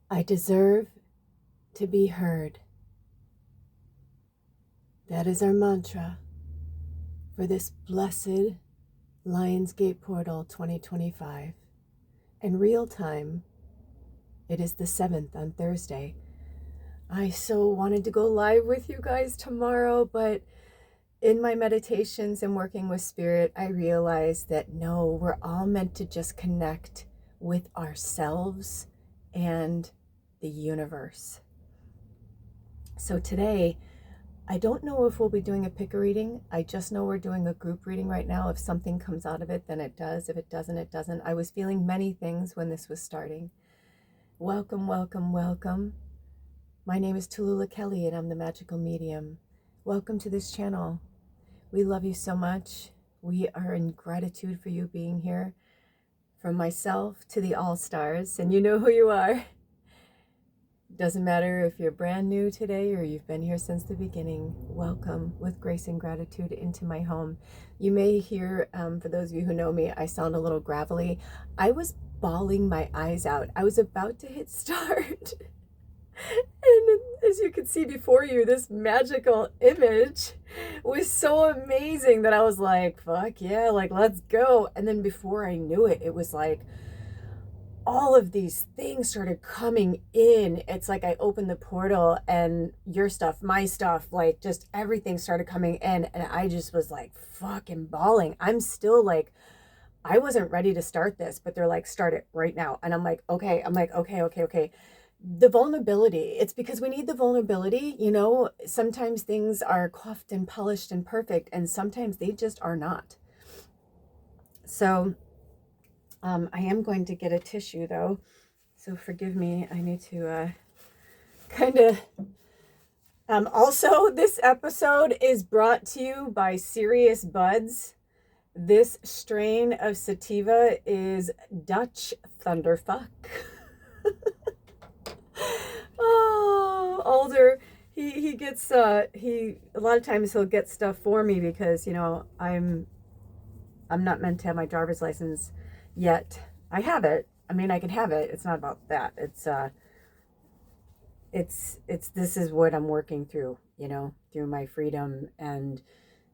I deserve to be heard. That is our mantra for this blessed Lionsgate Portal 2025. In real time, it is the 7th on Thursday. I so wanted to go live with you guys tomorrow, but in my meditations and working with spirit, I realized that no, we're all meant to just connect with ourselves and the universe. So today, I don't know if we'll be doing a pick a reading. I just know we're doing a group reading right now. If something comes out of it, then it does. If it doesn't, it doesn't. I was feeling many things when this was starting. Welcome, welcome, welcome. My name is Tallulah Kelly and I'm the Magical Medium. Welcome to this channel. We love you so much. We are in gratitude for you being here. From myself to the All-Stars, and you know who you are. Doesn't matter if you're brand new today or you've been here since the beginning. Welcome with grace and gratitude into my home. You may hear, for those of you who know me, I sound a little gravelly. I was bawling my eyes out. I was about to hit start. And as you can see before you, this magical image was so amazing that I was like, fuck yeah, like, let's go. And then before I knew it, it was like, all of these things started coming in. It's like I opened the portal and your stuff, my stuff, like just everything started coming in. And I just was like fucking bawling. I'm still like, I wasn't ready to start this, but they're like, start it right now. And I'm like, okay. Okay. The vulnerability, it's because we need the vulnerability. You know, sometimes things are coiffed and polished and perfect, and sometimes they just are not. So I am going to get a tissue though, so forgive me. I need to kind of... also, this episode is brought to you by Serious Buds. This strain of sativa is Dutch Thunderfuck. Oh, Alder, he gets a lot of times he'll get stuff for me because, you know, I'm not meant to have my driver's license yet. I have it. I mean, I can have it. It's not about that. It's this is what I'm working through, you know, through my freedom and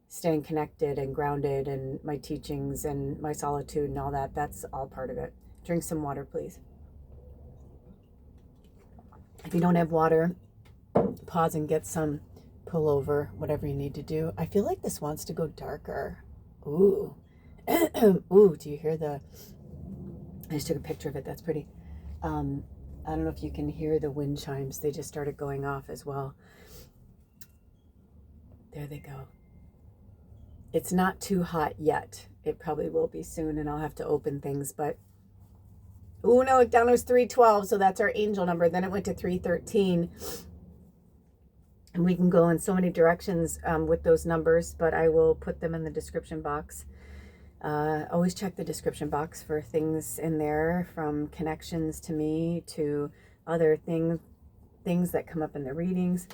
staying connected and grounded and my teachings and my solitude and all that. That's all part of it. Drink some water, please. If you don't have water, pause and get some. Pull over, whatever you need to do. I feel like this wants to go darker. Ooh. Ooh, do you hear the... I just took a picture of it. That's pretty. I don't know if you can hear the wind chimes. They just started going off as well. There they go. It's not too hot yet. It probably will be soon, and I'll have to open things, but... Ooh, no, down it was 312, so that's our angel number. Then it went to 313. And we can go in so many directions with those numbers, but I will put them in the description box. Always check the description box for things in there, from connections to me to other things that come up in the readings.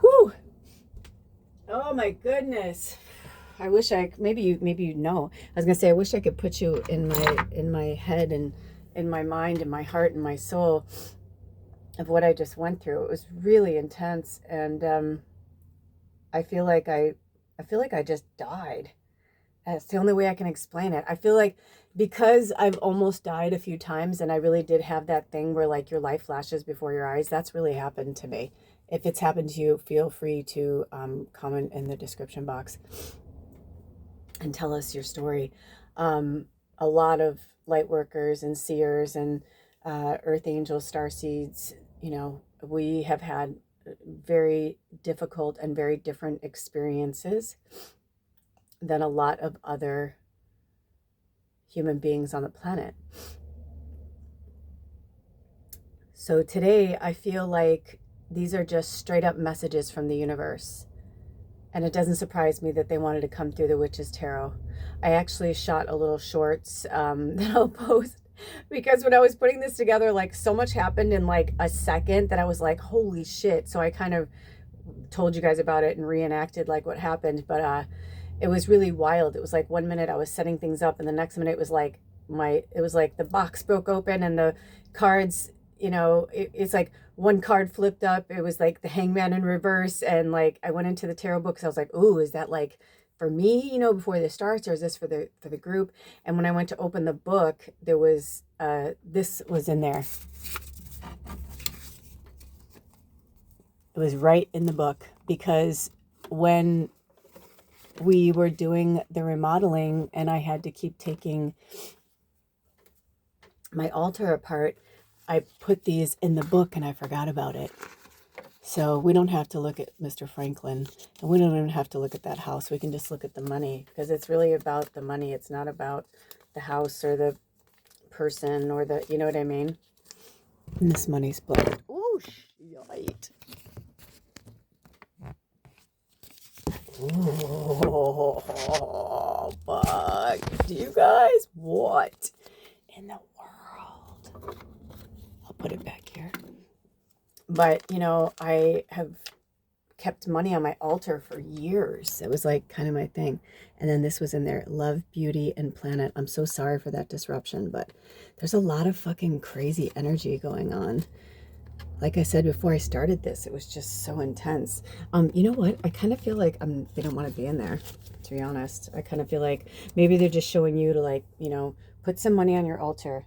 Whew! Oh my goodness! I wish maybe you know. I was gonna say I wish I could put you in my head and in my mind and my heart and my soul of what I just went through. It was really intense, and I feel like I just died. That's the only way I can explain it. I feel like because I've almost died a few times and I really did have that thing where like your life flashes before your eyes, that's really happened to me. If it's happened to you, feel free to comment in the description box and tell us your story. A lot of light workers and seers and earth angels, star seeds, you know, we have had very difficult and very different experiences than a lot of other human beings on the planet. So today I feel like these are just straight up messages from the universe. And it doesn't surprise me that they wanted to come through the Witch's Tarot. I actually shot a little shorts that I'll post, because when I was putting this together, like so much happened in like a second that I was like, holy shit. So I kind of told you guys about it and reenacted like what happened. But it was really wild. It was like 1 minute I was setting things up and the next minute it was like the box broke open and the cards it's like one card flipped up. It was like the Hangman in reverse. And like, I went into the tarot books. I was like, ooh, is that like for me, before this starts, or is this for the group? And when I went to open the book, there was, this was in there. It was right in the book, because when we were doing the remodeling and I had to keep taking my altar apart, I put these in the book and I forgot about it. So we don't have to look at Mr. Franklin, and we don't even have to look at that house. We can just look at the money, because it's really about the money. It's not about the house or the person or the, you know what I mean? And this money's blood. Oh, shite. Oh, fuck. Do you guys? What in the world? I'll put it back here. But, I have kept money on my altar for years. It was like kind of my thing. And then this was in there. Love, beauty, and planet. I'm so sorry for that disruption, but there's a lot of fucking crazy energy going on. Like I said before I started this, it was just so intense. You know what? I kind of feel like they don't want to be in there, to be honest. I kind of feel like maybe they're just showing you to like, put some money on your altar.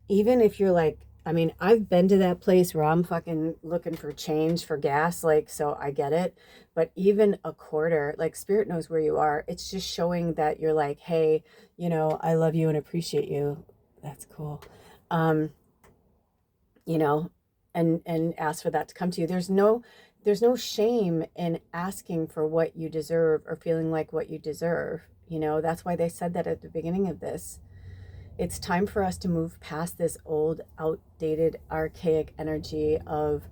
Even if you're like, I've been to that place where I'm fucking looking for change for gas, like, so I get it. But even a quarter, like, Spirit knows where you are. It's just showing that you're like, hey, I love you and appreciate you. That's cool. And ask for that to come to you. There's no shame in asking for what you deserve or feeling like what you deserve. That's why they said that at the beginning of this. It's time for us to move past this old, outdated, archaic energy of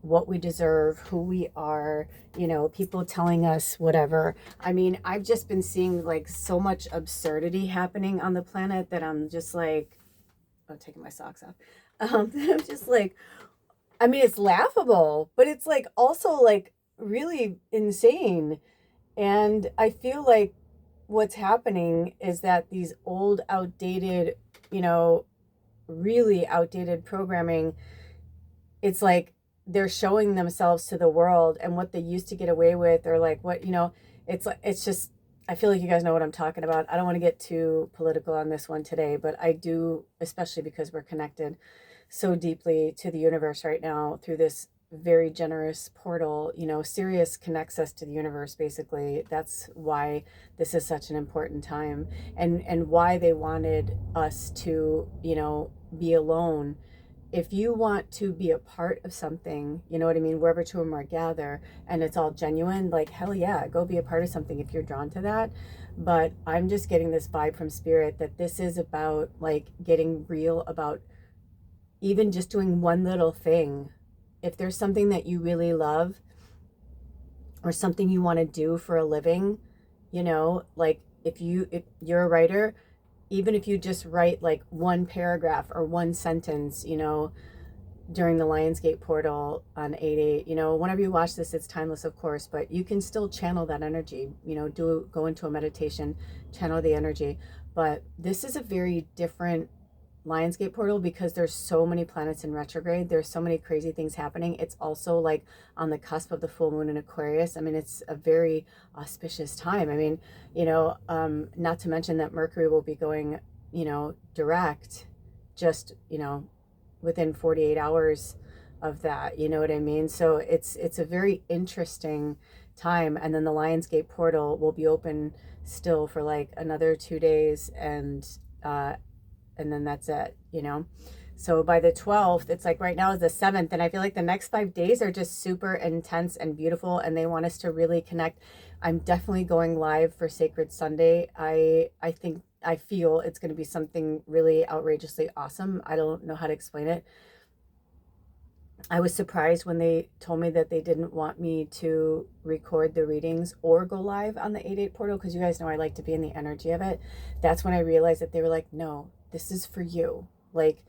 what we deserve, who we are, people telling us whatever. I've just been seeing like so much absurdity happening on the planet that I'm just like, taking my socks off. I'm just like, it's laughable, but it's like also like really insane. And I feel like what's happening is that these old, outdated, really outdated programming, it's like they're showing themselves to the world, and what they used to get away with, or like what, it's like, it's just, I feel like you guys know what I'm talking about. I don't want to get too political on this one today, but I do, especially because we're connected so deeply to the universe right now through this very generous portal. Sirius connects us to the universe, basically. That's why this is such an important time, and why they wanted us to, be alone. If you want to be a part of something, you know what I mean, wherever two or more gather, and it's all genuine, like, hell yeah, go be a part of something if you're drawn to that. But I'm just getting this vibe from Spirit that this is about like getting real about even just doing one little thing. If there's something that you really love, or something you want to do for a living, like if you're a writer, even if you just write like one paragraph or one sentence, during the Lionsgate portal on 8/8, whenever you watch this, it's timeless, of course, but you can still channel that energy, go into a meditation, channel the energy. But this is a very different Lionsgate portal, because there's so many planets in retrograde. There's so many crazy things happening. It's also like on the cusp of the full moon in Aquarius. it's a very auspicious time. Not to mention that Mercury will be going, direct, just, within 48 hours of that, you know what I mean? So it's a very interesting time. And then the Lionsgate portal will be open still for like another 2 days, and then that's it, So by the 12th, it's like right now is the 7th, and I feel like the next 5 days are just super intense and beautiful, and they want us to really connect. I'm definitely going live for Sacred Sunday. I feel it's going to be something really outrageously awesome. I don't know how to explain it. I was surprised when they told me that they didn't want me to record the readings or go live on the 8/8 portal, because you guys know I like to be in the energy of it. That's when I realized that they were like, no, this is for you. Like,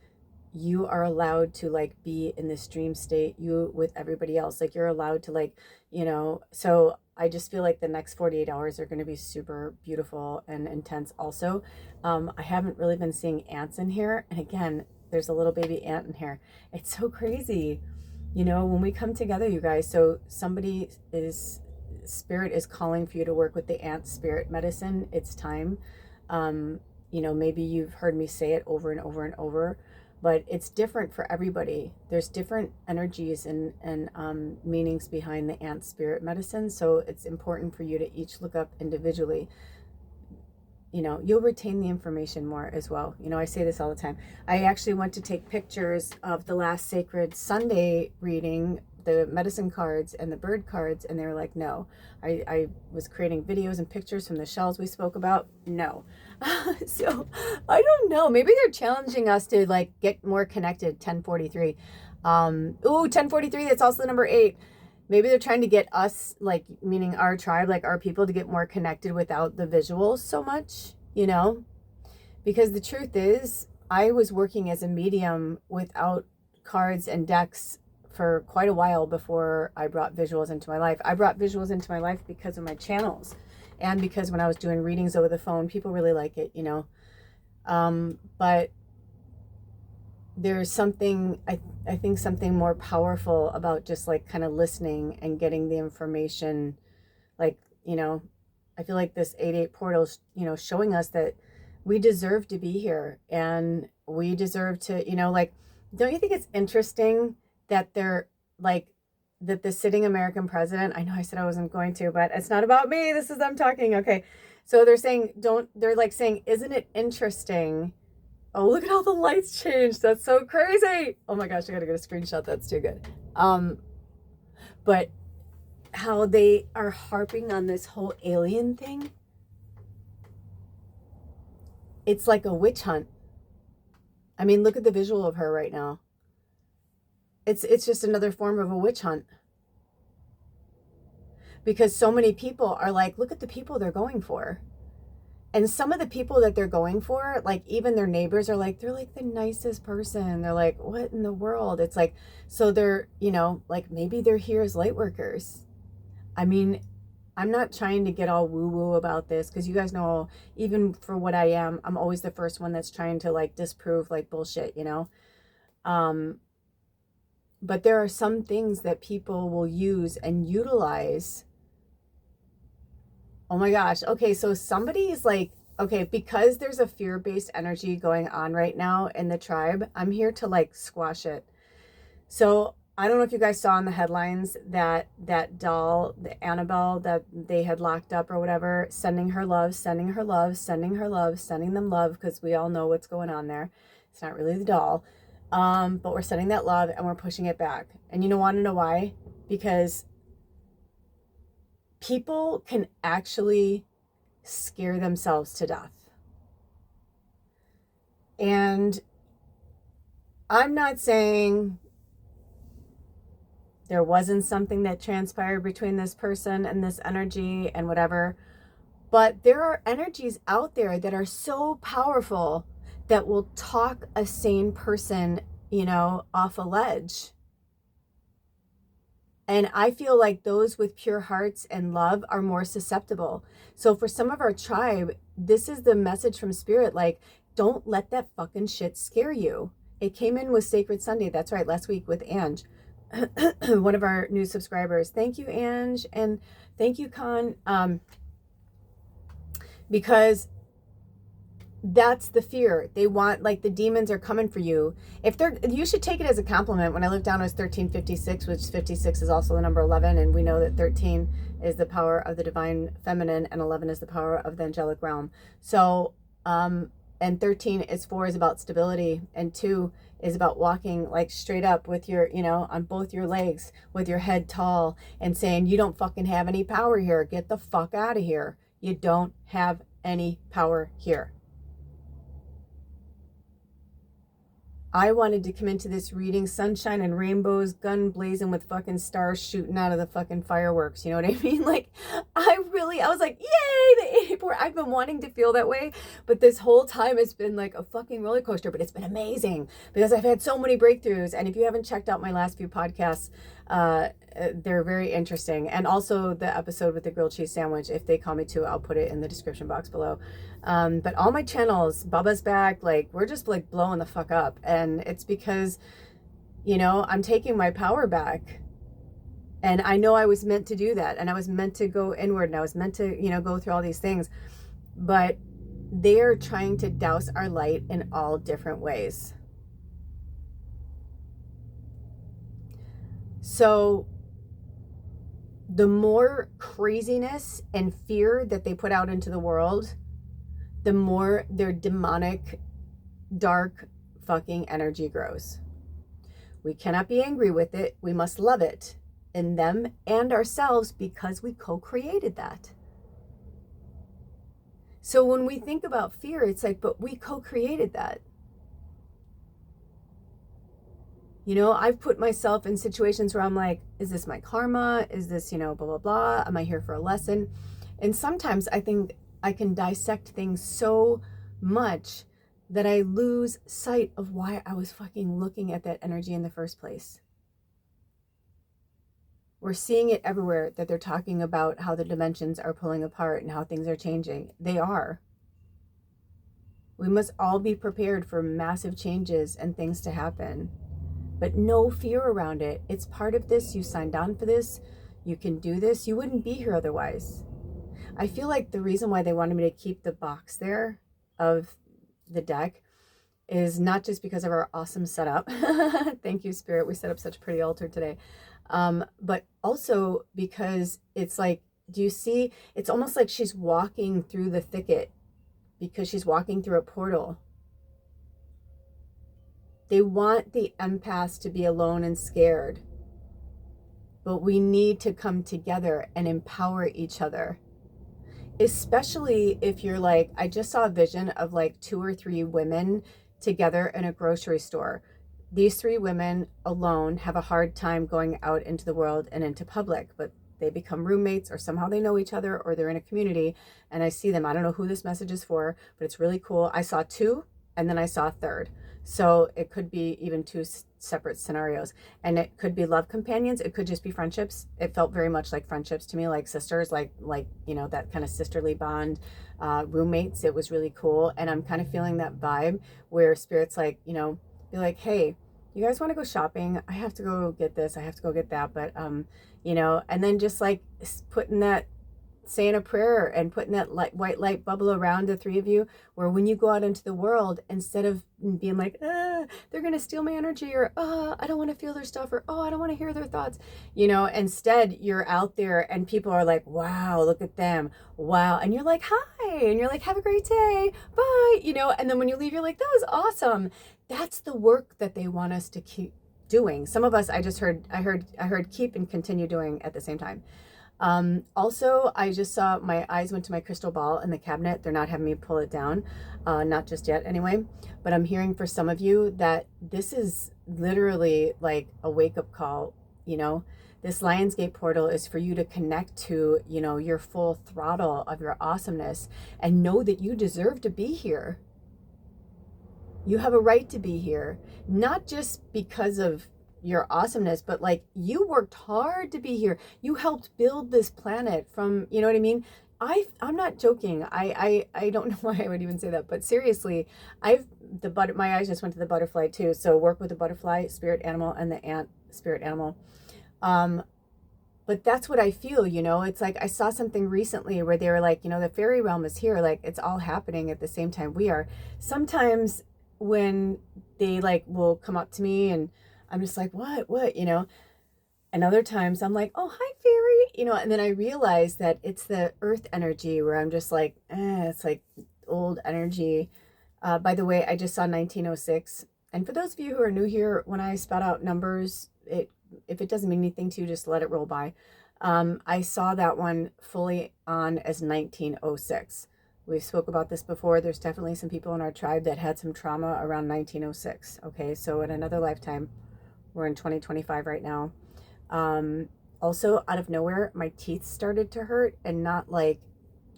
you are allowed to like be in this dream state, you with everybody else. Like, you're allowed to like, so I just feel like the next 48 hours are going to be super beautiful and intense also. I haven't really been seeing ants in here. And again, there's a little baby ant in here. It's so crazy. You know, when we come together, you guys, so spirit is calling for you to work with the ant spirit medicine. It's time. You know, maybe you've heard me say it over and over and over, but it's different for everybody. There's different energies and meanings behind the ant spirit medicine. So it's important for you to each look up individually. You know, you'll retain the information more as well. You know, I say this all the time. I actually went to take pictures of the last Sacred Sunday reading, the medicine cards and the bird cards, and they were like, no. I was creating videos and pictures from the shells we spoke about. No. So I don't know. Maybe they're challenging us to like get more connected. 1043. 1043. That's also the number 8. Maybe they're trying to get us, like, meaning our tribe, like our people, to get more connected without the visuals so much, you know? Because the truth is, I was working as a medium without cards and decks for quite a while before I brought visuals into my life. I brought visuals into my life because of my channels, and because when I was doing readings over the phone, people really like it, you know? But there's something, I think something more powerful about just like kind of listening and getting the information. Like, you know, I feel like this 8-8 portal's, you know, showing us that we deserve to be here, and we deserve to, you know, like, don't you think it's interesting that they're like, that the sitting American president, I know I said I wasn't going to, but it's not about me. This is them talking. Okay. So they're saying, they're like saying, isn't it interesting? Oh, look at how the lights changed. That's so crazy. Oh my gosh, I gotta get a screenshot. That's too good. But how they are harping on this whole alien thing. It's like a witch hunt. I mean, look at the visual of her right now. It's just another form of a witch hunt. Because so many people are like, look at the people they're going for. And some of the people that they're going for, like even their neighbors are like, they're like the nicest person. They're like, what in the world? It's like, so they're, you know, like maybe they're here as light workers. I mean, I'm not trying to get all woo-woo about this, because you guys know, even for what I am, I'm always the first one that's trying to like disprove like bullshit, you know? But there are some things that people will use and utilize. Oh my gosh. Okay, so somebody is like, okay, because there's a fear-based energy going on right now in the tribe, I'm here to like squash it. So I don't know if you guys saw in the headlines that doll, the Annabelle that they had locked up or whatever, sending her love, sending her love, sending her love, sending them love, because we all know what's going on there. It's not really the doll. But we're sending that love and we're pushing it back. And you want to know why? Because people can actually scare themselves to death. And I'm not saying there wasn't something that transpired between this person and this energy and whatever, but there are energies out there that are so powerful that will talk a sane person, you know, off a ledge. And I feel like those with pure hearts and love are more susceptible. So for some of our tribe, this is the message from spirit. Like, don't let that fucking shit scare you. It came in with Sacred Sunday. That's right. Last week with Ange, one of our new subscribers. Thank you, Ange. And thank you, Con. Because that's the fear. They want, like, the demons are coming for you. You should take it as a compliment. When I looked down, it was 1356, which 56 is also the number 11. And we know that 13 is the power of the divine feminine and 11 is the power of the angelic realm. So, and 13 is 4 is about stability, and 2 is about walking like straight up with your, you know, on both your legs with your head tall and saying, you don't fucking have any power here. Get the fuck out of here. You don't have any power here. I wanted to come into this reading sunshine and rainbows, gun blazing with fucking stars shooting out of the fucking fireworks. You know what I mean? Like, I was like, yay, the 84. I've been wanting to feel that way. But this whole time it's been like a fucking roller coaster, but it's been amazing because I've had so many breakthroughs. And if you haven't checked out my last few podcasts, they're very interesting. And also the episode with the grilled cheese sandwich, if they call me to, I'll put it in the description box below. But all my channels, Bubba's back, like we're just like blowing the fuck up. And it's because, I'm taking my power back. And I know I was meant to do that. And I was meant to go inward, and I was meant to, go through all these things. But they're trying to douse our light in all different ways. So the more craziness and fear that they put out into the world, the more their demonic, dark fucking energy grows. We cannot be angry with it. We must love it in them and ourselves, because we co-created that. So when we think about fear, it's like, but we co-created that. I've put myself in situations where I'm like, is this my karma? Is this, blah, blah, blah? Am I here for a lesson? And sometimes I think I can dissect things so much that I lose sight of why I was fucking looking at that energy in the first place. We're seeing it everywhere, that they're talking about how the dimensions are pulling apart and how things are changing. They are. We must all be prepared for massive changes and things to happen. But no fear around it. It's part of this. You signed on for this. You can do this. You wouldn't be here otherwise. I feel like the reason why they wanted me to keep the box there of the deck is not just because of our awesome setup. Thank you, Spirit. We set up such a pretty altar today. But also because it's like, do you see? It's almost like she's walking through the thicket, because she's walking through a portal. They want the empaths to be alone and scared. But we need to come together and empower each other. Especially if you're like, I just saw a vision of like 2 or 3 women together in a grocery store. These 3 women alone have a hard time going out into the world and into public, but they become roommates, or somehow they know each other, or they're in a community, and I see them. I don't know who this message is for, but it's really cool. I saw 2, and then I saw a 3rd. So it could be even 2 separate scenarios, and it could be love companions. It could just be friendships. It felt very much like friendships to me, like sisters, like that kind of sisterly bond, roommates. It was really cool. And I'm kind of feeling that vibe where Spirit's like, be like, hey, you guys want to go shopping? I have to go get this. I have to go get that. But, and then just like putting that, saying a prayer and putting that white light bubble around the 3 of you, where when you go out into the world, instead of being like, they're going to steal my energy, or, I don't want to feel their stuff, or, I don't want to hear their thoughts, instead you're out there and people are like, wow, look at them. Wow. And you're like, hi. And you're like, have a great day. Bye. And then when you leave, you're like, that was awesome. That's the work that they want us to keep doing. Some of us, I heard keep and continue doing at the same time. Also, I just saw, my eyes went to my crystal ball in the cabinet. They're not having me pull it down, not just yet anyway, but I'm hearing for some of you that this is literally like a wake-up call. This Lionsgate portal is for you to connect to, your full throttle of your awesomeness, and know that you deserve to be here. You have a right to be here, not just because of your awesomeness, but like, you worked hard to be here. You helped build this planet from, you know what I mean? I'm not joking. I don't know why I would even say that, but seriously, my eyes just went to the butterfly too. So work with the butterfly spirit animal and the ant spirit animal. But that's what I feel, it's like, I saw something recently where they were like, the fairy realm is here. Like, it's all happening at the same time we are. Sometimes when they like will come up to me and I'm just like, what, and other times I'm like, oh, hi, fairy, and then I realize that it's the earth energy where I'm just like, it's like old energy. By the way, I just saw 1906. And for those of you who are new here, when I spout out numbers, if it doesn't mean anything to you, just let it roll by. I saw that one fully on as 1906. We spoke about this before. There's definitely some people in our tribe that had some trauma around 1906. Okay, so in another lifetime. We're in 2025 right now. Also, out of nowhere, my teeth started to hurt, and not like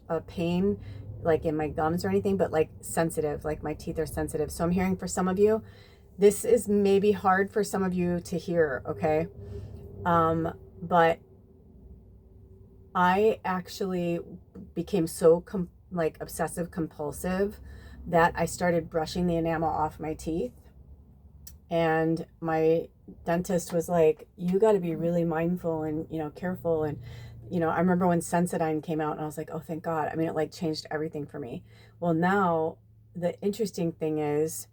a pain like in my gums or anything, but like sensitive, like my teeth are sensitive. So I'm hearing for some of you, this is maybe hard for some of you to hear, okay? But I actually became so like obsessive compulsive that I started brushing the enamel off my teeth. And my dentist was like, you got to be really mindful and, careful. And, I remember when Sensodyne came out and I was like, oh, thank God. I mean, it like changed everything for me. Well, now the interesting thing is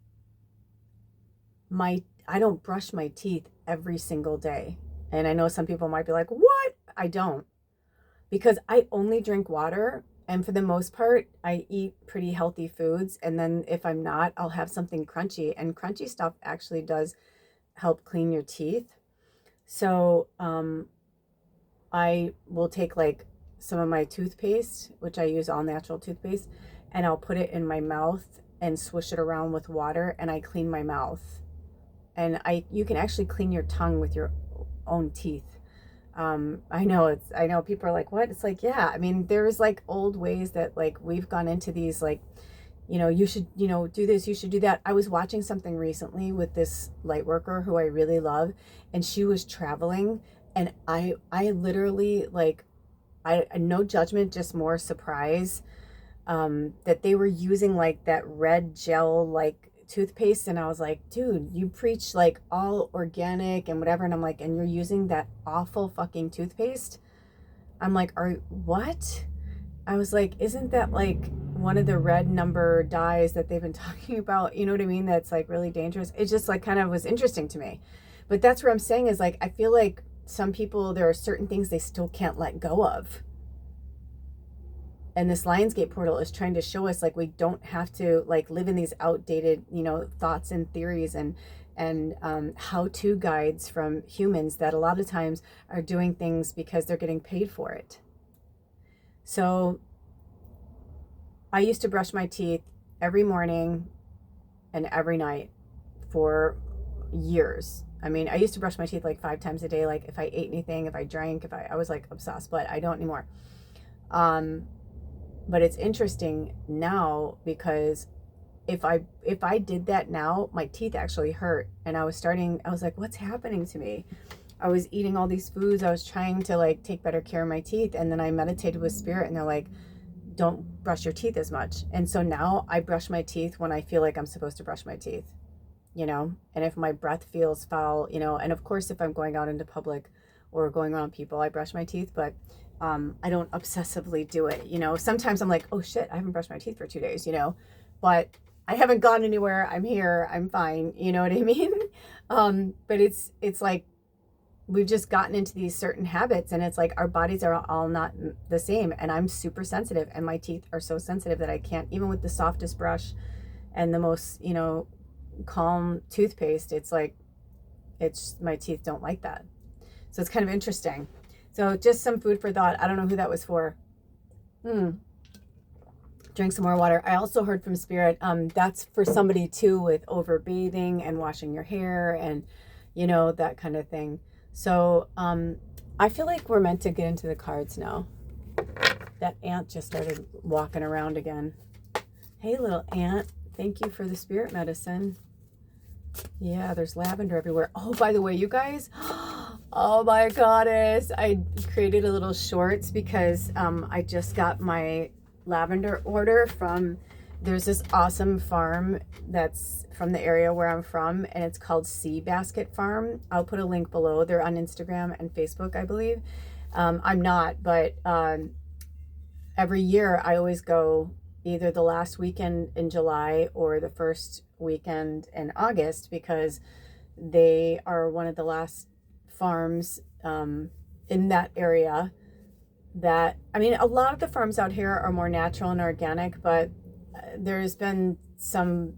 I don't brush my teeth every single day. And I know some people might be like, what? I don't, because I only drink water. And for the most part, I eat pretty healthy foods. And then if I'm not, I'll have something crunchy. And crunchy stuff actually does help clean your teeth. So I will take like some of my toothpaste, which I use all natural toothpaste, and I'll put it in my mouth and swish it around with water, and I clean my mouth. And you can actually clean your tongue with your own teeth. I know people are like, what? It's like, yeah, I mean, there's like old ways that like we've gone into these, like, you should, do this, you should do that. I was watching something recently with this light worker who I really love, and she was traveling, and I literally, like, no judgment, just more surprise, that they were using like that red gel, like, toothpaste. And I was like, dude, you preach like all organic and whatever. And I'm like, and you're using that awful fucking toothpaste? I'm like, what? I was like, isn't that like one of the red number dyes that they've been talking about? You know what I mean? That's like really dangerous. It just like kind of was interesting to me. But that's what I'm saying is like, I feel like some people, there are certain things they still can't let go of. And this Lionsgate portal is trying to show us like we don't have to like live in these outdated, thoughts and theories and how-to guides from humans that a lot of times are doing things because they're getting paid for it. So I used to brush my teeth every morning and every night for years. I mean, I used to brush my teeth like 5 times a day. Like if I ate anything, if I drank, I was like obsessed, but I don't anymore. But it's interesting now because if I did that now, my teeth actually hurt. And I was like, what's happening to me? I was eating all these foods. I was trying to like take better care of my teeth. And then I meditated with spirit and they're like, don't brush your teeth as much. And so now I brush my teeth when I feel like I'm supposed to brush my teeth, and if my breath feels foul, and of course, if I'm going out into public or going around people, I brush my teeth, but I don't obsessively do it. Sometimes I'm like, oh shit, I haven't brushed my teeth for 2 days, but I haven't gone anywhere. I'm here. I'm fine. You know what I mean? But it's like, we've just gotten into these certain habits, and it's like our bodies are all not the same. And I'm super sensitive, and my teeth are so sensitive that I can't, even with the softest brush and the most, calm toothpaste, it's like, my teeth don't like that. So it's kind of interesting. So just some food for thought. I don't know who that was for. Drink some more water. I also heard from Spirit, that's for somebody too with overbathing and washing your hair and, that kind of thing. So I feel like we're meant to get into the cards now. That ant just started walking around again. Hey, little ant. Thank you for the spirit medicine. Yeah, there's lavender everywhere. Oh, by the way, you guys, oh my goddess, I created a little shorts because I just got my lavender order from, there's this awesome farm that's from the area where I'm from, and it's called Sea Basket Farm. I'll put a link below. They're on Instagram and Facebook, I believe. I'm not, but every year I always go either the last weekend in July or the first weekend in August, because they are one of the last farms in that area that, I mean, a lot of the farms out here are more natural and organic, but there's been some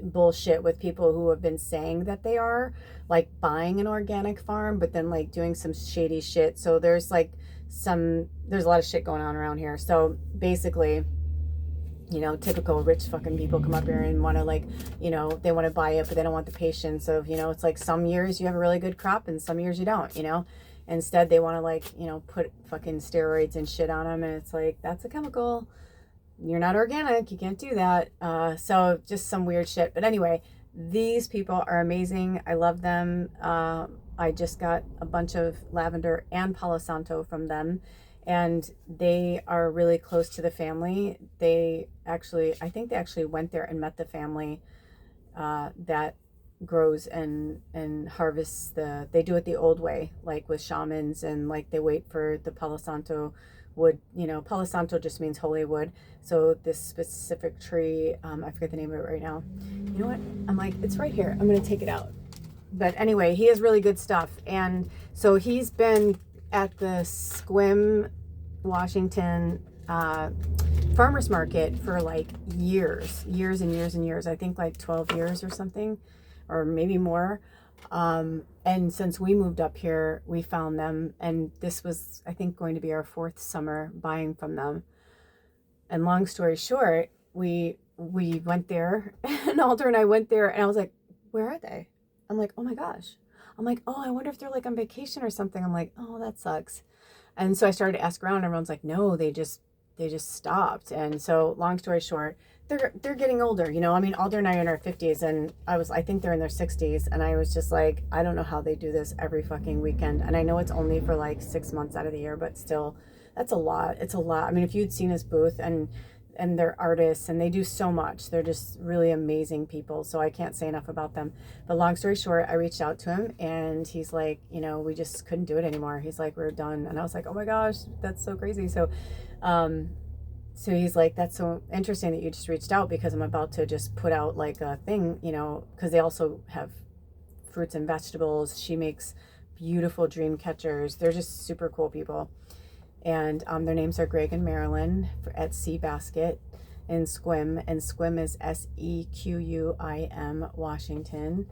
bullshit with people who have been saying that they are, like buying an organic farm, but then like doing some shady shit. So there's a lot of shit going on around here. So basically, typical rich fucking people come up here and want to they want to buy it, but they don't want the patience of, it's like some years you have a really good crop and some years you don't, Instead, they want to put fucking steroids and shit on them. And it's like, that's a chemical. You're not organic. You can't do that. So just some weird shit. But anyway, these people are amazing. I love them. I just got a bunch of lavender and Palo Santo from them. and they are really close to the family. I think they actually went there and met the family that grows and harvests they do it the old way, like with shamans, and like they wait for the Palo Santo wood. Palo Santo just means holy wood. So this specific tree, I forget the name of it right now. You know what? I'm like, it's right here. I'm going to take it out. But anyway, he has really good stuff. And so he's been at the Sequim, Washington farmers market for like years and years. I think like 12 years or something, or maybe more. And since we moved up here, we found them. And this was, I think, going to be our 4th summer buying from them. And long story short, we went there, and Alder and I went there, and I was like, where are they? I'm like, oh my gosh. I'm like, oh, I wonder if they're like on vacation or something. I'm like, oh, that sucks. And so I started to ask around. Everyone's like, no, they just stopped. And so long story short, they're getting older. I mean, Alder and I are in our 50s, and I think they're in their 60s. And I was just like, I don't know how they do this every fucking weekend. And I know it's only for like 6 months out of the year, but still, that's a lot. It's a lot. I mean, if you'd seen his booth, and they're artists, and they do so much. They're just really amazing people. So I can't say enough about them. But long story short, I reached out to him, and he's like, we just couldn't do it anymore. He's like, we're done. And I was like, oh my gosh, that's so crazy. So, so he's like, that's so interesting that you just reached out, because I'm about to just put out like a thing, because they also have fruits and vegetables. She makes beautiful dream catchers. They're just super cool people. And their names are Greg and Marilyn at Sea Basket in Sequim. And Sequim is Sequim, Washington.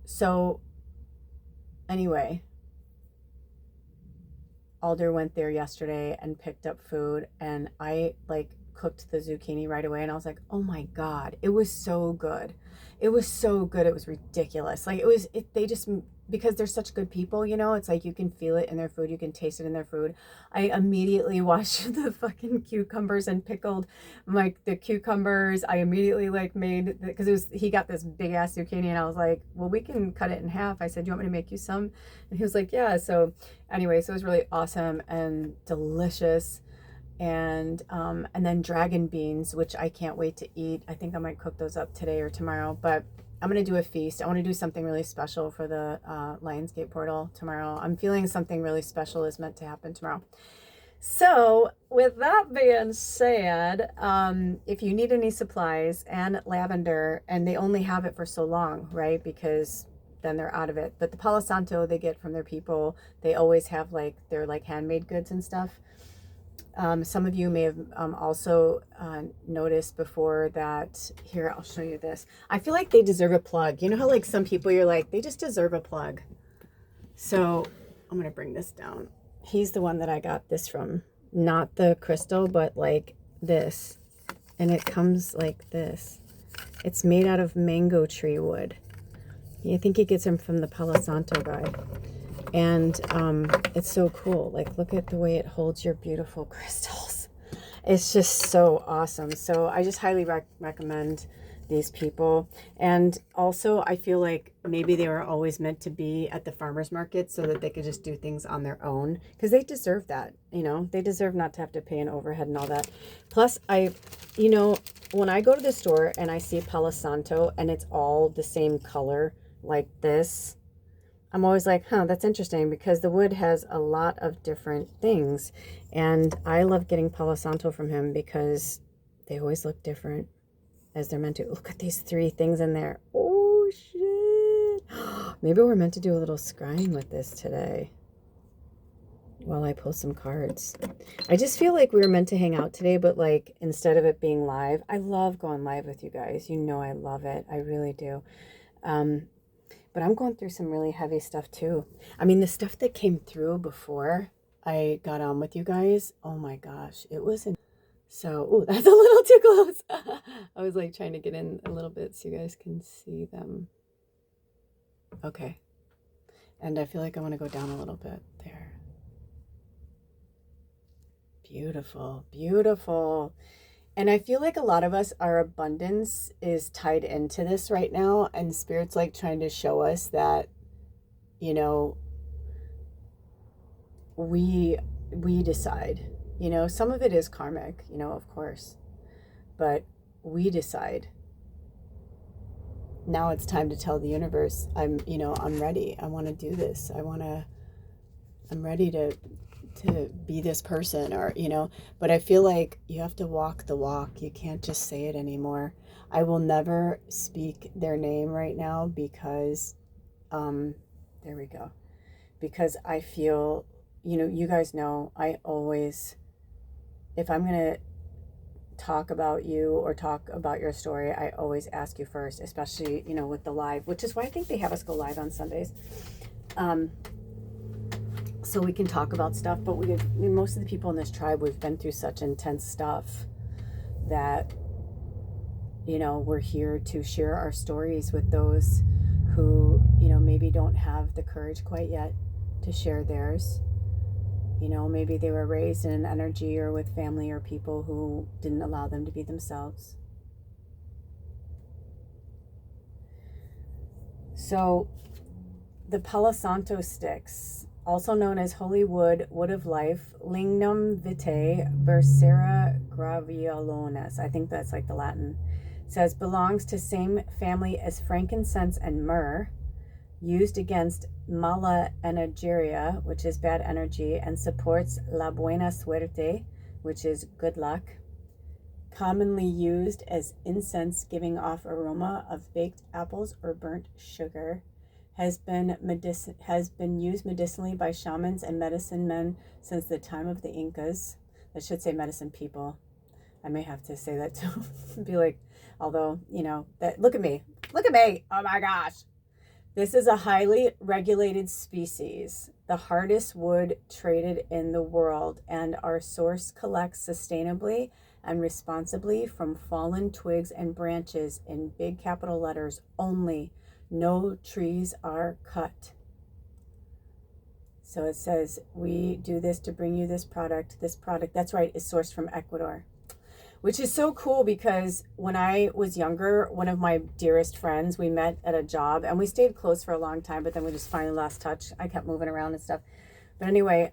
So anyway, Alder went there yesterday and picked up food, and I like cooked the zucchini right away, and I was like, oh my God, it was so good. It was so good. It was ridiculous. Like they just, because they're such good people, it's like you can feel it in their food. You can taste it in their food. I immediately washed the fucking cucumbers and pickled the cucumbers. I immediately like made, because he got this big ass zucchini, and I was like, well, we can cut it in half. I said, do you want me to make you some? And he was like, yeah. So anyway, so it was really awesome and delicious. And then dragon beans, which I can't wait to eat. I think I might cook those up today or tomorrow, but I'm going to do a feast. I want to do something really special for the Lionsgate portal tomorrow. I'm feeling something really special is meant to happen tomorrow. So with that being said, if you need any supplies and lavender, and they only have it for so long, right? Because then they're out of it. But the Palo Santo they get from their people, they always have like their like handmade goods and stuff. Some of you may have also noticed before that, here, I'll show you this. I feel like they deserve a plug. You know how like some people you're like, they just deserve a plug. So I'm going to bring this down. He's the one that I got this from. Not the crystal, but like this. And it comes like this. It's made out of mango tree wood. I think he gets them from the Palo Santo guy. And it's so cool. Like, look at the way it holds your beautiful crystals. It's just so awesome. So I just highly recommend these people. And also, I feel like maybe they were always meant to be at the farmers market so that they could just do things on their own, because they deserve that. They deserve not to have to pay an overhead and all that. Plus, when I go to the store and I see Palo Santo and it's all the same color like this, I'm always like, that's interesting, because the wood has a lot of different things. And I love getting Palo Santo from him because they always look different, as they're meant to. Look at these 3 things in there. Oh, shit. Maybe we're meant to do a little scrying with this today while I post some cards. I just feel like we were meant to hang out today, but like instead of it being live, I love going live with you guys. I love it. I really do. But I'm going through some really heavy stuff too. I mean, the stuff that came through before I got on with you guys, oh my gosh, it was so, that's a little too close. I was like trying to get in a little bit so you guys can see them. Okay. And I feel like I want to go down a little bit there. Beautiful, beautiful. And I feel like a lot of us, our abundance is tied into this right now. And Spirit's like trying to show us that, we decide, some of it is karmic, of course, but we decide. Now it's time to tell the universe, I'm ready. I want to do this. I'm ready to be this person, or, but I feel like you have to walk the walk. You can't just say it anymore. I will never speak their name right now because, there we go. Because I feel, you guys know, I always, if I'm going to talk about you or talk about your story, I always ask you first, especially, with the live, which is why I think they have us go live on Sundays. So we can talk about stuff, but most of the people in this tribe, we've been through such intense stuff that, we're here to share our stories with those who, maybe don't have the courage quite yet to share theirs. Maybe they were raised in an energy or with family or people who didn't allow them to be themselves. So the Palo Santo sticks, also known as holy wood, wood of life, lignum vitae, Bursera graveolonis, I think that's like the Latin, says belongs to same family as frankincense and myrrh, used against mala energeria, which is bad energy, and supports la buena suerte, which is good luck. Commonly used as incense, giving off aroma of baked apples or burnt sugar. Has been used medicinally by shamans and medicine men since the time of the Incas. I should say medicine people. I may have to say that too. Be like, although, that look at me. Oh my gosh. This is a highly regulated species, the hardest wood traded in the world, and our source collects sustainably and responsibly from fallen twigs and branches in big capital letters only. No trees are cut. So it says, we do this to bring you this product. This product, that's right, is sourced from Ecuador. Which is so cool because when I was younger, one of my dearest friends, we met at a job and we stayed close for a long time, but then we just finally lost touch. I kept moving around and stuff. But anyway,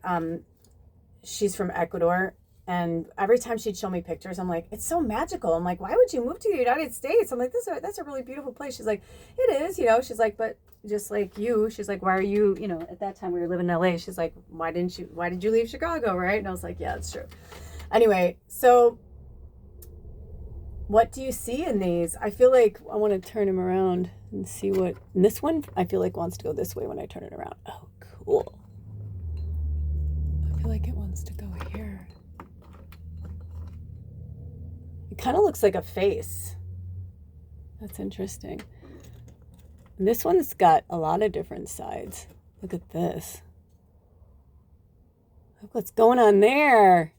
she's from Ecuador, and every time she'd show me pictures, I'm like, it's so magical. I'm like, why would you move to the United States? I'm like, that's a really beautiful place. She's like, it is, she's like, but just like you, she's like, why are you, at that time we were living in LA. She's like, why did you leave Chicago, right? And I was like, yeah, it's true. Anyway, so what do you see in these? I feel like I want to turn him around and see what... And this one, I feel like wants to go this way when I turn it around. Oh, cool. I feel like it wants to go here. It kind of looks like a face. That's interesting. And this one's got a lot of different sides. Look at this. Look what's going on there.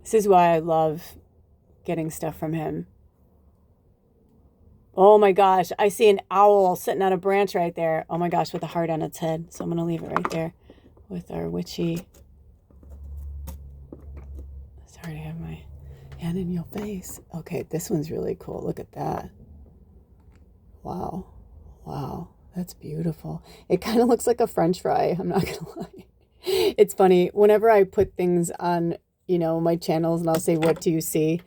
This is why I love getting stuff from him. Oh my gosh, I see an owl sitting on a branch right there. Oh my gosh, with a heart on its head. So I'm going to leave it right there with our witchy. Sorry to have my hand in your face. Okay, this one's really cool. Look at that. Wow. Wow, that's beautiful. It kind of looks like a French fry. I'm not going to lie. It's funny. Whenever I put things on my channels and I'll say, what do you see?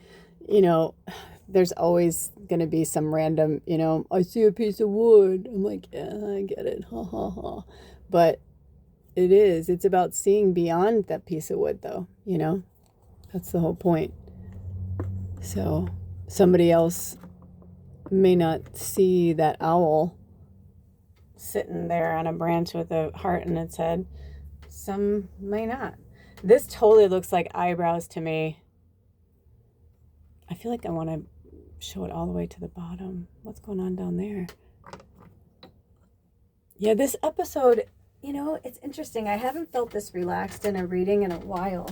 There's always going to be some random, I see a piece of wood. I'm like, yeah, I get it. Ha ha ha. But it's about seeing beyond that piece of wood though, that's the whole point. So somebody else may not see that owl sitting there on a branch with a heart in its head. Some may not. This totally looks like eyebrows to me. I feel like I want to show it all the way to the bottom. What's going on down there? Yeah, this episode, it's interesting. I haven't felt this relaxed in a reading in a while.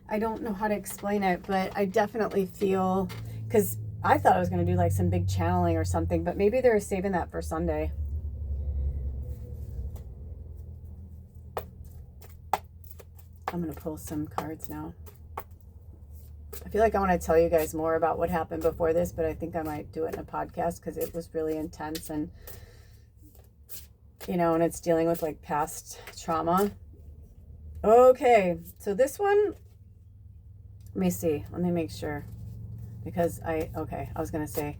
I don't know how to explain it, but I definitely feel, because I thought I was going to do like some big channeling or something, but maybe they're saving that for Sunday. I'm going to pull some cards now. I feel like I want to tell you guys more about what happened before this, but I think I might do it in a podcast because it was really intense and you know, and it's dealing with like past trauma. Okay, so this one, let me see. Let me make sure. Because I was going to say,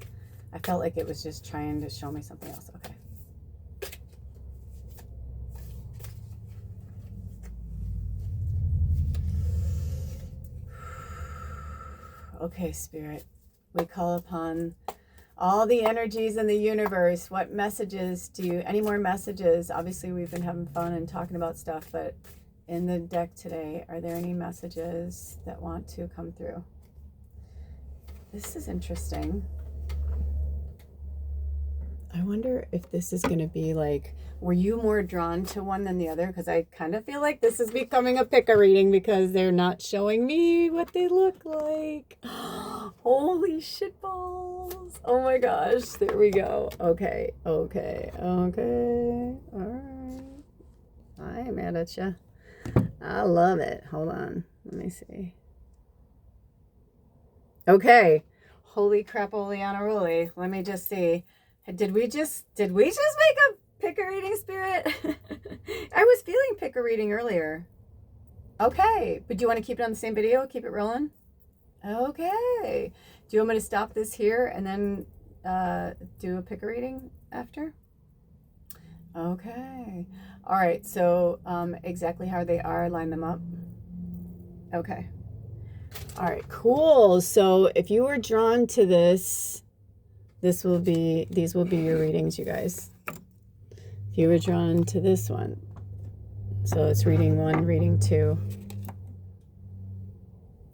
I felt like it was just trying to show me something else. Okay. Okay, Spirit, we call upon all the energies in the universe. What messages do you, any more messages? Obviously, we've been having fun and talking about stuff, but in the deck today, are there any messages that want to come through? This is interesting. I wonder if this is going to be like, were you more drawn to one than the other? Because I kind of feel like this is becoming a pick a reading because they're not showing me what they look like. Holy shit balls. Oh my gosh. There we go. Okay. All right. I ain't mad at you. I love it. Hold on. Let me see. Okay. Holy crap, Oleana Roly. Let me just see. Did we just make a pick a reading, Spirit? I was feeling pick a reading earlier. Okay. But do you want to keep it on the same video? Keep it rolling? Okay. Do you want me to stop this here and then do a pick a reading after? Okay. All right. So exactly how they are, line them up. Okay. All right, cool. So if you were drawn to this, these will be your readings, you guys. If you were drawn to this one, so it's reading 1, reading 2,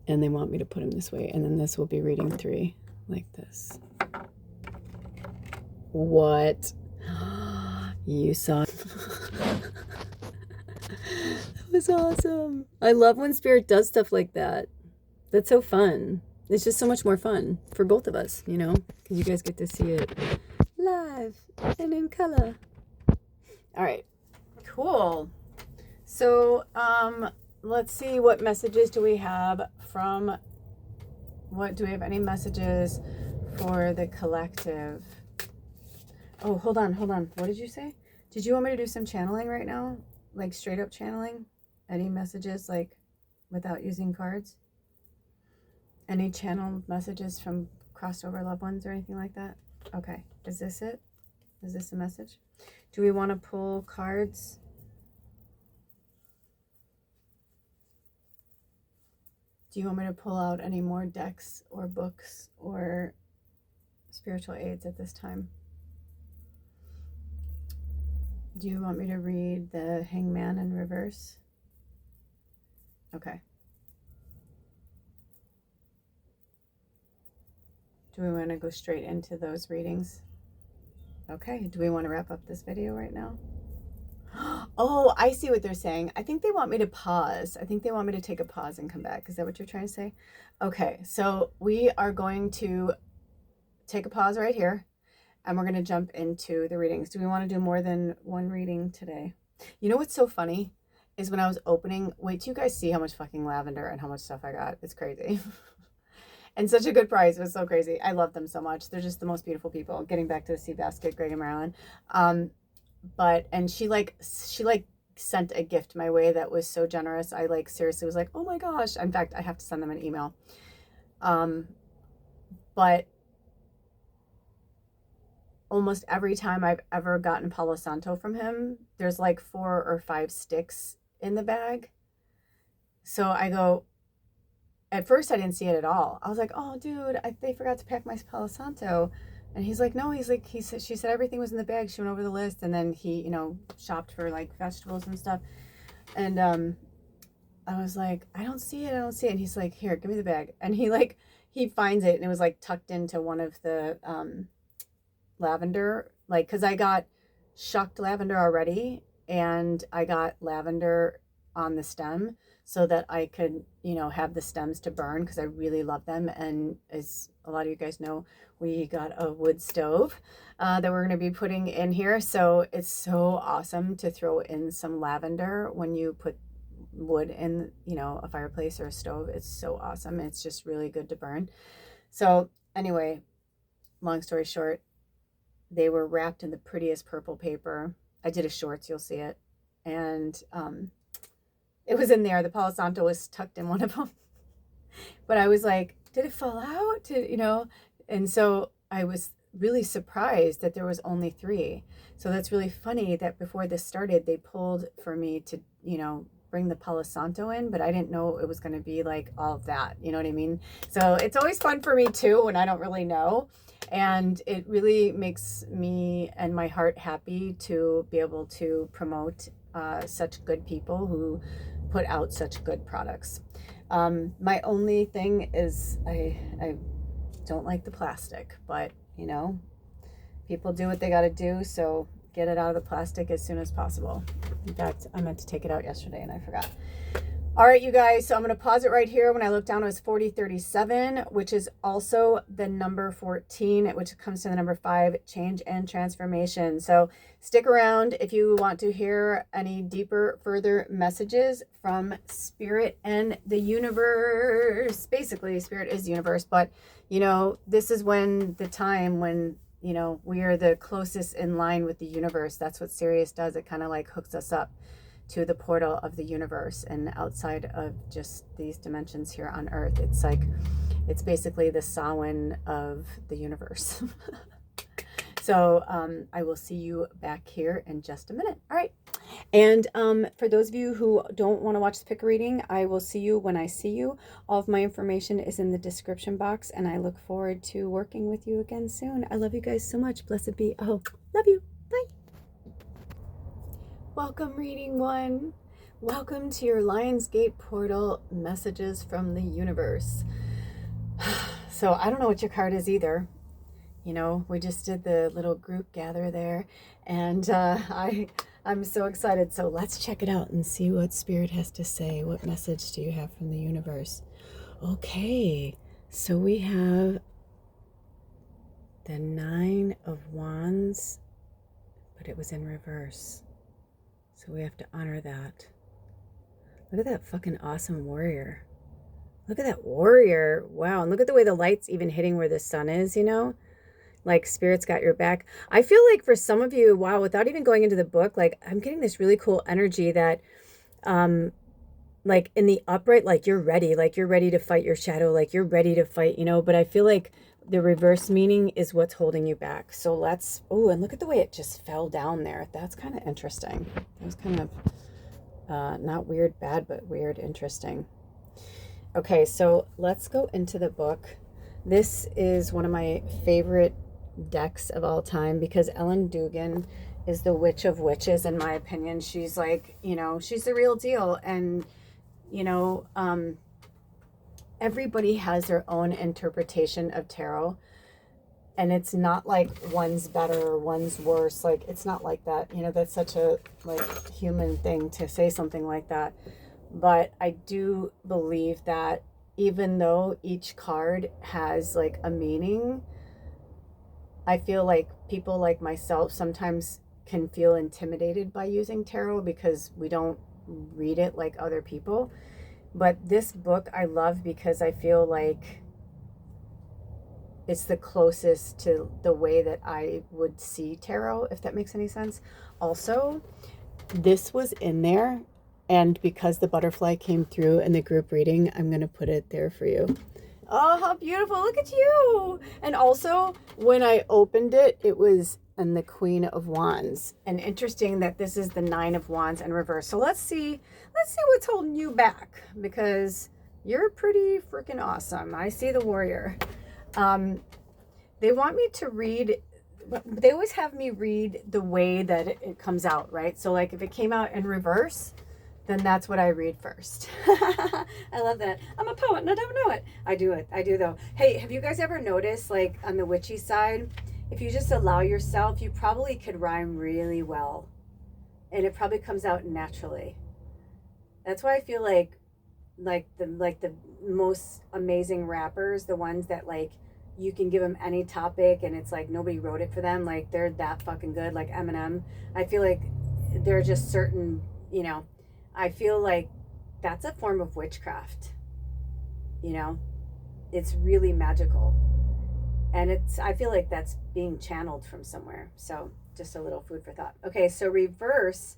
and they want me to put them this way, and then this will be reading 3, like this. What? You saw that was awesome. I love when Spirit does stuff like that. That's so fun. It's just so much more fun for both of us, you know, because you guys get to see it live and in color. All right, cool. So let's see, what messages do we have from, do we have any messages for the collective? Oh, hold on. What did you say? Did you want me to do some channeling right now? Like straight up channeling? Any messages like without using cards? Any channeled messages from crossed over loved ones or anything like that? Okay. Is this it? Is this a message? Do we want to pull cards? Do you want me to pull out any more decks or books or spiritual aids at this time? Do you want me to read the Hangman in reverse? Okay. Do we want to go straight into those readings? Okay. Do we want to wrap up this video right now? Oh, I see what they're saying. I think they want me to pause. I think they want me to take a pause and come back. Is that what you're trying to say? Okay. So we are going to take a pause right here, and we're going to jump into the readings. Do we want to do more than one reading today? You know what's so funny is when I was opening, wait till you guys see how much fucking lavender and how much stuff I got. It's crazy. And such a good price. It was so crazy. I love them so much. They're just the most beautiful people. Getting back to the Sea Basket, Greg and Marilyn. And she sent a gift my way that was so generous. I like seriously was like, oh my gosh. In fact, I have to send them an email. But almost every time I've ever gotten Palo Santo from him, there's like 4 or 5 sticks in the bag. So I go, at first I didn't see it at all. I was like, oh dude, they forgot to pack my Palo Santo. And he's like, no, she said everything was in the bag. She went over the list, and then he, you know, shopped for like vegetables and stuff. And I was like, I don't see it. And he's like, here, give me the bag. And he finds it, and it was like tucked into one of the lavender, like, because I got shucked lavender already, and I got lavender on the stem so that I could, you know, have the stems to burn because I really love them. And as a lot of you guys know, we got a wood stove that we're going to be putting in here. So it's so awesome to throw in some lavender when you put wood in, you know, a fireplace or a stove. It's so awesome. It's just really good to burn. So anyway, long story short, they were wrapped in the prettiest purple paper. I did a shorts, you'll see it. And it was in there. The Palo Santo was tucked in one of them. But I was like, did it fall out? And so I was really surprised that there was only 3. So that's really funny that before this started, they pulled for me to, bring the Palo Santo in, but I didn't know it was going to be like all of that. You know what I mean? So it's always fun for me too when I don't really know. And it really makes me and my heart happy to be able to promote such good people who put out such good products. My only thing is I don't like the plastic, but people do what they got to do. So get it out of the plastic as soon as possible. In fact, I meant to take it out yesterday and I forgot. All right, you guys, so I'm going to pause it right here. When I look down, it was 4037, which is also the number 14, which comes to the number 5, change and transformation. So stick around if you want to hear any deeper, further messages from Spirit and the universe. Basically, Spirit is the universe, but, this is the time when, we are the closest in line with the universe. That's what Sirius does. It kind of like hooks us up to the portal of the universe and outside of just these dimensions here on Earth. It's basically the Samhain of the universe. So I will see you back here in just a minute. All right. And for those of you who don't want to watch the pick reading, I will see you when I see you. All of my information is in the description box, and I look forward to working with you again soon. I love you guys so much. Blessed be. Oh, love you. Bye. Welcome, reading 1. Welcome to your Lionsgate portal, messages from the universe. So I don't know what your card is either. We just did the little group gather there, and I'm so excited. So let's check it out and see what Spirit has to say. What message do you have from the universe? Okay, so we have the 9 of Wands, but it was in reverse. So we have to honor that. Look at that fucking awesome warrior. Look at that warrior. Wow, and look at the way the light's even hitting where the sun is, Like Spirit's got your back. I feel like for some of you, wow, without even going into the book, like I'm getting this really cool energy that like in the upright, like you're ready to fight your shadow, like you're ready to fight, but I feel like the reverse meaning is what's holding you back. So and look at the way it just fell down there. That's kind of interesting. It was kind of not weird, bad, but weird, interesting. Okay, so let's go into the book. This is one of my favorite decks of all time because Ellen Dugan is the witch of witches, in my opinion. She's like, she's the real deal. And, everybody has their own interpretation of tarot. And it's not like one's better or one's worse. Like, it's not like that. That's such a human thing to say something like that. But I do believe that even though each card has a meaning, I feel like people like myself sometimes can feel intimidated by using tarot because we don't read it like other people. But this book I love because I feel like it's the closest to the way that I would see tarot, if that makes any sense. Also, this was in there, and because the butterfly came through in the group reading, I'm going to put it there for you. Oh, how beautiful. Look at you. And also, when I opened it, it was in the Queen of Wands. And interesting that this is the 9 of Wands in reverse. So let's see what's holding you back, because you're pretty freaking awesome. I see the warrior. They want me to read, they always have me read the way that it comes out, right? So if it came out in reverse, then that's what I read first. I love that. I'm a poet and I don't know it. I do though. Hey, have you guys ever noticed, on the witchy side, if you just allow yourself, you probably could rhyme really well. And it probably comes out naturally. That's why I feel like the most amazing rappers, the ones that you can give them any topic and it's nobody wrote it for them, they're that fucking good, like Eminem. I feel like there are just certain, I feel like that's a form of witchcraft. It's really magical. And I feel like that's being channeled from somewhere. So just a little food for thought. Okay, so reverse: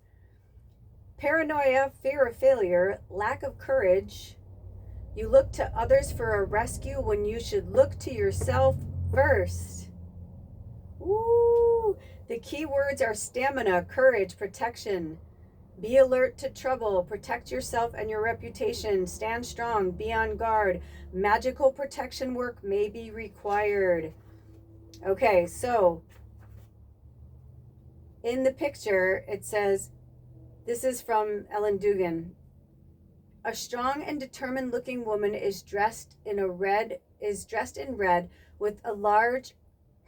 paranoia, fear of failure, lack of courage. You look to others for a rescue when you should look to yourself first. Ooh, the key words are stamina, courage, protection. Be alert to trouble. Protect yourself and your reputation. Stand strong. Be on guard. Magical protection work may be required. Okay, so in the picture, it says, this is from Ellen Dugan. A strong and determined looking woman is dressed in red with a large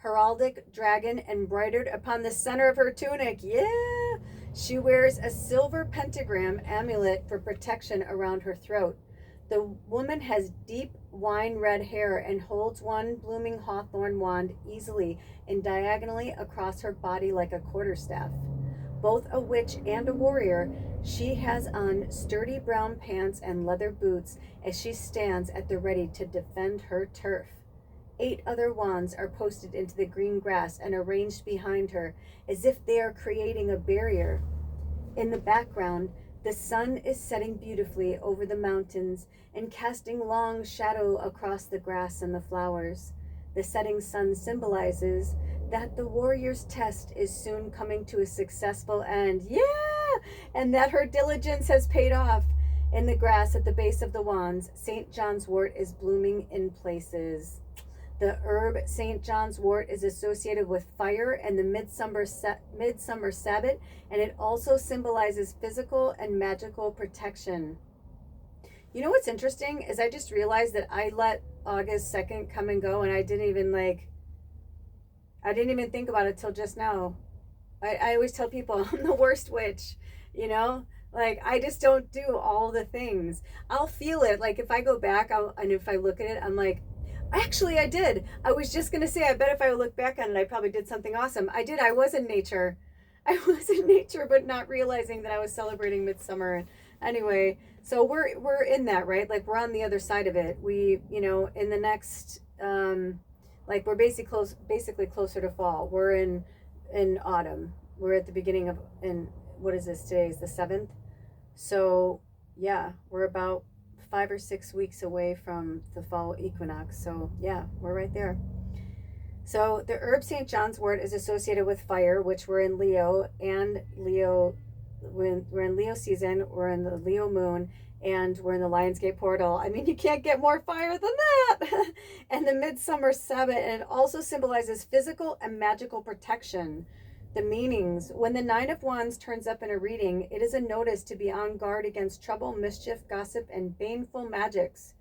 heraldic dragon embroidered upon the center of her tunic. Yeah! She wears a silver pentagram amulet for protection around her throat. The woman has deep wine red hair and holds one blooming hawthorn wand easily and diagonally across her body like a quarterstaff. Both a witch and a warrior, she has on sturdy brown pants and leather boots as she stands at the ready to defend her turf. 8 other wands are posted into the green grass and arranged behind her, as if they are creating a barrier. In the background, the sun is setting beautifully over the mountains and casting long shadow across the grass and the flowers. The setting sun symbolizes that the warrior's test is soon coming to a successful end. Yeah! And that her diligence has paid off. In the grass at the base of the wands, St. John's wort is blooming in places. The herb St. John's wort is associated with fire and the midsummer Sabbath, and it also symbolizes physical and magical protection. You know what's interesting is I just realized that I let August 2nd come and go, and I didn't even think about it till just now. I always tell people I'm the worst witch, you know? Like, I just don't do all the things. I'll feel it. Like, if I go back and if I look at it, I'm like, actually, I did. I was just going to say, I bet if I look back on it, I probably did something awesome. I did. I was in nature. But not realizing that I was celebrating midsummer. Anyway, so we're in that, right? Like, we're on the other side of it. We, in the next, we're basically closer to fall. We're in autumn. We're at the beginning of, what is this? Today is the 7th. So, yeah, we're about 5 or 6 weeks away from the fall equinox. So yeah, we're right there. So the herb St. John's wort is associated with fire, which we're in Leo, and we're in Leo season, we're in the Leo moon, and we're in the Lionsgate portal. I mean, you can't get more fire than that. And the midsummer Sabbath, and it also symbolizes physical and magical protection. The meanings: when the 9 of Wands turns up in a reading, it is a notice to be on guard against trouble, mischief, gossip, and baneful magics.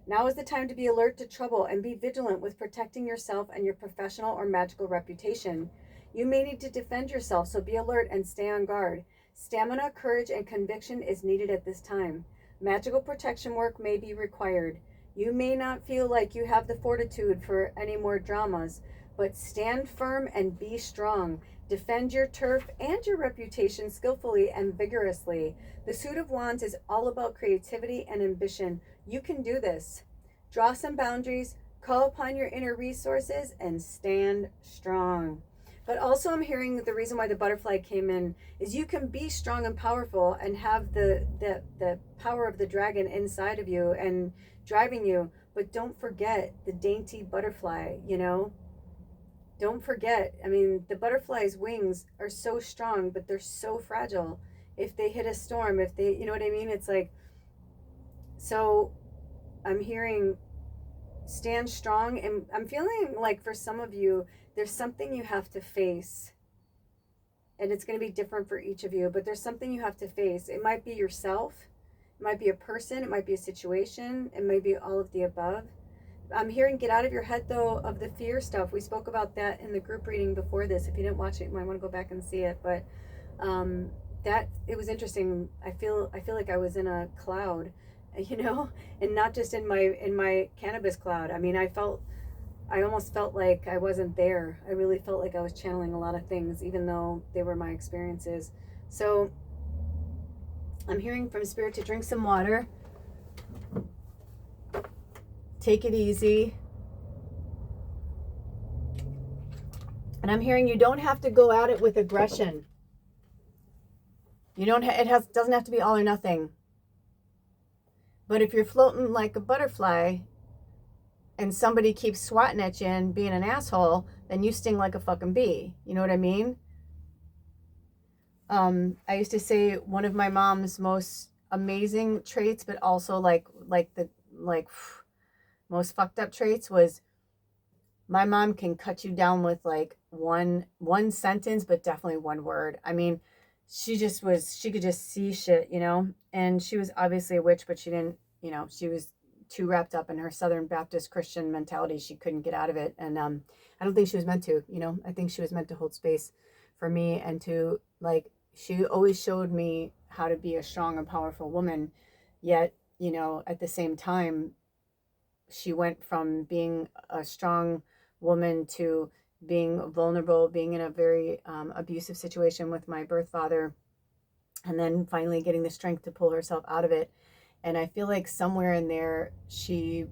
Now is the time to be alert to trouble and be vigilant with protecting yourself and your professional or magical reputation. You may need to defend yourself, so be alert and stay on guard. Stamina, courage, and conviction is needed at this time. Magical protection work may be required. You may not feel like you have the fortitude for any more dramas, but stand firm and be strong. Defend your turf and your reputation skillfully and vigorously. The Suit of Wands is all about creativity and ambition. You can do this. Draw some boundaries, call upon your inner resources, and stand strong. But also I'm hearing the reason why the butterfly came in is you can be strong and powerful and have the power of the dragon inside of you and driving you. But don't forget the dainty butterfly, Don't forget, the butterfly's wings are so strong, but they're so fragile. If they hit a storm, you know what I mean? It's like, so I'm hearing stand strong, and I'm feeling like for some of you, there's something you have to face. And it's going to be different for each of you, but there's something you have to face. It might be yourself, it might be a person, it might be a situation, it might be all of the above. I'm hearing get out of your head, though, of the fear stuff. We spoke about that in the group reading before this. If you didn't watch it, you might want to go back and see it. But that it was interesting. I feel like I was in a cloud, and not just in my cannabis cloud. I almost felt like I wasn't there. I really felt like I was channeling a lot of things, even though they were my experiences. So I'm hearing from Spirit to drink some water. Take it easy. And I'm hearing you don't have to go at it with aggression. You don't. Doesn't have to be all or nothing. But if you're floating like a butterfly, and somebody keeps swatting at you and being an asshole, then you sting like a fucking bee. You know what I mean? I used to say one of my mom's most amazing traits, but also like most fucked up traits was my mom can cut you down with like one sentence, but definitely one word. I mean, she could just see shit, you know? And she was obviously a witch, but she didn't, you know, she was too wrapped up in her Southern Baptist Christian mentality. She couldn't get out of it. And I don't think she was meant to, you know? I think she was meant to hold space for me and to, like, she always showed me how to be a strong and powerful woman. Yet, you know, at the same time, she went from being a strong woman to being vulnerable, being in a very abusive situation with my birth father, and then finally getting the strength to pull herself out of it. And I feel like somewhere in there, she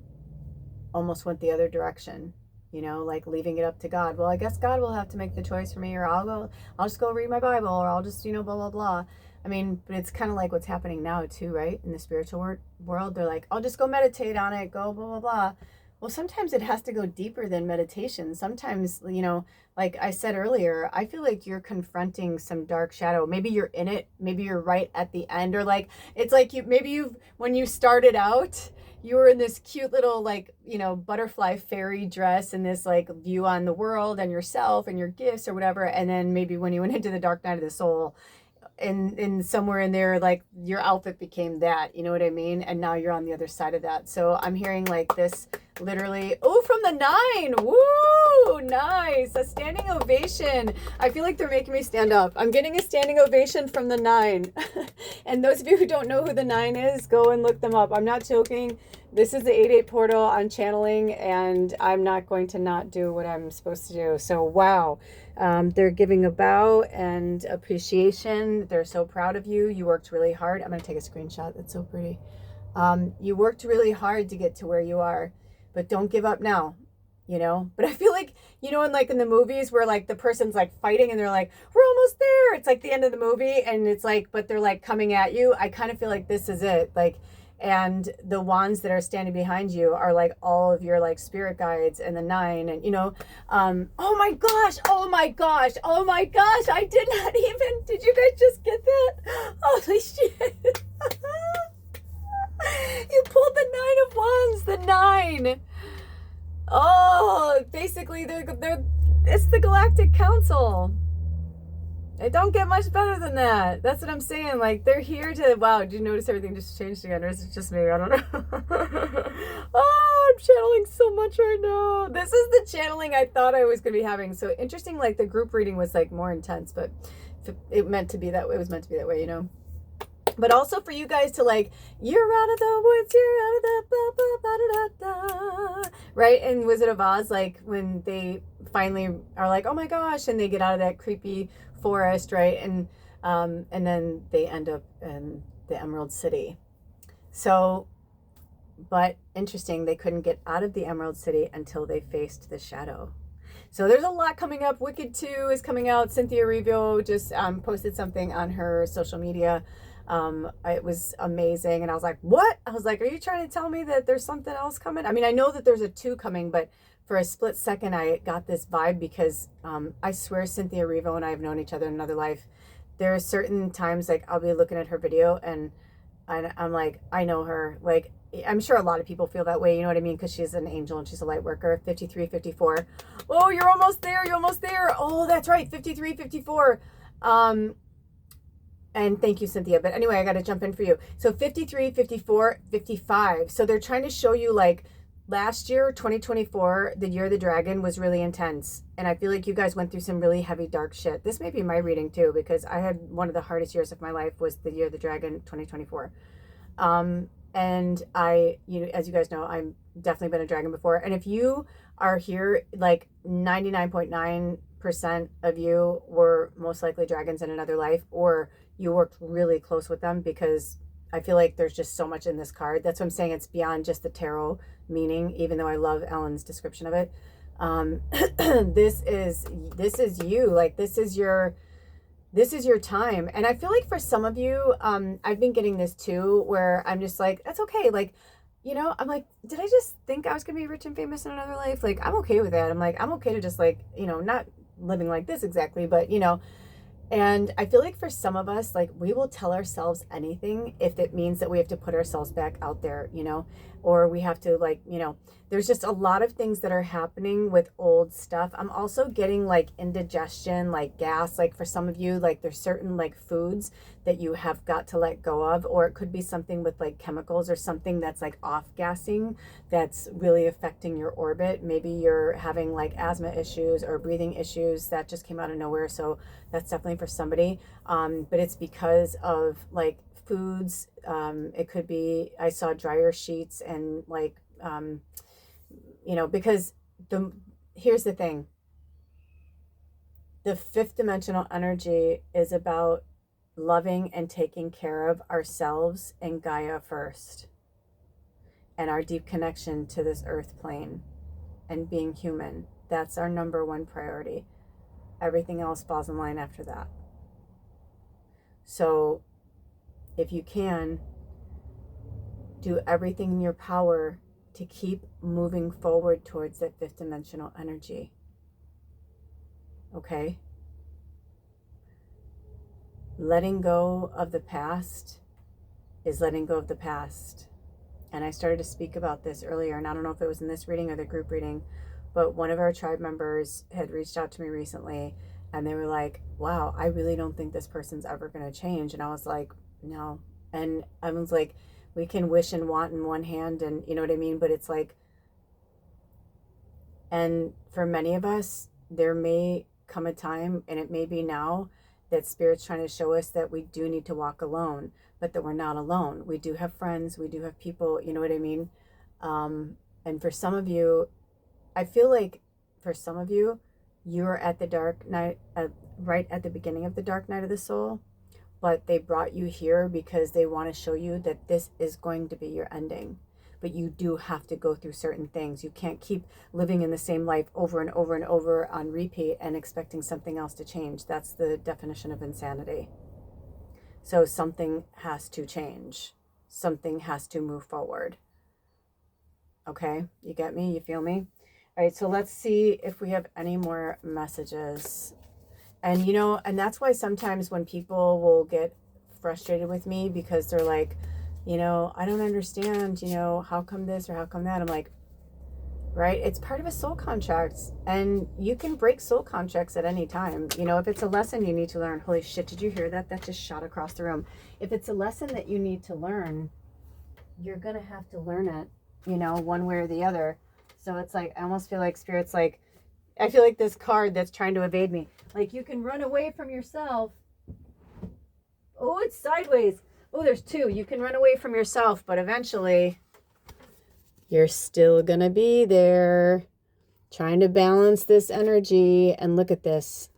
almost went the other direction, you know, like leaving it up to God. Well, I guess God will have to make the choice for me, or I'll just go read my Bible, or I'll just, you know, blah, blah, blah. I mean, but it's kind of like what's happening now too, right? In the spiritual world, they're like, I'll just go meditate on it, go blah, blah, blah. Well, sometimes it has to go deeper than meditation. Sometimes, you know, like I said earlier, I feel like you're confronting some dark shadow. Maybe you're in it. Maybe you're right at the end, or like, it's like when you started out, you were in this cute little, like, you know, butterfly fairy dress and this like view on the world and yourself and your gifts or whatever. And then maybe when you went into the dark night of the soul, and somewhere in there, like your outfit became that, you know what I mean? And now you're on the other side of that. So I'm hearing like this literally, oh, from the 9, woo, nice, a standing ovation. I feel like they're making me stand up. I'm getting a standing ovation from the 9. And those of you who don't know who the 9 is, go and look them up. I'm not joking. This is the 8-8 portal on channeling, and I'm not going to not do what I'm supposed to do. So wow. They're giving a bow and appreciation. They're so proud of you. You worked really hard. I'm going to take a screenshot. That's so pretty. You worked really hard to get to where you are, but don't give up now, you know? But I feel like, you know, in the movies where like the person's like fighting and they're like, we're almost there. It's like the end of the movie and it's like, but they're like coming at you. I kind of feel like this is it. Like, and the wands that are standing behind you are like all of your like spirit guides and the 9 and, you know, oh my gosh, I did not even, did you guys just get that? Holy shit. You pulled the 9 of wands, the 9. Oh, basically it's the Galactic Council. It don't get much better than that. That's what I'm saying. Like, they're here to, wow, did you notice everything just changed again? Or is it just me? I don't know. Oh, I'm channeling so much right now. This is the channeling I thought I was going to be having. So interesting, like the group reading was like more intense, but it meant to be that way. It was meant to be that way, you know? But also for you guys to like, you're out of the woods, you're out of the blah, blah, blah, da, da, da. Right? In Wizard of Oz, like when they finally are like, oh my gosh, and they get out of that creepy forest, right? And then they end up in the Emerald City. So, but interesting, they couldn't get out of the Emerald City until they faced the shadow. So there's a lot coming up. Wicked 2 is coming out. Cynthia Erivo just posted something on her social media. It was amazing. And I was like, what? I was like, are you trying to tell me that there's something else coming? I mean, I know that there's a 2 coming, but for a split second, I got this vibe because I swear Cynthia Erivo and I have known each other in another life. There are certain times, like, I'll be looking at her video and I'm like, I know her. Like, I'm sure a lot of people feel that way, you know what I mean? Because she's an angel and she's a light worker. 53, 54. Oh, you're almost there. You're almost there. Oh, that's right. 53, 54. And thank you, Cynthia. But anyway, I got to jump in for you. So 53, 54, 55. So they're trying to show you, like, last year, 2024, the year of the dragon was really intense. And I feel like you guys went through some really heavy, dark shit. This may be my reading too, because I had one of the hardest years of my life was the year of the dragon, 2024. And as you guys know, I'm definitely been a dragon before. And if you are here, like 99.9% of you were most likely dragons in another life, or you worked really close with them, because I feel like there's just so much in this card. That's what I'm saying. It's beyond just the tarot meaning, even though I love Ellen's description of it. This is you. Like, this is your time. And I feel like for some of you, I've been getting this too, where I'm just like, that's okay. Like, I'm like, did I just think I was gonna be rich and famous in another life? Like, I'm okay with that. I'm like, I'm okay to just like, not living like this exactly, but and I feel like for some of us, like, we will tell ourselves anything if it means that we have to put ourselves back out there, or we have to, like, there's just a lot of things that are happening with old stuff. I'm also getting like indigestion, like gas, like for some of you, like there's certain like foods that you have got to let go of, or it could be something with like chemicals or something that's like off gassing that's really affecting your orbit. Maybe you're having like asthma issues or breathing issues that just came out of nowhere. So that's definitely for somebody. But it's because of like foods. It could be, I saw dryer sheets and like, because here's the thing. The fifth dimensional energy is about loving and taking care of ourselves and Gaia first, and our deep connection to this earth plane and being human. That's our number one priority. Everything else falls in line after that. So if you can, do everything in your power to keep moving forward towards that fifth dimensional energy. Okay? Letting go of the past is letting go of the past. And I started to speak about this earlier, and I don't know if it was in this reading or the group reading, but one of our tribe members had reached out to me recently, and they were like, wow, I really don't think this person's ever going to change. And I was like, no. And I was like, we can wish and want in one hand, and you know what I mean? But it's like, and for many of us, there may come a time, and it may be now, that Spirit's trying to show us that we do need to walk alone, but that we're not alone. We do have friends, we do have people, you know what I mean? And for some of you, I feel like for some of you, you're at the dark night, right at the beginning of the dark night of the soul, but they brought you here because they want to show you that this is going to be your ending. But you do have to go through certain things. You can't keep living in the same life over and over and over on repeat and expecting something else to change. That's the definition of insanity. So something has to change. Something has to move forward. Okay, you get me? You feel me? All right, so let's see if we have any more messages. And, and that's why sometimes when people will get frustrated with me because they're like, I don't understand, how come this or how come that? I'm like, right? It's part of a soul contract, and you can break soul contracts at any time. If it's a lesson you need to learn, holy shit, did you hear that? That just shot across the room. If it's a lesson that you need to learn, you're going to have to learn it, one way or the other. So it's like, I almost feel like Spirit's like, I feel like this card that's trying to evade me. Like, you can run away from yourself. Oh, it's sideways. Oh, there's two. You can run away from yourself, but eventually you're still going to be there trying to balance this energy. And look at this,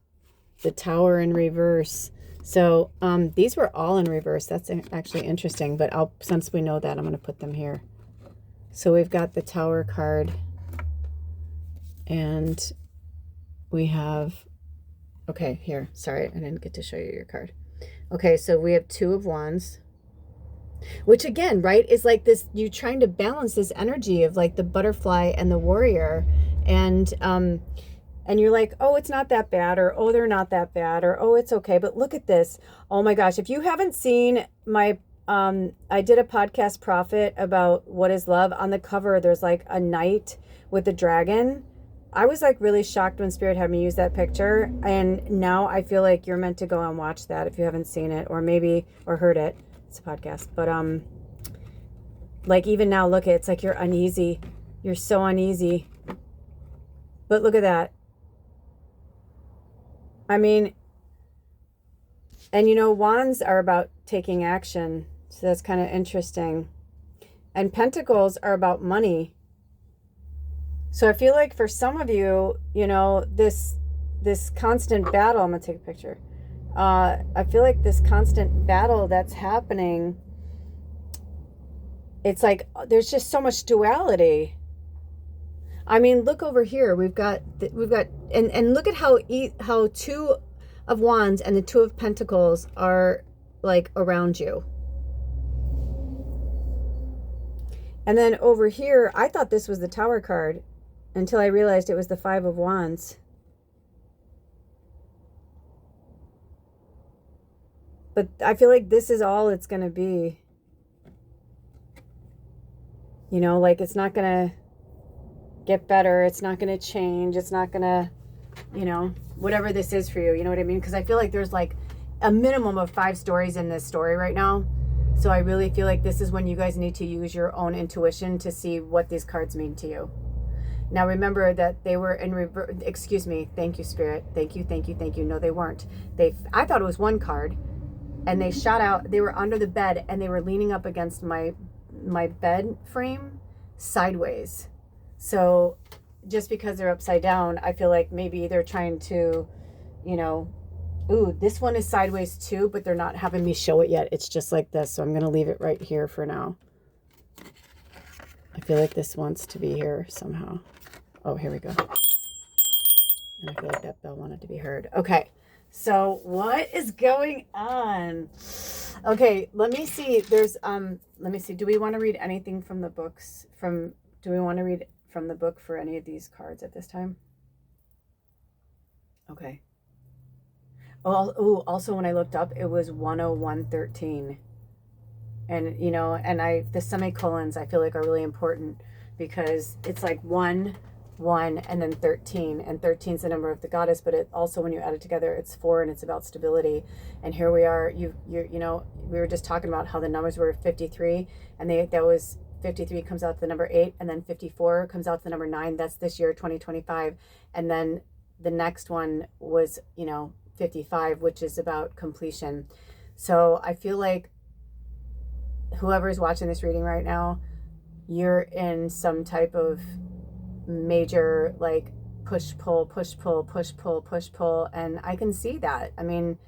the Tower in reverse. So these were all in reverse. That's actually interesting, but since we know that, I'm going to put them here. So we've got the Tower card, and we have, okay, here, sorry, I didn't get to show you your card. Okay, so we have Two of Wands, which again, right, is like this, you trying to balance this energy of like the butterfly and the warrior, and you're like, oh, it's not that bad, or oh, they're not that bad, or oh, it's okay. But look at this. Oh my gosh, if you haven't seen my I did a podcast Prophet about what is love. On the cover there's like a knight with a dragon. I was like really shocked when Spirit had me use that picture, and now I feel like you're meant to go and watch that if you haven't seen it, or heard it. It's a podcast, but like even now, look, it's like you're uneasy. You're so uneasy. But look at that. I mean, and wands are about taking action, so that's kind of interesting. And pentacles are about money. So I feel like for some of you, this constant battle, I'm going to take a picture. I feel like this constant battle that's happening, it's like there's just so much duality. I mean, look over here. We've got, and look at how Two of Wands and the Two of Pentacles are like around you. And then over here, I thought this was the Tower card until I realized it was the Five of Wands. But I feel like this is all it's going to be. You know, like it's not going to get better. It's not going to change. It's not going to, you know, whatever this is for you. You know what I mean? Because I feel like there's like a minimum of 5 stories in this story right now. So I really feel like this is when you guys need to use your own intuition to see what these cards mean to you. Now remember that they were in reverse. Excuse me. Thank you, Spirit. Thank you, thank you, thank you. No, they weren't. I thought it was one card, and they shot out. They were under the bed, and they were leaning up against my bed frame sideways. So just because they're upside down, I feel like maybe they're trying to, you know, ooh, this one is sideways too, but they're not having me show it yet. It's just like this. So I'm going to leave it right here for now. I feel like this wants to be here somehow. Oh, here we go. And I feel like that bell wanted to be heard. Okay. So what is going on? Okay. Let me see. Let me see. Do we want to read anything from the books do we want to read from the book for any of these cards at this time? Okay. Oh, also when I looked up, it was 10113. And, you know, and the semicolons I feel like are really important because it's like 1, 1, and then 13. And 13 is the number of the goddess, but it also, when you add it together, it's 4 and it's about stability. And here we are, you know, we were just talking about how the numbers were 53 and that was 53 comes out to the number 8, and then 54 comes out to the number 9. That's this year, 2025. And then the next one was, you know, 55, which is about completion. So I feel like whoever's watching this reading right now, you're in some type of major like push pull, and I can see that. I mean,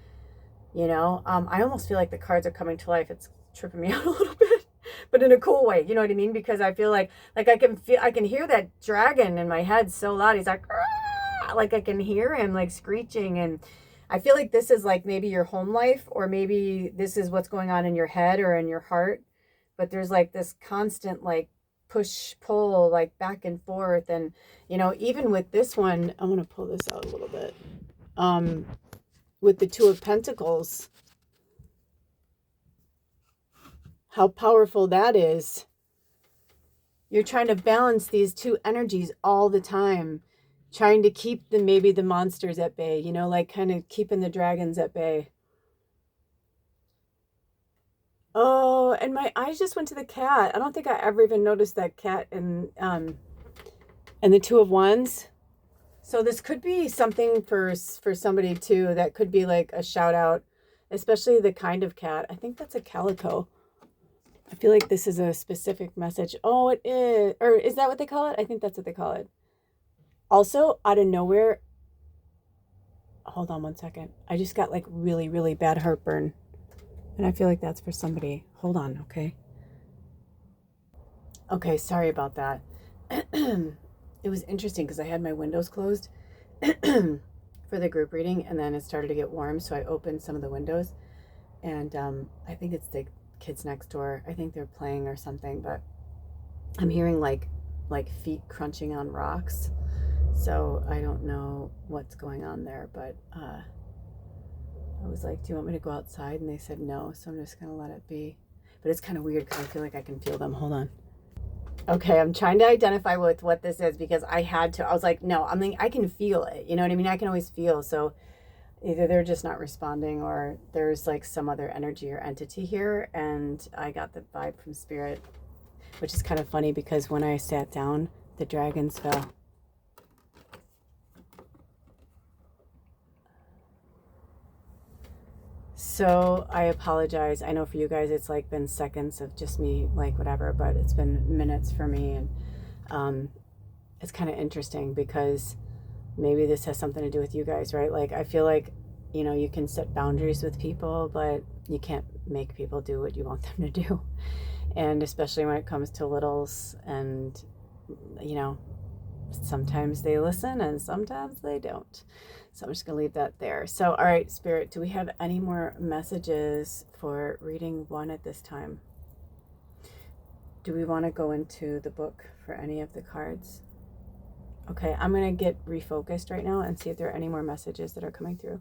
you know, I almost feel like the cards are coming to life. It's tripping me out a little bit, but in a cool way, you know what I mean? Because I feel like I can hear that dragon in my head so loud. He's like, "Argh!" Like I can hear him like screeching, and I feel like this is like maybe your home life, or maybe this is what's going on in your head or in your heart. But there's like this constant like push, pull, like back and forth. And, you know, even with this one, I'm going to pull this out a little bit. With the Two of Pentacles, how powerful that is. You're trying to balance these two energies all the time. Trying to keep maybe the monsters at bay, you know, like kind of keeping the dragons at bay. Oh, and my eyes just went to the cat. I don't think I ever even noticed that cat in the Two of Wands. So this could be something for somebody too. That could be like a shout out, especially the kind of cat. I think that's a calico. I feel like this is a specific message. Oh, it is. Or is that what they call it? I think that's what they call it. Also, out of nowhere, hold on one second. I just got like really, really bad heartburn. And I feel like that's for somebody. Hold on, okay? Okay, sorry about that. It was interesting because I had my windows closed for the group reading, and then it started to get warm, so I opened some of the windows. And I think it's the kids next door. I think they're playing or something, but I'm hearing like feet crunching on rocks. So I don't know what's going on there, but I was like, do you want me to go outside? And they said no, so I'm just going to let it be. But it's kind of weird because I feel like I can feel them. Hold on. Okay, I'm trying to identify with what this is because I had to. I was like, no, I can feel it. You know what I mean? I can always feel. So either they're just not responding or there's like some other energy or entity here. And I got the vibe from Spirit, which is kind of funny because when I sat down, the dragons fell. So I apologize. I know for you guys it's like been seconds of just me like whatever, but it's been minutes for me. And it's kind of interesting because maybe this has something to do with you guys, right? Like I feel like, you know, you can set boundaries with people, but you can't make people do what you want them to do. And especially when it comes to littles and, you know, sometimes they listen and sometimes they don't. So I'm just going to leave that there. So, all right, Spirit, do we have any more messages for reading 1 at this time? Do we want to go into the book for any of the cards? Okay, I'm going to get refocused right now and see if there are any more messages that are coming through.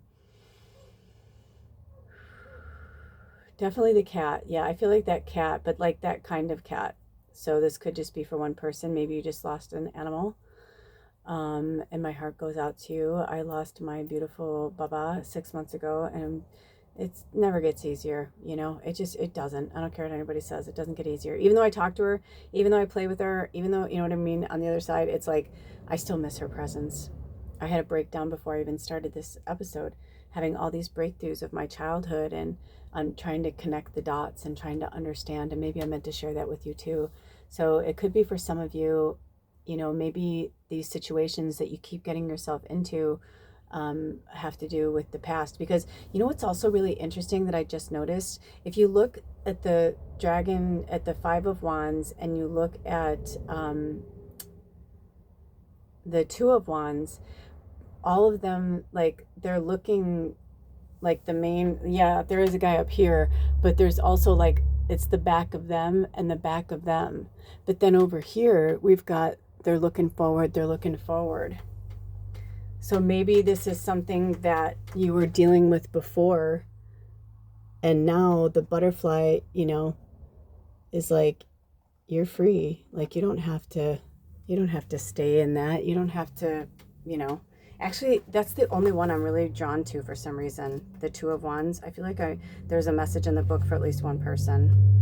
Definitely the cat. Yeah, I feel like that cat, but like that kind of cat. So this could just be for one person. Maybe you just lost an animal. And my heart goes out to you. I lost my beautiful Baba 6 months ago, and it never gets easier, it doesn't. I don't care what anybody says, it doesn't get easier. Even though I talk to her, even though I play with her, even though, you know what I mean, on the other side, it's like I still miss her presence. I had a breakdown before I even started this episode, having all these breakthroughs of my childhood, and I'm trying to connect the dots and trying to understand, and maybe I meant to share that with you too. So it could be for some of you, maybe these situations that you keep getting yourself into have to do with the past. Because what's also really interesting that I just noticed, if you look at the dragon at the 5 of Wands and you look at the 2 of Wands, all of them, like, they're looking like the main, yeah, there is a guy up here, but there's also like, it's the back of them and the back of them. But then over here, we've got, they're looking forward, they're looking forward. So maybe this is something that you were dealing with before, and now the butterfly, is like, you're free. Like, you don't have to stay in that. You don't have to, actually, that's the only one I'm really drawn to for some reason. The 2 of Wands. I feel like there's a message in the book for at least one person.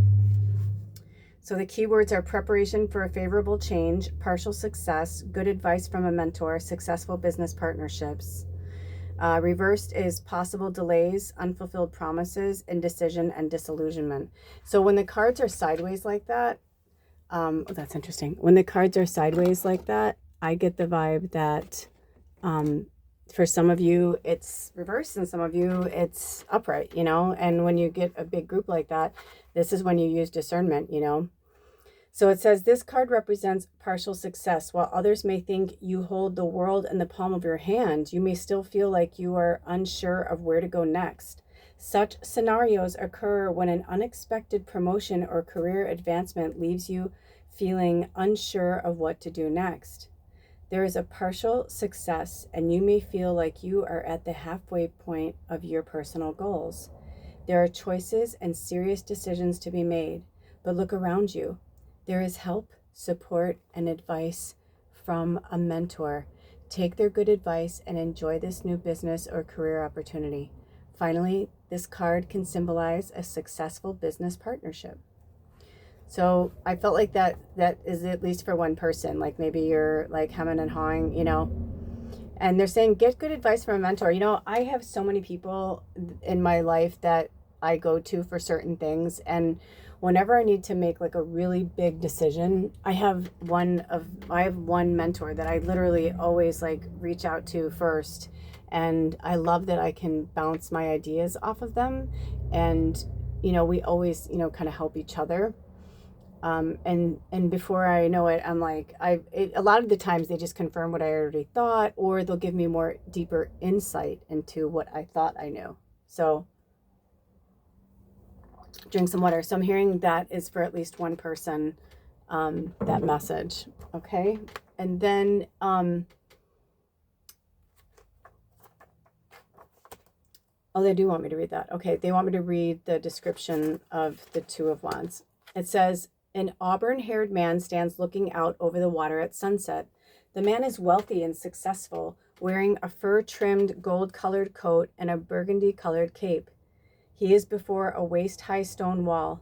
So the keywords are preparation for a favorable change, partial success, good advice from a mentor, successful business partnerships. Reversed is possible delays, unfulfilled promises, indecision, and disillusionment. So when the cards are sideways like that, that's interesting. When the cards are sideways like that, I get the vibe that for some of you it's reversed and some of you it's upright, and when you get a big group like that, this is when you use discernment, So it says this card represents partial success. While others may think you hold the world in the palm of your hand, you may still feel like you are unsure of where to go next. Such scenarios occur when an unexpected promotion or career advancement leaves you feeling unsure of what to do next. There is a partial success, and you may feel like you are at the halfway point of your personal goals. There are choices and serious decisions to be made, but look around you. There is help, support, and advice from a mentor. Take their good advice and enjoy this new business or career opportunity. Finally, this card can symbolize a successful business partnership. So I felt like that is at least for one person. Like maybe you're like hemming and hawing, and they're saying get good advice from a mentor. I have so many people in my life that I go to for certain things, and whenever I need to make like a really big decision, I have one mentor that I literally always like reach out to first, and I love that I can bounce my ideas off of them, and we always kind of help each other. And before I know it, I'm like, a lot of the times they just confirm what I already thought, or they'll give me more deeper insight into what I thought I knew. So drink some water. So I'm hearing that is for at least one person, that message. Okay. And then, they do want me to read that. Okay. They want me to read the description of the 2 of Wands. It says, an auburn-haired man stands looking out over the water at sunset. The man is wealthy and successful, wearing a fur-trimmed gold-colored coat and a burgundy-colored cape. He is before a waist-high stone wall.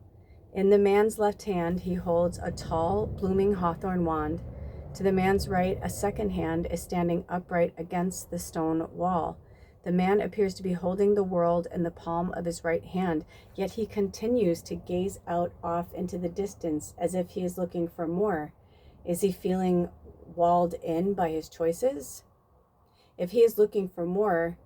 In the man's left hand, he holds a tall, blooming hawthorn wand. To the man's right, a second hand is standing upright against the stone wall. The man appears to be holding the world in the palm of his right hand, yet he continues to gaze out off into the distance as if he is looking for more. Is he feeling walled in by his choices? If he is looking for more,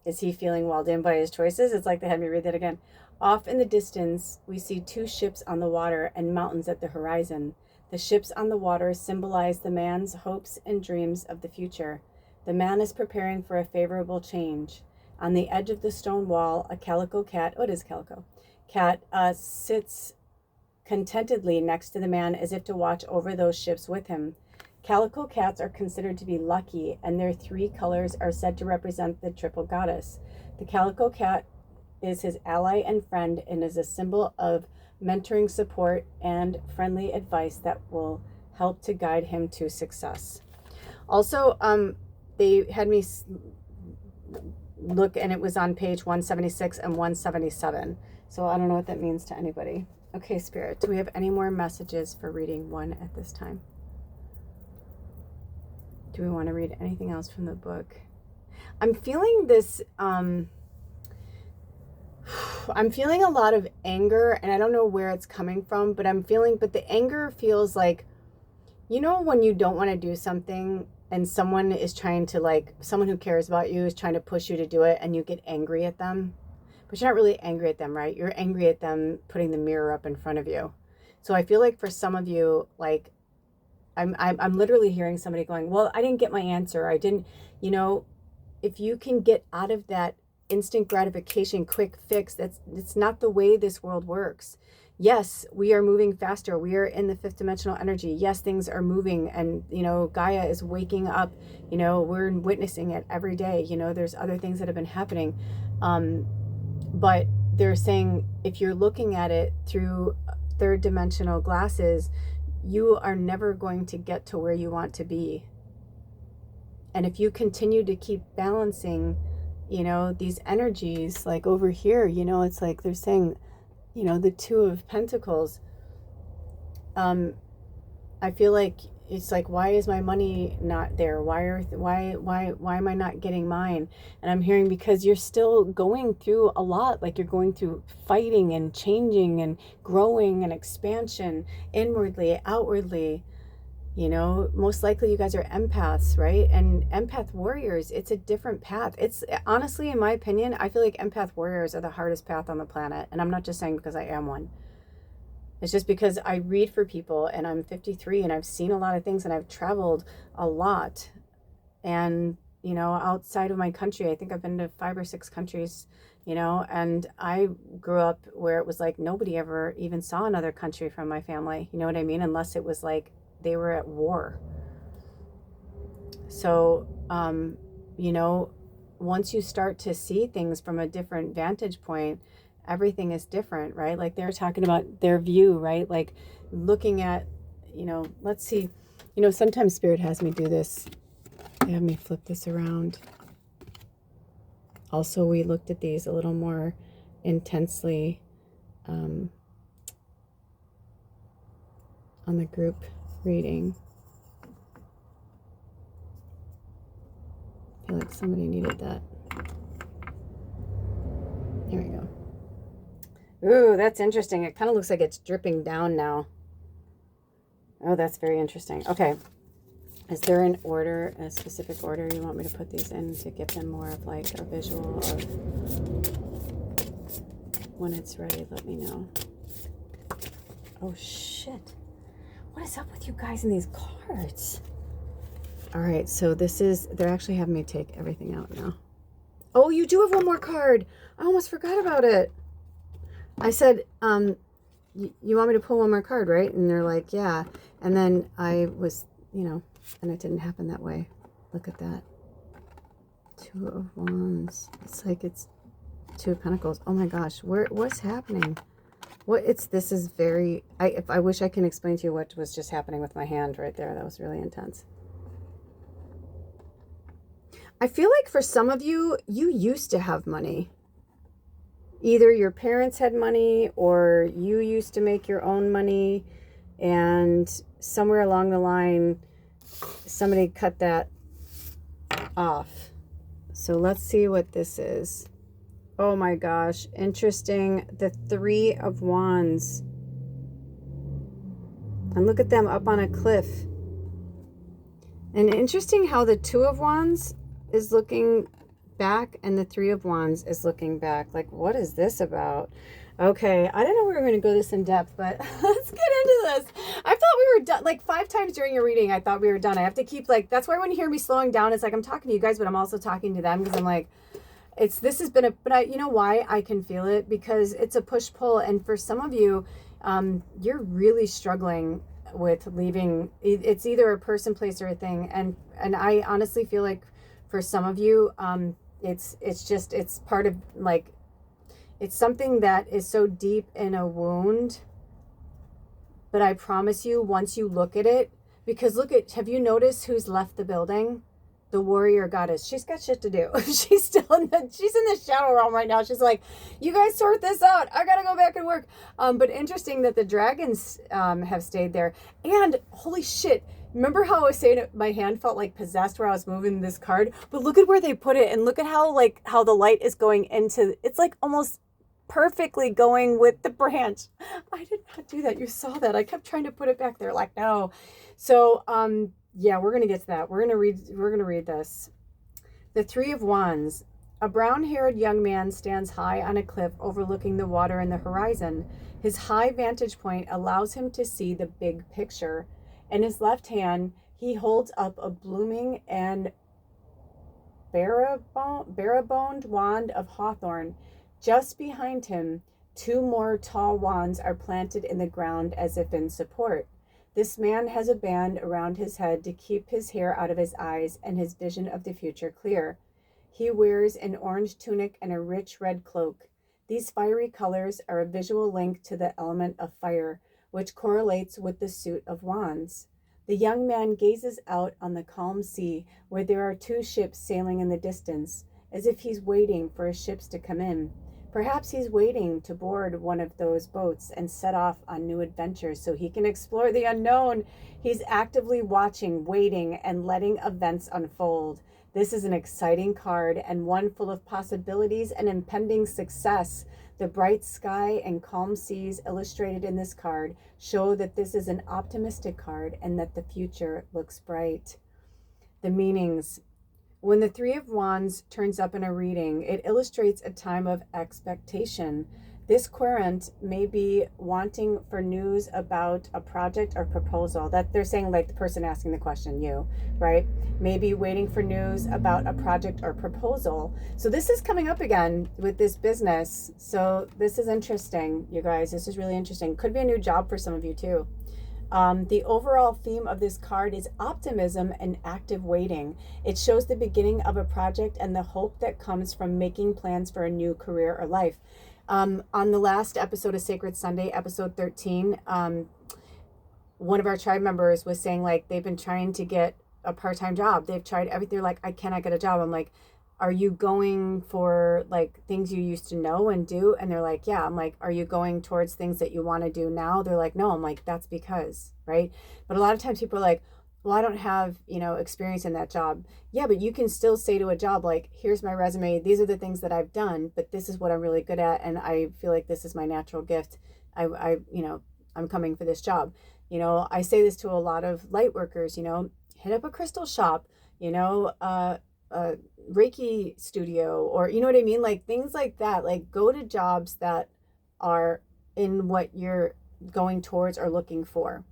is he feeling walled in by his choices? It's like they had me read that again. Off in the distance, we see 2 ships on the water and mountains at the horizon. The ships on the water symbolize the man's hopes and dreams of the future. The man is preparing for a favorable change. On the edge of the stone wall, a calico cat, oh, it is calico, cat sits contentedly next to the man as if to watch over those ships with him. Calico cats are considered to be lucky, and their 3 colors are said to represent the triple goddess. The calico cat is his ally and friend and is a symbol of mentoring, support, and friendly advice that will help to guide him to success. Also, they had me look, and it was on page 176 and 177. So I don't know what that means to anybody. Okay, Spirit, do we have any more messages for reading 1 at this time? Do we want to read anything else from the book? I'm feeling this, I'm feeling a lot of anger, and I don't know where it's coming from, but the anger feels like, you know, when you don't want to do something and someone is trying to, someone who cares about you is trying to push you to do it, and you get angry at them, but you're not really angry at them, right? You're angry at them putting the mirror up in front of you. So I feel like for some of you, I'm literally hearing somebody going, well, I didn't get my answer. I didn't, if you can get out of that instant gratification, quick fix, it's not the way this world works. Yes, we are moving faster. We are in the 5th dimensional energy. Yes, things are moving, and, Gaia is waking up. We're witnessing it every day. There's other things that have been happening. But they're saying, if you're looking at it through 3rd dimensional glasses, you are never going to get to where you want to be. And if you continue to keep balancing, these energies, like over here, it's like they're saying, the 2 of Pentacles, I feel like it's like, why is my money not there? Why am I not getting mine? And I'm hearing, because you're still going through a lot. Like, you're going through fighting and changing and growing and expansion inwardly, outwardly. Most likely you guys are empaths, right? And empath warriors, it's a different path. It's honestly, in my opinion, I feel like empath warriors are the hardest path on the planet. And I'm not just saying because I am one. It's just because I read for people, and I'm 53, and I've seen a lot of things, and I've traveled a lot. And, outside of my country, I think I've been to 5 or 6 countries, and I grew up where it was like nobody ever even saw another country from my family. You know what I mean? Unless it was like they were at war. So, once you start to see things from a different vantage point, everything is different, right? Like, they're talking about their view, right? Like, looking at, let's see, sometimes Spirit has me do this. They have me flip this around. Also, we looked at these a little more intensely on the group reading. I feel like somebody needed that. Here we go. Ooh, that's interesting. It kind of looks like it's dripping down now. Oh, that's very interesting. Okay. Is there an order, a specific order you want me to put these in to give them more of like a visual of when it's ready? Let me know. Oh, shit. What is up with you guys in these cards? All right, so they're actually having me take everything out now. Oh, you do have one more card. I almost forgot about it. I said, you want me to pull one more card, right? And they're like, yeah. And then I was, and it didn't happen that way. Look at that. 2 of Wands. It's like it's 2 of Pentacles. Oh my gosh, what's happening? This is very, I wish I can explain to you what was just happening with my hand right there. That was really intense. I feel like for some of you, you used to have money. Either your parents had money or you used to make your own money, and somewhere along the line, somebody cut that off. So let's see what this is. Oh my gosh, interesting. The 3 of Wands. And look at them up on a cliff. And interesting how the 2 of Wands is looking back and the 3 of Wands is looking back. Like, what is this about? Okay, I don't know we were going to go this in depth, but let's get into this. I thought we were done like 5 times during your reading. I thought we were done. I have to keep like, that's why when you hear me slowing down, it's like I'm talking to you guys, but I'm also talking to them because I'm like, this has been but you know why I can feel it? Because it's a push pull. And for some of you, you're really struggling with leaving. It's either a person, place, or a thing. And I honestly feel like for some of you, it's part of like, it's something that is so deep in a wound. But I promise you, once you look at it, because have you noticed who's left the building? The warrior goddess. She's got shit to do. She's in the shadow realm right now. She's like, you guys sort this out. I gotta go back and work. But interesting that the dragons have stayed there. And holy shit, remember how I was saying my hand felt like possessed where I was moving this card? But look at where they put it, and look at how the light is going into. It's like almost perfectly going with the branch. I did not do that. You saw that. I kept trying to put it back there like, no. So yeah, we're going to get to that. We're going to read this. The Three of Wands. A brown-haired young man stands high on a cliff overlooking the water and the horizon. His high vantage point allows him to see the big picture. In his left hand, he holds up a blooming and bare-boned wand of hawthorn. Just behind him, 2 more tall wands are planted in the ground as if in support. This man has a band around his head to keep his hair out of his eyes and his vision of the future clear. He wears an orange tunic and a rich red cloak. These fiery colors are a visual link to the element of fire, which correlates with the suit of wands. The young man gazes out on the calm sea where there are 2 ships sailing in the distance, as if he's waiting for his ships to come in. Perhaps he's waiting to board one of those boats and set off on new adventures so he can explore the unknown. He's actively watching, waiting, and letting events unfold. This is an exciting card and one full of possibilities and impending success. The bright sky and calm seas illustrated in this card show that this is an optimistic card and that the future looks bright. The meanings. When the Three of Wands turns up in a reading, it illustrates a time of expectation. This querent may be wanting for news about a project or proposal. That they're saying, like the person asking the question, you, right? Maybe waiting for news about a project or proposal. So this is coming up again with this business. So this is interesting, you guys. This is really interesting. Could be a new job for some of you too. The overall theme of this card is optimism and active waiting. It shows the beginning of a project and the hope that comes from making plans for a new career or life. On the last episode of Sacred Sunday, episode 13, one of our tribe members was saying like they've been trying to get a part-time job. They've tried everything. They're like, I cannot get a job. I'm like, are you going for like things you used to know and do? And they're like, yeah. I'm like, are you going towards things that you want to do now? They're like, no. I'm like, that's because, right? But a lot of times people are like, well, I don't have, experience in that job. Yeah, but you can still say to a job, like, here's my resume. These are the things that I've done, but this is what I'm really good at. And I feel like this is my natural gift. I'm coming for this job. I say this to a lot of light workers, hit up a crystal shop, Reiki studio, or you know what I mean? Like things like that, like go to jobs that are in what you're going towards or looking for.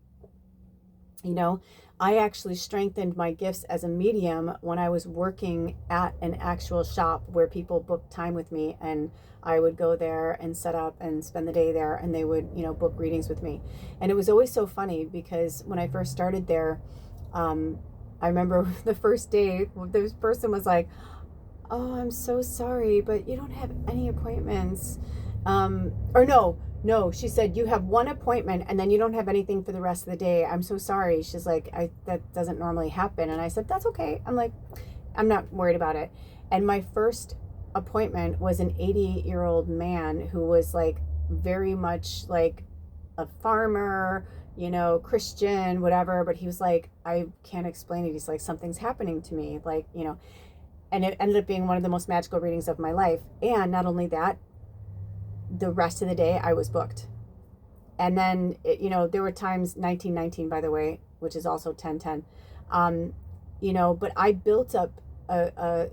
I actually strengthened my gifts as a medium when I was working at an actual shop where people booked time with me, and I would go there and set up and spend the day there, and they would, book readings with me. And it was always so funny because when I first started there, I remember the first day, this person was like, oh, I'm so sorry, but you don't have any appointments. No, she said, you have one appointment and then you don't have anything for the rest of the day. I'm so sorry. She's like, that doesn't normally happen. And I said, that's okay. I'm like, I'm not worried about it. And my first appointment was an 80-year-old man who was like very much like a farmer, Christian, whatever. But he was like, I can't explain it. He's like, something's happening to me. Like, and it ended up being one of the most magical readings of my life. And not only that, the rest of the day I was booked. And then, there were times, 1919, by the way, which is also 1010, but I built up a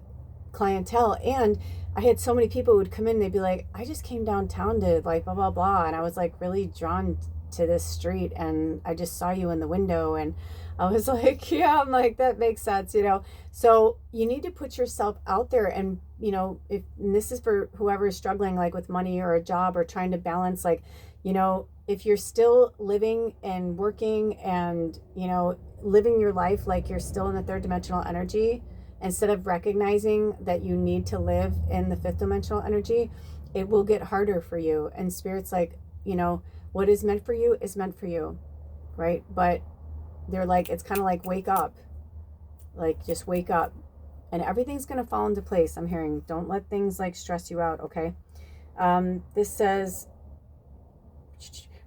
clientele. And I had so many people who would come in, they'd be like, I just came downtown to like blah, blah, blah. And I was like really drawn to this street and I just saw you in the window. And I was like, yeah, I'm like, that makes sense, you know? So you need to put yourself out there and, you know, and this is for whoever is struggling like with money or a job or trying to balance, like, you know, if you're still living and working and, you know, living your life like you're still in the third dimensional energy, instead of recognizing that you need to live in the fifth dimensional energy, it will get harder for you. And Spirit's like, you know, what is meant for you is meant for you, right? But they're like, it's kind of like, wake up, like just wake up and everything's going to fall into place. I'm hearing, don't let things like stress you out. Okay. This says,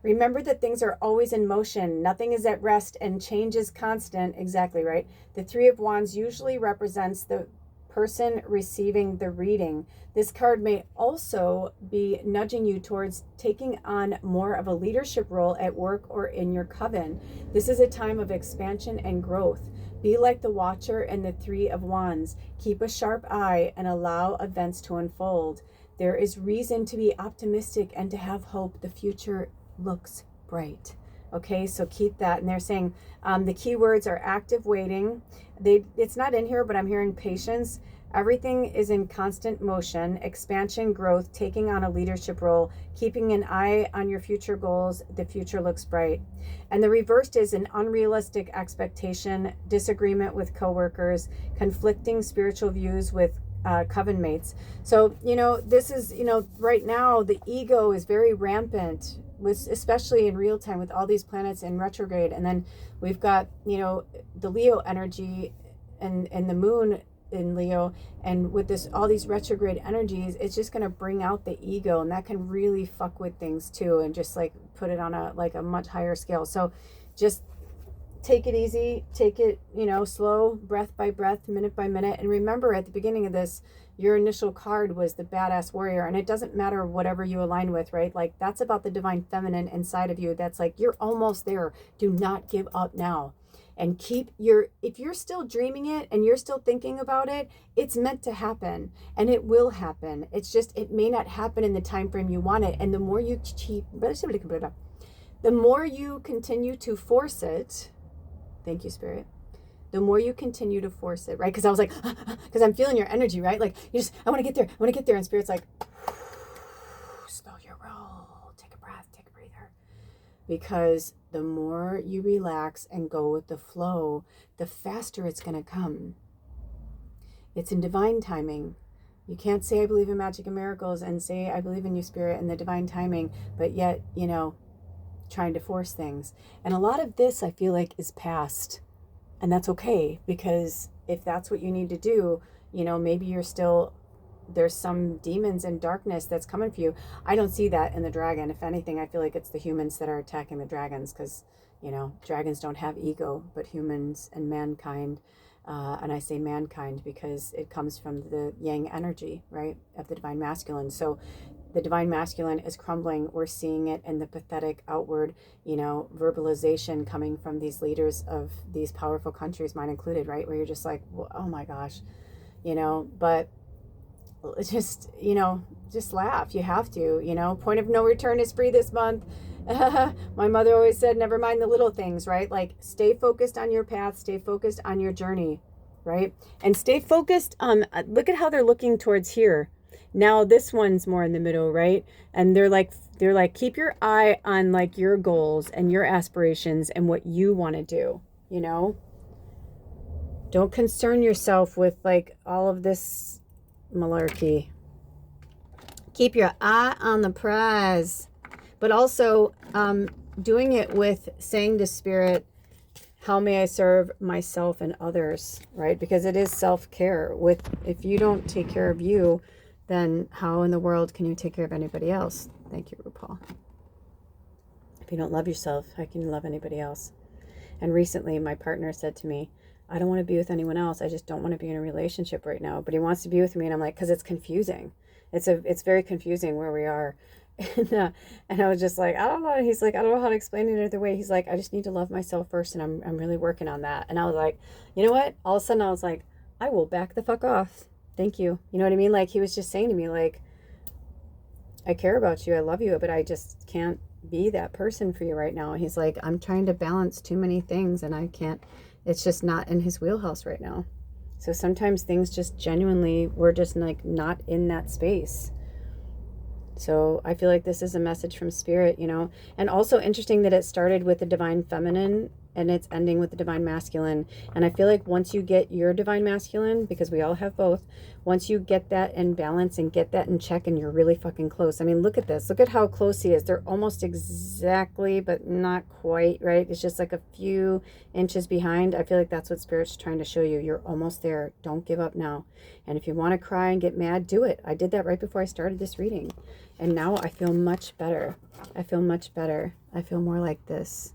remember that things are always in motion. Nothing is at rest and change is constant. Exactly right. The Three of Wands usually represents the person receiving the reading. This card may also be nudging you towards taking on more of a leadership role at work or in your coven. This is a time of expansion and growth. Be like the Watcher and the Three of Wands. Keep a sharp eye and allow events to unfold. There is reason to be optimistic and to have hope. The future looks bright. Okay, so keep that. And they're saying the key words are active waiting. It's not in here, but I'm hearing patience. Everything is in constant motion, expansion, growth, taking on a leadership role, keeping an eye on your future goals. The future looks bright. And the reversed is an unrealistic expectation, disagreement with coworkers, conflicting spiritual views with coven mates. So, you know, this is, you know, right now the ego is very rampant, with, especially in real time with all these planets in retrograde. And then we've got, you know, the Leo energy and the moon in Leo, and with this, all these retrograde energies, it's just going to bring out the ego, and that can really fuck with things too, and just like put it on a like a much higher scale. So just take it easy, take it, you know, slow, breath by breath, minute by minute. And remember, at the beginning of this, your initial card was the badass warrior, and it doesn't matter whatever you align with, right? Like, that's about the divine feminine inside of you. That's like, you're almost there. Do not give up now. And keep your, if you're still dreaming it and you're still thinking about it, it's meant to happen, and it will happen. It's just, it may not happen in the time frame you want it. And the more you keep, the more you continue to force it, thank you, Spirit, the more you continue to force it, right? Because I was like, because I'm feeling your energy, right? Like, you just, I want to get there, I want to get there. And Spirit's like, slow your roll, take a breath, take a breather. Because the more you relax and go with the flow, the faster it's going to come. It's in divine timing. You can't say I believe in magic and miracles and say I believe in you, Spirit, and the divine timing, but yet, you know, trying to force things. And a lot of this, I feel like, is past. And that's okay, because if that's what you need to do, you know, maybe you're still, there's some demons and darkness that's coming for you. I don't see that in the dragon. If anything, I feel like it's the humans that are attacking the dragons, because, you know, dragons don't have ego, but humans and mankind. And I say mankind because it comes from the yang energy, right, of the divine masculine. So the divine masculine is crumbling. We're seeing it in the pathetic outward, you know, verbalization coming from these leaders of these powerful countries, mine included, right, where you're just like, well, oh my gosh, you know. But just, you know, just laugh. You have to, you know. Point of no return is free this month. My mother always said, never mind the little things, right? Like, stay focused on your path, stay focused on your journey, right? And stay focused on, look at how they're looking towards here. Now this one's more in the middle, right? And they're like, keep your eye on like your goals and your aspirations and what you want to do, you know? Don't concern yourself with like all of this malarkey. Keep your eye on the prize. But also doing it with saying to Spirit, how may I serve myself and others, right? Because it is self-care. If you don't take care of you, then how in the world can you take care of anybody else? Thank you, RuPaul. If you don't love yourself, how can you love anybody else? And recently my partner said to me, I don't want to be with anyone else. I just don't want to be in a relationship right now. But he wants to be with me. And I'm like, because it's confusing. It's very confusing where we are. And I was just like, I don't know. He's like, I don't know how to explain it another way. He's like, I just need to love myself first, and I'm really working on that. And I was like, you know what? All of a sudden I was like, I will back the fuck off. Thank you. You know what I mean? Like, he was just saying to me, like, I care about you. I love you, but I just can't be that person for you right now. And he's like, I'm trying to balance too many things and I can't, it's just not in his wheelhouse right now. So sometimes things just genuinely, we're just like not in that space. So I feel like this is a message from spirit, you know, and also interesting that it started with the divine feminine and it's ending with the divine masculine. And I feel like once you get your divine masculine, because we all have both, once you get that in balance and get that in check and you're really fucking close. I mean, look at this. Look at how close he is. They're almost exactly, but not quite, right? It's just like a few inches behind. I feel like that's what spirit's trying to show you. You're almost there. Don't give up now. And if you want to cry and get mad, do it. I did that right before I started this reading. And now I feel much better. I feel much better. I feel more like this.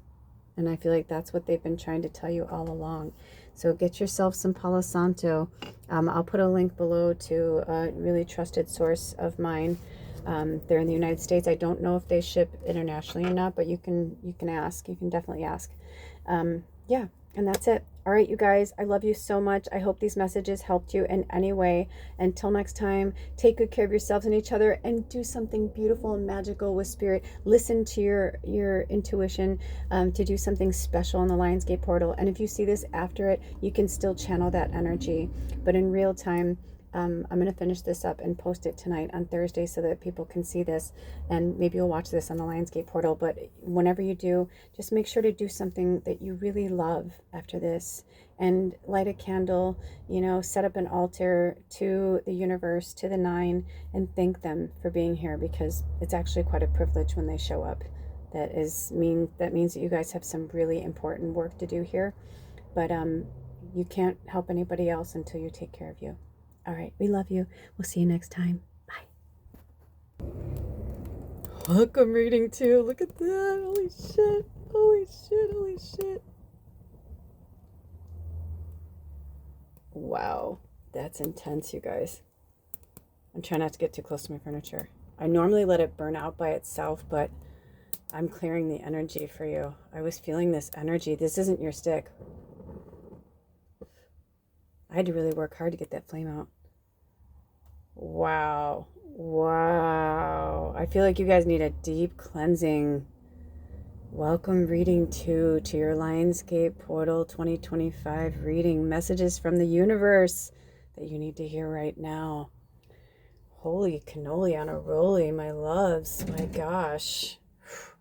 And I feel like that's what they've been trying to tell you all along. So get yourself some Palo Santo. I'll put a link below to a really trusted source of mine. They're in the United States. I don't know if they ship internationally or not, but you can ask. You can definitely ask. Yeah, and that's it. All right, you guys, I love you so much. I hope these messages helped you in any way. Until next time, take good care of yourselves and each other and do something beautiful and magical with spirit. Listen to your intuition to do something special in the Lionsgate portal. And if you see this after it, you can still channel that energy. But in real time, I'm going to finish this up and post it tonight on Thursday so that people can see this, and maybe you'll watch this on the Lionsgate portal. But whenever you do, just make sure to do something that you really love after this and light a candle, you know, set up an altar to the universe, to the nine, and thank them for being here, because it's actually quite a privilege when they show up. That means that you guys have some really important work to do here, but you can't help anybody else until you take care of you. All right, we love you. We'll see you next time. Bye. Look, I'm reading too. Look at that. Holy shit. Holy shit. Holy shit. Wow. That's intense, you guys. I'm trying not to get too close to my furniture. I normally let it burn out by itself, but I'm clearing the energy for you. I was feeling this energy. This isn't your stick. I had to really work hard to get that flame out. Wow. Wow. I feel like you guys need a deep cleansing. Welcome reading 2 to your Lionsgate Portal 2025 reading. Messages from the universe that you need to hear right now. Holy cannoli on a rolly, my loves. My gosh.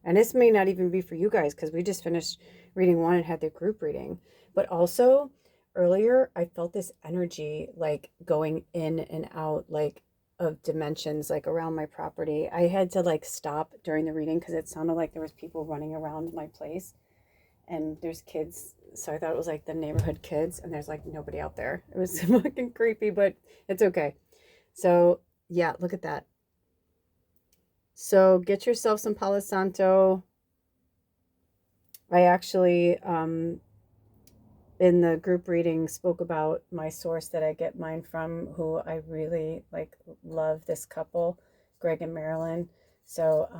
And this may not even be for you guys because we just finished reading 1 and had the group reading. But also, earlier, I felt this energy like going in and out, like of dimensions, like around my property. I had to like stop during the reading because it sounded like there was people running around my place, and there's kids. So I thought it was like the neighborhood kids, and there's like nobody out there. It was fucking creepy, but it's okay. So yeah, look at that. So get yourself some Palo Santo. I actually, in the group reading, spoke about my source that I get mine from, who I really like, love this couple, Greg and Marilyn. So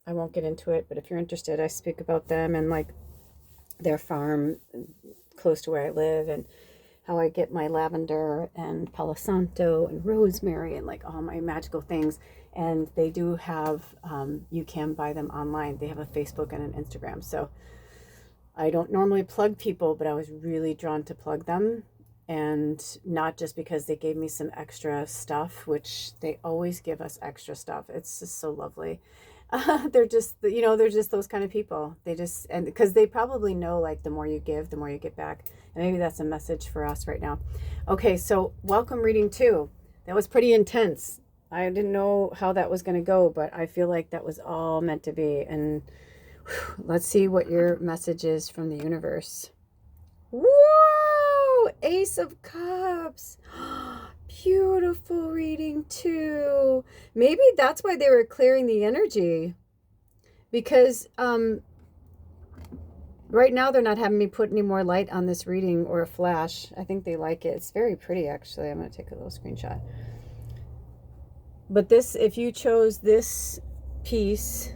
I won't get into it, but if you're interested, I speak about them and like their farm close to where I live, and how I get my lavender and Palo Santo and rosemary and like all my magical things. And they do have, you can buy them online. They have a Facebook and an Instagram. So I don't normally plug people, but I was really drawn to plug them. And not just because they gave me some extra stuff, which they always give us extra stuff. It's just so lovely. They're just, you know, they're just those kind of people. They just, and because they probably know like the more you give, the more you get back. And maybe that's a message for us right now. Okay, so welcome reading 2. That was pretty intense. I didn't know how that was going to go, but I feel like that was all meant to be. And let's see what your message is from the universe. Whoa! Ace of Cups. Beautiful reading too. Maybe that's why they were clearing the energy. Because right now they're not having me put any more light on this reading or a flash. I think they like it. It's very pretty actually. I'm going to take a little screenshot. But this, if you chose this piece,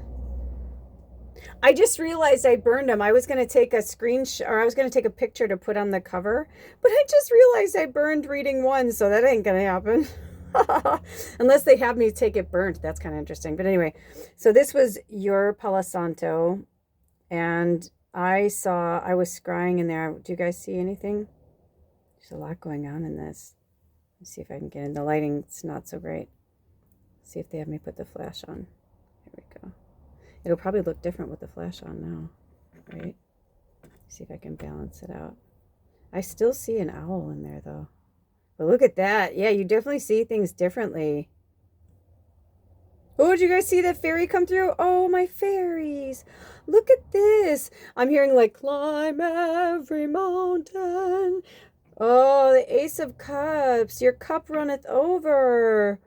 I just realized I burned them. I was going to take a screenshot, or I was going to take a picture to put on the cover, but I just realized I burned reading one, so that ain't going to happen. Unless they have me take it burnt. That's kind of interesting. But anyway, so this was your Palo Santo, and I was scrying in there. Do you guys see anything? There's a lot going on in this. Let's see if I can get in. The lighting's not so great. Let's see if they have me put the flash on. Here we go. It'll probably look different with the flash on now, right? See if I can balance it out. I still see an owl in there though. But look at that. Yeah, you definitely see things differently. Oh, did you guys see that fairy come through? Oh, my fairies. Look at this. I'm hearing like, climb every mountain. Oh, the Ace of Cups. Your cup runneth over.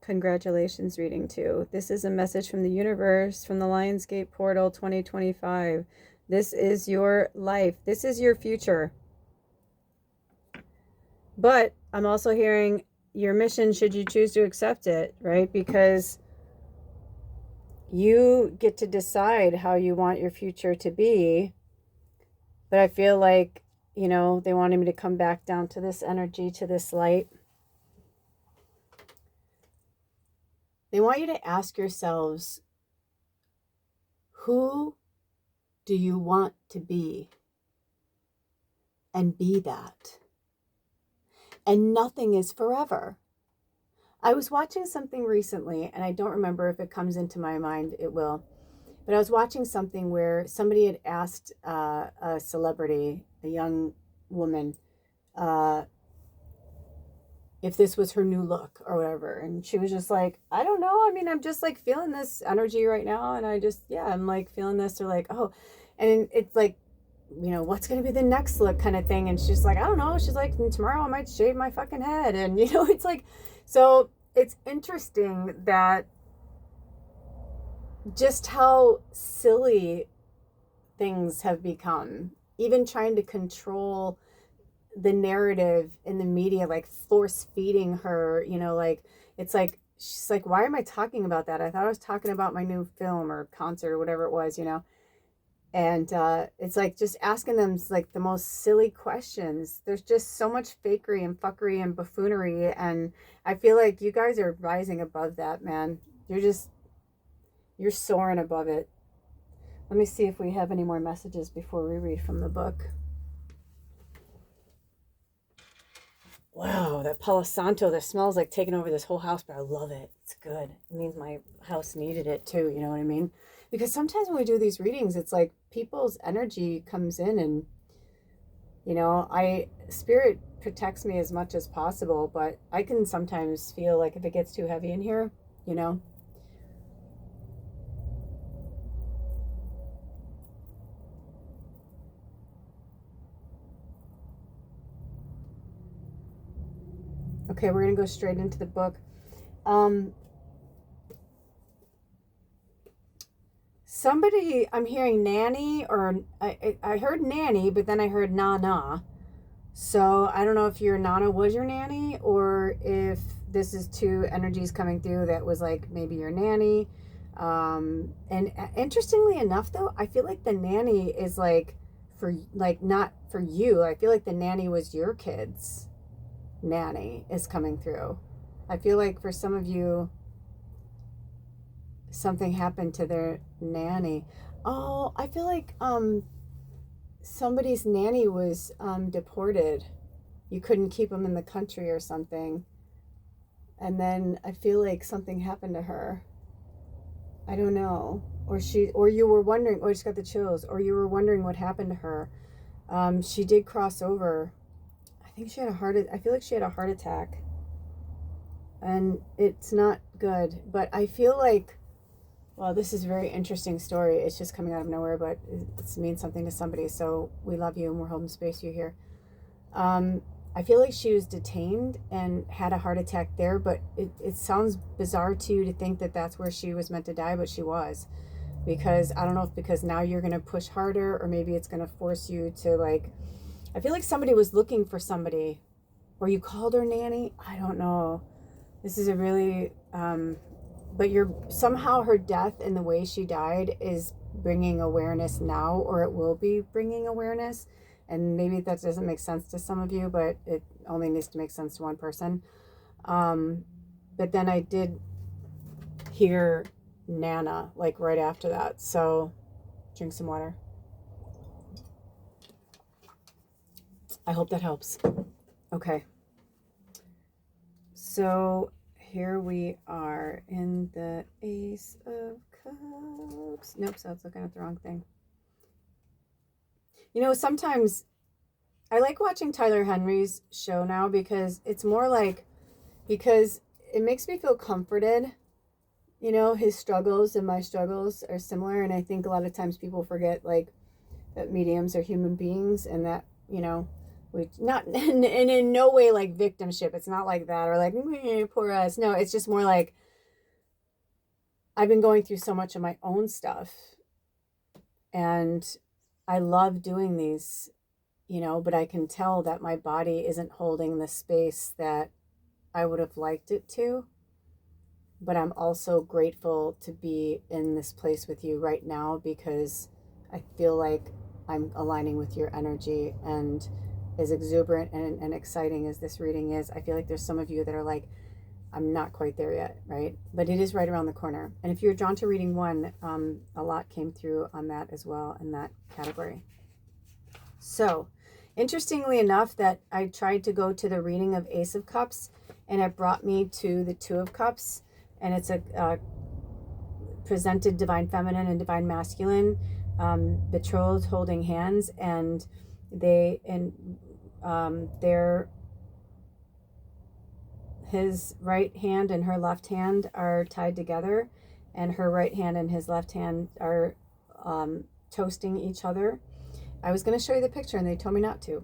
Congratulations, reading 2. This is a message from the universe, from the Lionsgate Portal 2025. This is your life. This is your future. But I'm also hearing your mission, should you choose to accept it, right? Because you get to decide how you want your future to be. But I feel like, you know, they wanted me to come back down to this energy, to this light. They want you to ask yourselves, who do you want to be? And be that. And nothing is forever. I was watching something recently, and I don't remember if it comes into my mind, it will. But I was watching something where somebody had asked a celebrity, a young woman, if this was her new look or whatever. And she was just like, I don't know. I mean, I'm just like feeling this energy right now. And I'm like feeling this, or like, oh, and it's like, you know, what's going to be the next look kind of thing. And she's like, I don't know. She's like, tomorrow I might shave my fucking head. And, you know, it's like, so it's interesting that just how silly things have become, even trying to control the narrative in the media, like force feeding her, you know, like, it's like, she's like, why am I talking about that? I thought I was talking about my new film or concert or whatever it was, you know? And it's like just asking them like the most silly questions. There's just so much fakery and fuckery and buffoonery. And I feel like you guys are rising above that, man. You're soaring above it. Let me see if we have any more messages before we read from the book. Wow, that Palo Santo, that smells like taking over this whole house, but I love it. It's good. It means my house needed it too, you know what I mean? Because sometimes when we do these readings, it's like people's energy comes in and, you know, spirit protects me as much as possible, but I can sometimes feel like if it gets too heavy in here, you know. Okay, we're going to go straight into the book. Somebody, I'm hearing nanny, or I heard nanny, but then I heard Nana. So I don't know if your Nana was your nanny, or if this is two energies coming through that was like maybe your nanny. And interestingly enough, though, I feel like the nanny is like not for you. I feel like the nanny was your kids. Nanny is coming through. I feel like for some of you, something happened to their nanny. Oh, I feel like somebody's nanny was deported. You couldn't keep them in the country or something. And then I feel like something happened to her. I don't know. Or you were wondering, I just got the chills, or you were wondering what happened to her. She did cross over. I feel like she had a heart attack. And it's not good. But I feel like, well, this is a very interesting story. It's just coming out of nowhere, but it means something to somebody. So we love you and we're holding space for you here. I feel like she was detained and had a heart attack there, but it sounds bizarre to you to think that that's where she was meant to die, but she was. Because I don't know if because now you're going to push harder, or maybe it's going to force you to like, I feel like somebody was looking for somebody, or you called her nanny. I don't know. This is a really, but somehow her death and the way she died is bringing awareness now, or it will be bringing awareness. And maybe that doesn't make sense to some of you, but it only needs to make sense to one person. But then I did hear Nana like right after that. So drink some water. I hope that helps. Okay. So here we are in the Ace of Cups. Nope, so I was looking at the wrong thing. You know, sometimes I like watching Tyler Henry's show now because it's more like, because it makes me feel comforted. You know, his struggles and my struggles are similar. And I think a lot of times people forget like that mediums are human beings, and that, you know, we not, and in no way like victimship. It's not like that, or like, poor us. No, it's just more like, I've been going through so much of my own stuff, and I love doing these, you know, but I can tell that my body isn't holding the space that I would have liked it to. But I'm also grateful to be in this place with you right now, because I feel like I'm aligning with your energy. And as exuberant and exciting as this reading is, I feel like there's some of you that are like, I'm not quite there yet, right? But it is right around the corner. And if you're drawn to reading 1, a lot came through on that as well, in that category. So, interestingly enough, that I tried to go to the reading of Ace of Cups, and it brought me to the 2 of Cups, and it's a presented Divine Feminine and Divine Masculine, betrothed holding hands, and his right hand and her left hand are tied together, and her right hand and his left hand are toasting each other. I was going to show you the picture and they told me not to.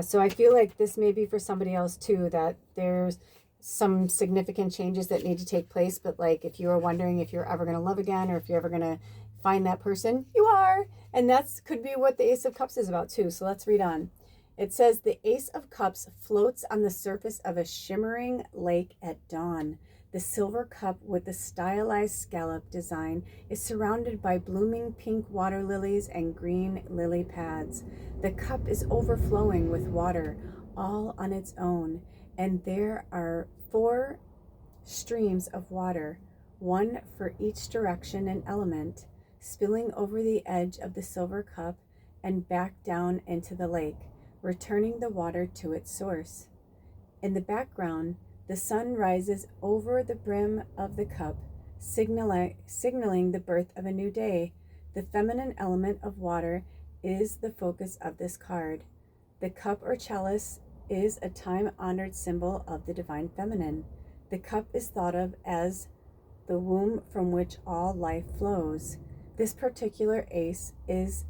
So I feel like this may be for somebody else too, that there's some significant changes that need to take place. But like, if you are wondering if you're ever going to love again, or if you're ever going to find that person, you are. And that's could be what the Ace of Cups is about too. So let's read on. It says, the Ace of Cups floats on the surface of a shimmering lake at dawn. The silver cup with the stylized scallop design is surrounded by blooming pink water lilies and green lily pads. The cup is overflowing with water all on its own, and there are 4 streams of water, one for each direction and element, spilling over the edge of the silver cup and back down into the lake, returning the water to its source. In the background, the sun rises over the brim of the cup, signaling the birth of a new day. The feminine element of water is the focus of this card. The cup or chalice is a time-honored symbol of the divine feminine. The cup is thought of as the womb from which all life flows. This particular ace is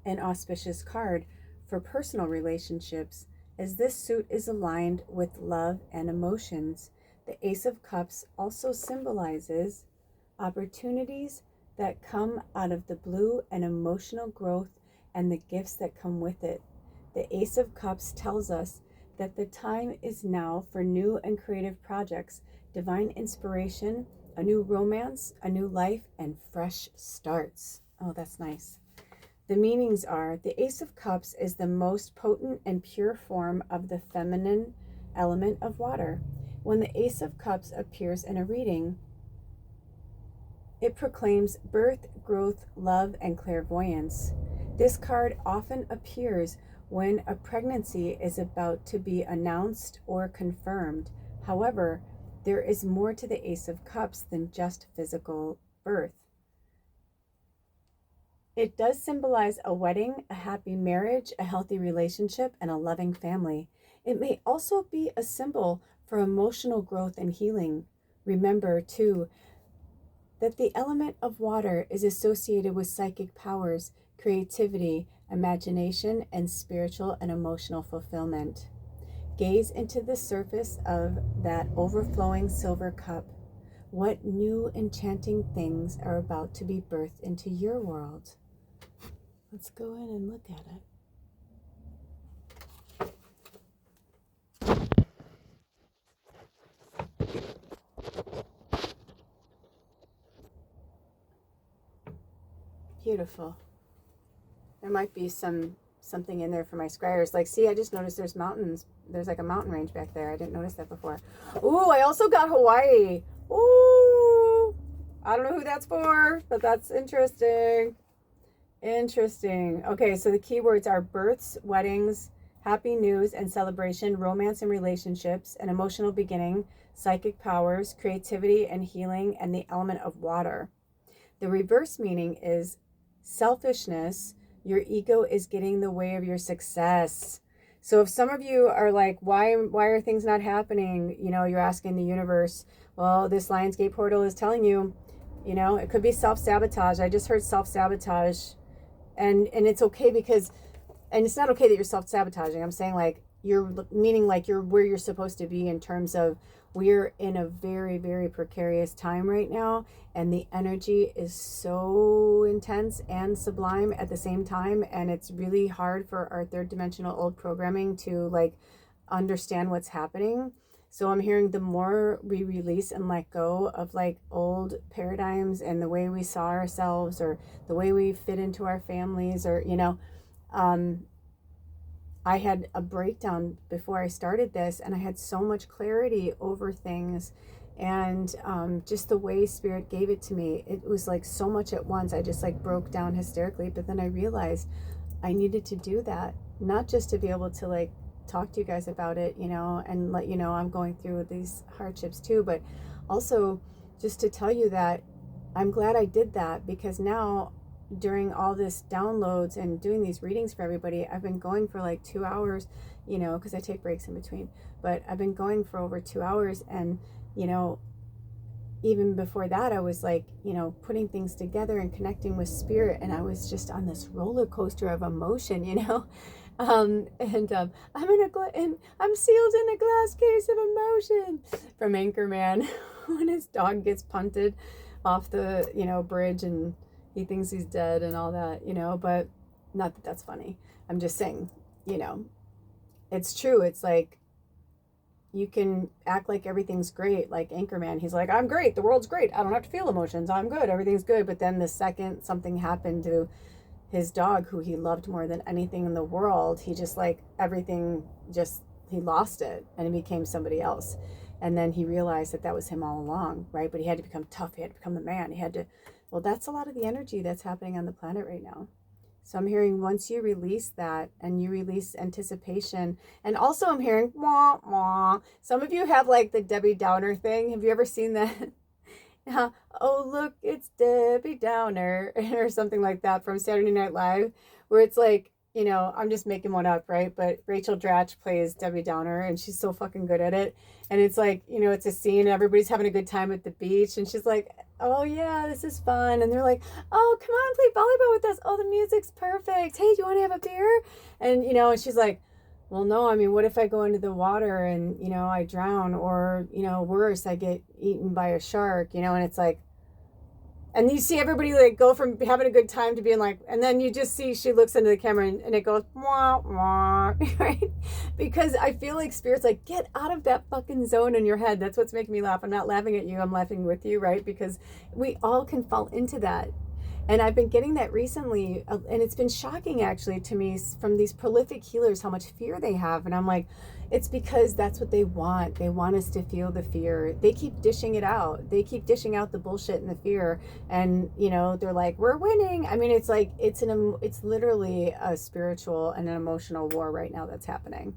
an auspicious card for personal relationships, as this suit is aligned with love and emotions. The Ace of Cups also symbolizes opportunities that come out of the blue and emotional growth and the gifts that come with it. The Ace of Cups tells us that the time is now for new and creative projects, divine inspiration, a new romance, a new life, and fresh starts. Oh, that's nice. The meanings are, the Ace of Cups is the most potent and pure form of the feminine element of water. When the Ace of Cups appears in a reading, it proclaims birth, growth, love, and clairvoyance. This card often appears when a pregnancy is about to be announced or confirmed. However, there is more to the Ace of Cups than just physical birth. It does symbolize a wedding, a happy marriage, a healthy relationship, and a loving family. It may also be a symbol for emotional growth and healing. Remember, too, that the element of water is associated with psychic powers, creativity, imagination, and spiritual and emotional fulfillment. Gaze into the surface of that overflowing silver cup. What new enchanting things are about to be birthed into your world? Let's go in and look at it. Beautiful. There might be something in there for my scryers. Like, see, I just noticed there's mountains. There's like a mountain range back there. I didn't notice that before. Ooh, I also got Hawaii. Ooh, I don't know who that's for, but that's interesting. Interesting. Okay, so the keywords are births, weddings, happy news and celebration, romance and relationships, an emotional beginning, psychic powers, creativity and healing, and the element of water. The reverse meaning is selfishness. Your ego is getting in the way of your success. So if some of you are like, why are things not happening? You know, you're asking the universe. Well, this Lionsgate portal is telling you, you know, it could be self-sabotage. I just heard self-sabotage. And it's okay because, and it's not okay that you're self-sabotaging. I'm saying like, you're meaning like you're where you're supposed to be in terms of we're in a very, very precarious time right now. And the energy is so intense and sublime at the same time. And it's really hard for our third dimensional old programming to like understand what's happening. So I'm hearing the more we release and let go of like old paradigms and the way we saw ourselves or the way we fit into our families or, you know, I had a breakdown before I started this and I had so much clarity over things and just the way Spirit gave it to me. It was like so much at once. I just like broke down hysterically, but then I realized I needed to do that, not just to be able to like talk to you guys about it, you know, and let you know I'm going through these hardships too, but also just to tell you that I'm glad I did that because now during all this downloads and doing these readings for everybody, I've been going for like 2 hours, you know, because I take breaks in between, but I've been going for over 2 hours and, you know, even before that, I was like, you know, putting things together and connecting with Spirit. And I was just on this roller coaster of emotion, you know, I'm sealed in a glass case of emotion from Anchorman when his dog gets punted off the, you know, bridge and he thinks he's dead and all that, you know, but not that that's funny. I'm just saying, you know, it's true. It's like, you can act like everything's great, like Anchorman. He's like, I'm great. The world's great. I don't have to feel emotions. I'm good. Everything's good. But then the second something happened to his dog, who he loved more than anything in the world, he just like everything just, he lost it and he became somebody else. And then he realized that that was him all along, right? But he had to become tough. He had to become the man. He had to, well, that's a lot of the energy that's happening on the planet right now. So I'm hearing once you release that and you release anticipation, and also I'm hearing wah, wah. Some of you have like the Debbie Downer thing. Have you ever seen that? Oh, look, it's Debbie Downer or something like that from Saturday Night Live, where it's like, you know, I'm just making one up, right? But Rachel Dratch plays Debbie Downer and she's so fucking good at it. And it's like, you know, it's a scene, everybody's having a good time at the beach and she's like, oh yeah, this is fun. And they're like, oh, come on, play volleyball with us. Oh, the music's perfect. Hey, do you want to have a beer? And, you know, and she's like, well, no, I mean, what if I go into the water and, you know, I drown or, you know, worse, I get eaten by a shark, you know, and it's like, and you see everybody like go from having a good time to being like, and then you just see she looks into the camera and it goes, wah, wah, right? Because I feel like Spirit's like, get out of that fucking zone in your head. That's what's making me laugh. I'm not laughing at you. I'm laughing with you, right? Because we all can fall into that. And I've been getting that recently, and it's been shocking actually to me from these prolific healers how much fear they have. And I'm like, it's because that's what they want. They want us to feel the fear. They keep dishing it out. They keep dishing out the bullshit and the fear. And, you know, they're like, we're winning. I mean, it's like, it's literally a spiritual and an emotional war right now that's happening.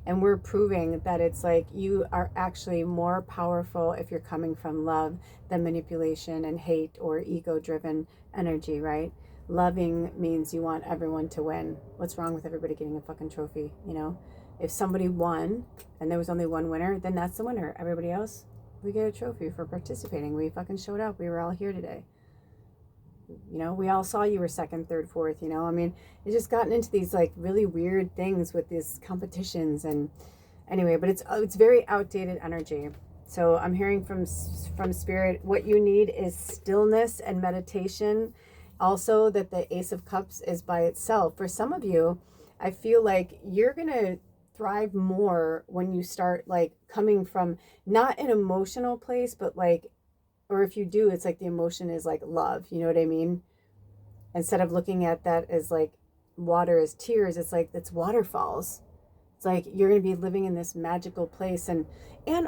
And we're proving that it's like you are actually more powerful if you're coming from love than manipulation and hate or ego-driven energy, right? Loving means you want everyone to win. What's wrong with everybody getting a fucking trophy, you know? If somebody won and there was only one winner, then that's the winner. Everybody else, we get a trophy for participating. We fucking showed up. We were all here today. You know, we all saw you were second, third, fourth, you know. I mean, it's just gotten into these like really weird things with these competitions and anyway, but it's very outdated energy. So I'm hearing from Spirit, what you need is stillness and meditation. Also that the Ace of Cups is by itself. For some of you, I feel like you're going to thrive more when you start like coming from not an emotional place, but like, or if you do, it's like the emotion is like love, you know what I mean? Instead of looking at that as like water as tears, it's like it's waterfalls. It's like you're going to be living in this magical place. And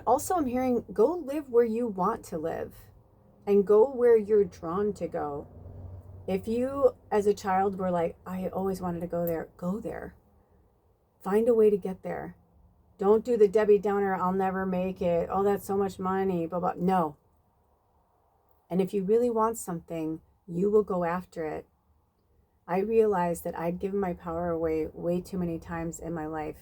also I'm hearing, go live where you want to live and go where you're drawn to go. If you as a child were like, I always wanted to go there, go there. Find a way to get there. Don't do the Debbie Downer, I'll never make it. Oh, that's so much money, blah, blah. No. And if you really want something, you will go after it. I realized that I'd given my power away way too many times in my life.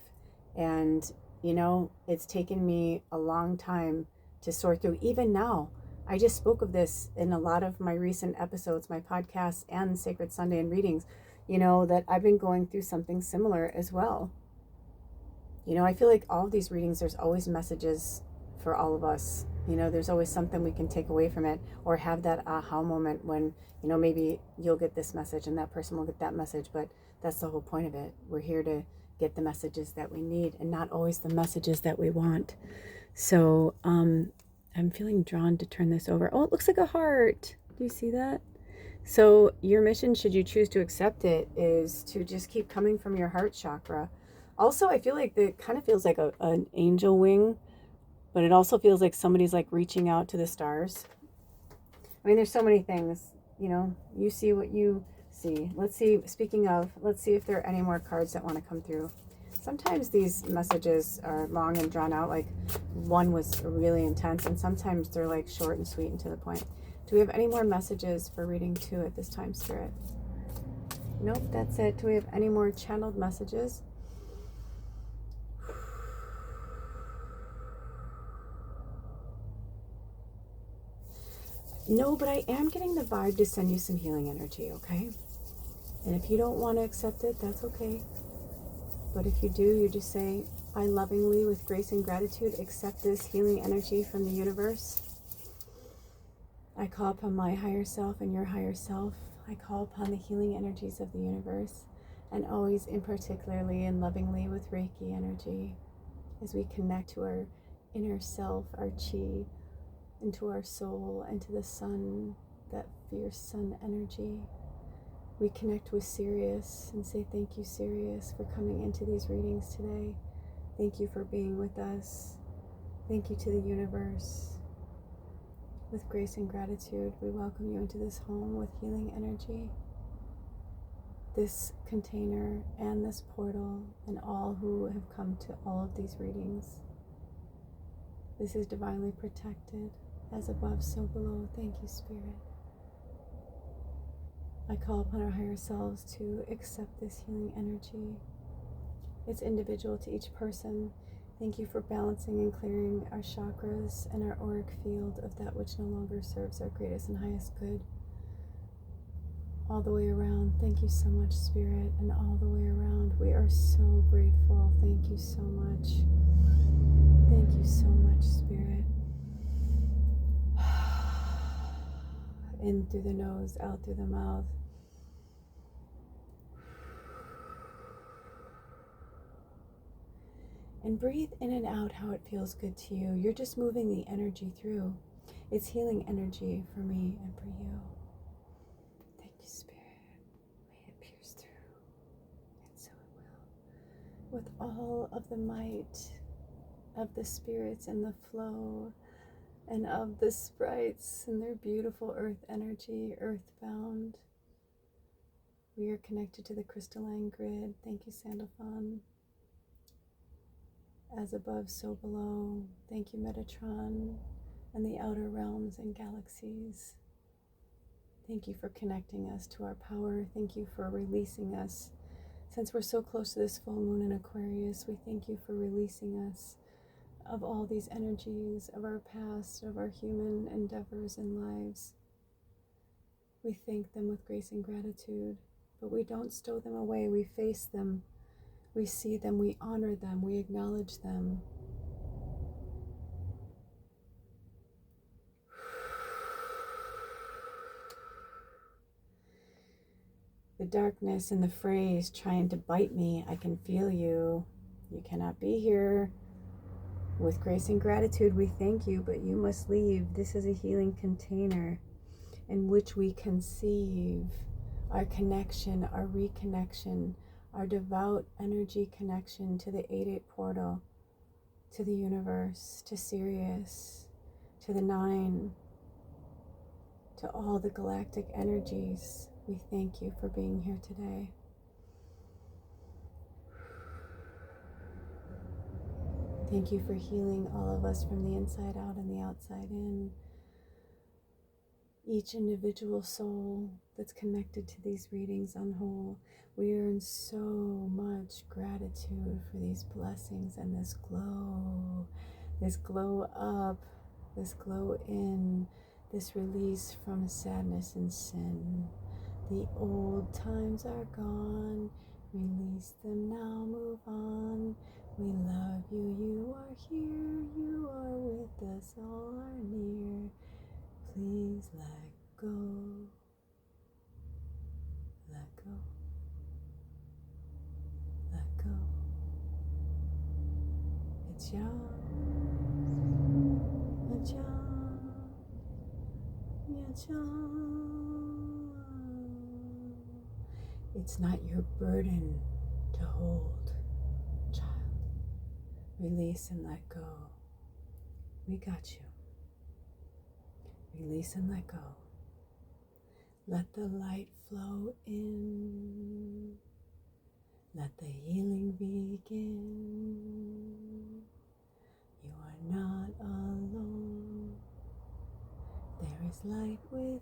And, you know, it's taken me a long time to sort through. Even now, I just spoke of this in a lot of my recent episodes, my podcasts and Sacred Sunday and readings, you know, that I've been going through something similar as well. You know, I feel like all of these readings, there's always messages for all of us. You know, there's always something we can take away from it, or have that aha moment when, you know, maybe you'll get this message and that person will get that message. But that's the whole point of it. We're here to get the messages that we need and not always the messages that we want. So I'm feeling drawn to turn this over. Oh, it looks like a heart. Do you see that? So your mission, should you choose to accept it, is to just keep coming from your heart chakra. Also, I feel like it kind of feels like an angel wing, but it also feels like somebody's like reaching out to the stars. I mean, there's so many things, you know, you see what you see. Let's see, speaking of, let's see if there are any more cards that want to come through. Sometimes these messages are long and drawn out, like one was really intense, and sometimes they're like short and sweet and to the point. Do we have any more messages for reading 2 at this time, Spirit? Nope, that's it. Do we have any more channeled messages? No, but I am getting the vibe to send you some healing energy, okay? And if you don't want to accept it, that's okay. But if you do, you just say, I lovingly, with grace and gratitude, accept this healing energy from the universe. I call upon my higher self and your higher self. I call upon the healing energies of the universe, and always in particularly and lovingly with Reiki energy, as we connect to our inner self, our chi, into our soul, and to the sun, that fierce sun energy. We connect with Sirius and say, thank you, Sirius, for coming into these readings today. Thank you for being with us. Thank you to the universe. With grace and gratitude, we welcome you into this home with healing energy, this container and this portal, and all who have come to all of these readings. This is divinely protected, as above, so below. Thank you, Spirit. I call upon our higher selves to accept this healing energy. It's individual to each person. Thank you for balancing and clearing our chakras and our auric field of that which no longer serves our greatest and highest good. All the way around, thank you so much, Spirit, and all the way around, we are so grateful. Thank you so much. Thank you so much, Spirit. In through the nose, out through the mouth. And breathe in and out how it feels good to you. You're just moving the energy through. It's healing energy for me and for you. Thank you, Spirit. May it pierce through. And so it will. With all of the might of the spirits and the flow, and of the sprites and their beautiful earth energy, earthbound. We are connected to the crystalline grid. Thank you, Sandalphon. As above, so below. Thank you, Metatron, and the outer realms and galaxies. Thank you for connecting us to our power. Thank you for releasing us. Since we're so close to this full moon in Aquarius, we thank you for releasing us of all these energies, of our past, of our human endeavors and lives. We thank them with grace and gratitude, but we don't stow them away. We face them. We see them, we honor them, we acknowledge them. The darkness and the fray is trying to bite me. I can feel you. You cannot be here. With grace and gratitude, we thank you, but you must leave. This is a healing container in which we conceive our connection, our reconnection, our devout energy connection to the 8-8 portal, to the universe, to Sirius, to the 9, to all the galactic energies. We thank you for being here today. Thank you for healing all of us from the inside out and the outside in. Each individual soul that's connected to these readings on whole, we earn so much gratitude for these blessings and this glow up, this glow in, this release from sadness and sin. The old times are gone, release them now, move on. We love you, you are here, you are with us, all are near. Please let go, let go, let go. It's yours, it's yours, it's yours. It's not your burden to hold, child. Release and let go. We got you. Release and let go. Let the light flow in. Let the healing begin. You are not alone. There is light within.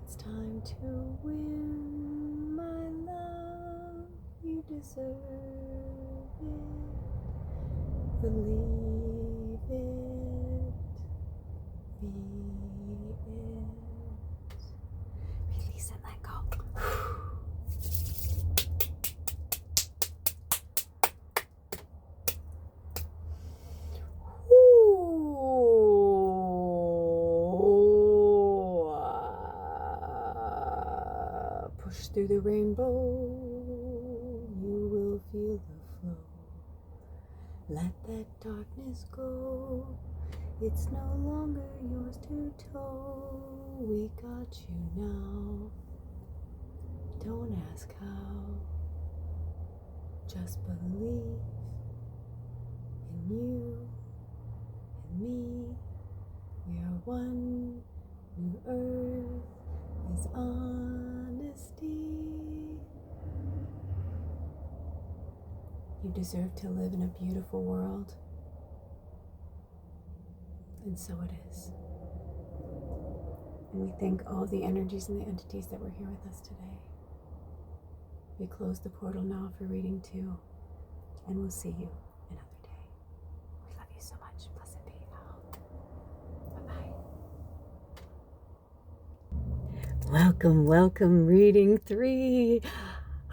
It's time to win, my love. You deserve it. Believe it, be it. Release and let go. Push through the rainbow, you will feel the flow. Let that darkness go, it's no longer yours to tow. We got you now, don't ask how. Just believe in you and me. We are one, new earth is honesty. You deserve to live in a beautiful world, and so it is. And we thank all the energies and the entities that were here with us today. We close the portal now for reading 2, and we'll see you another day. We love you so much. Blessed be out. Bye-bye. Welcome, welcome, reading 3.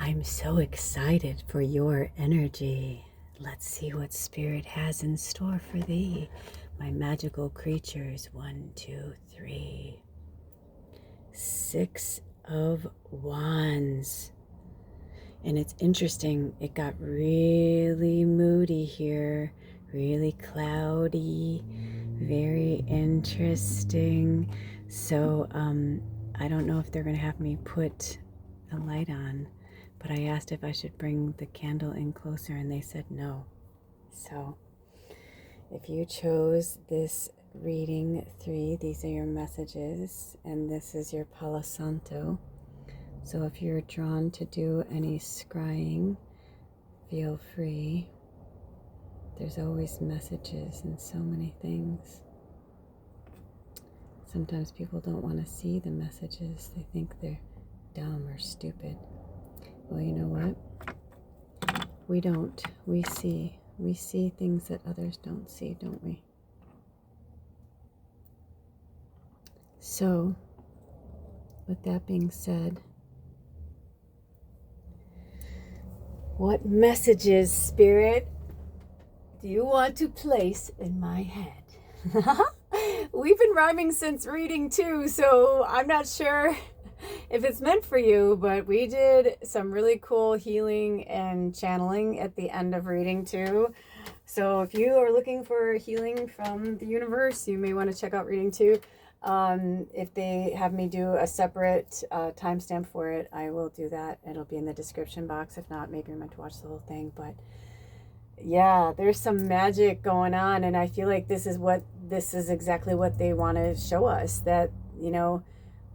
I'm so excited for your energy. Let's see what Spirit has in store for thee, my magical creatures. 1, 2, 3. 6 of Wands. And it's interesting, it got really moody here, really cloudy, very interesting. So I don't know if they're going to have me put a light on. But I asked if I should bring the candle in closer, and they said no. So if you chose this reading 3, these are your messages, and this is your Palo Santo. So if you're drawn to do any scrying, feel free. There's always messages in so many things. Sometimes people don't want to see the messages. They think they're dumb or stupid. Well, you know what? We don't. We see. We see things that others don't see, don't we? So, with that being said, what messages, Spirit, do you want to place in my head? We've been rhyming since reading 2, so I'm not sure if it's meant for you, but we did some really cool healing and channeling at the end of reading 2. So if you are looking for healing from the universe, you may want to check out reading 2. If they have me do a separate timestamp for it, I will do that. It'll be in the description box. If not, maybe you're meant to watch the whole thing. But yeah, there's some magic going on, and I feel like this is exactly what they want to show us, that, you know,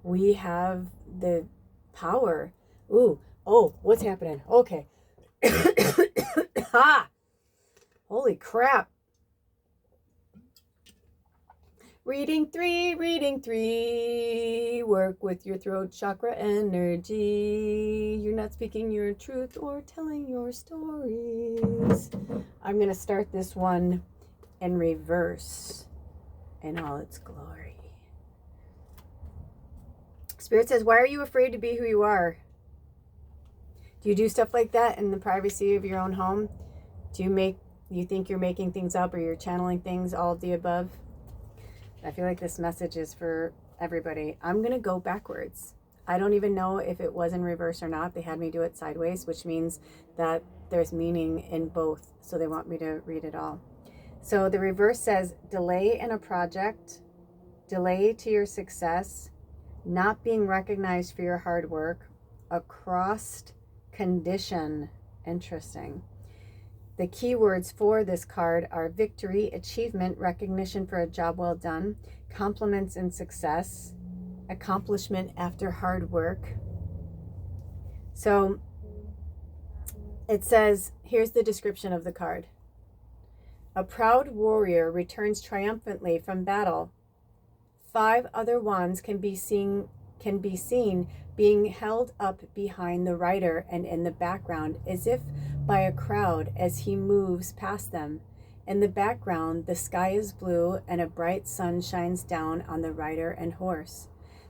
we have the power. Ooh, oh, what's happening? Okay. Ha! Holy crap. Reading three. Work with your throat chakra energy. You're not speaking your truth or telling your stories. I'm going to start this one in reverse in all its glory. Spirit says, why are you afraid to be who you are? Do you do stuff like that in the privacy of your own home? Do you think you're making things up, or you're channeling things, all of the above? I feel like this message is for everybody. I'm going to go backwards. I don't even know if it was in reverse or not. They had me do it sideways, which means that there's meaning in both. So they want me to read it all. So the reverse says, delay in a project, delay to your success, not being recognized for your hard work, a crossed condition. Interesting. The keywords for this card are victory, achievement, recognition for a job well done, compliments and success, accomplishment after hard work. So it says, here's the description of the card. A proud warrior returns triumphantly from battle. 5 other wands can be seen being held up behind the rider and in the background, as if by a crowd as he moves past them. In the background, the sky is blue and a bright sun shines down on the rider and horse.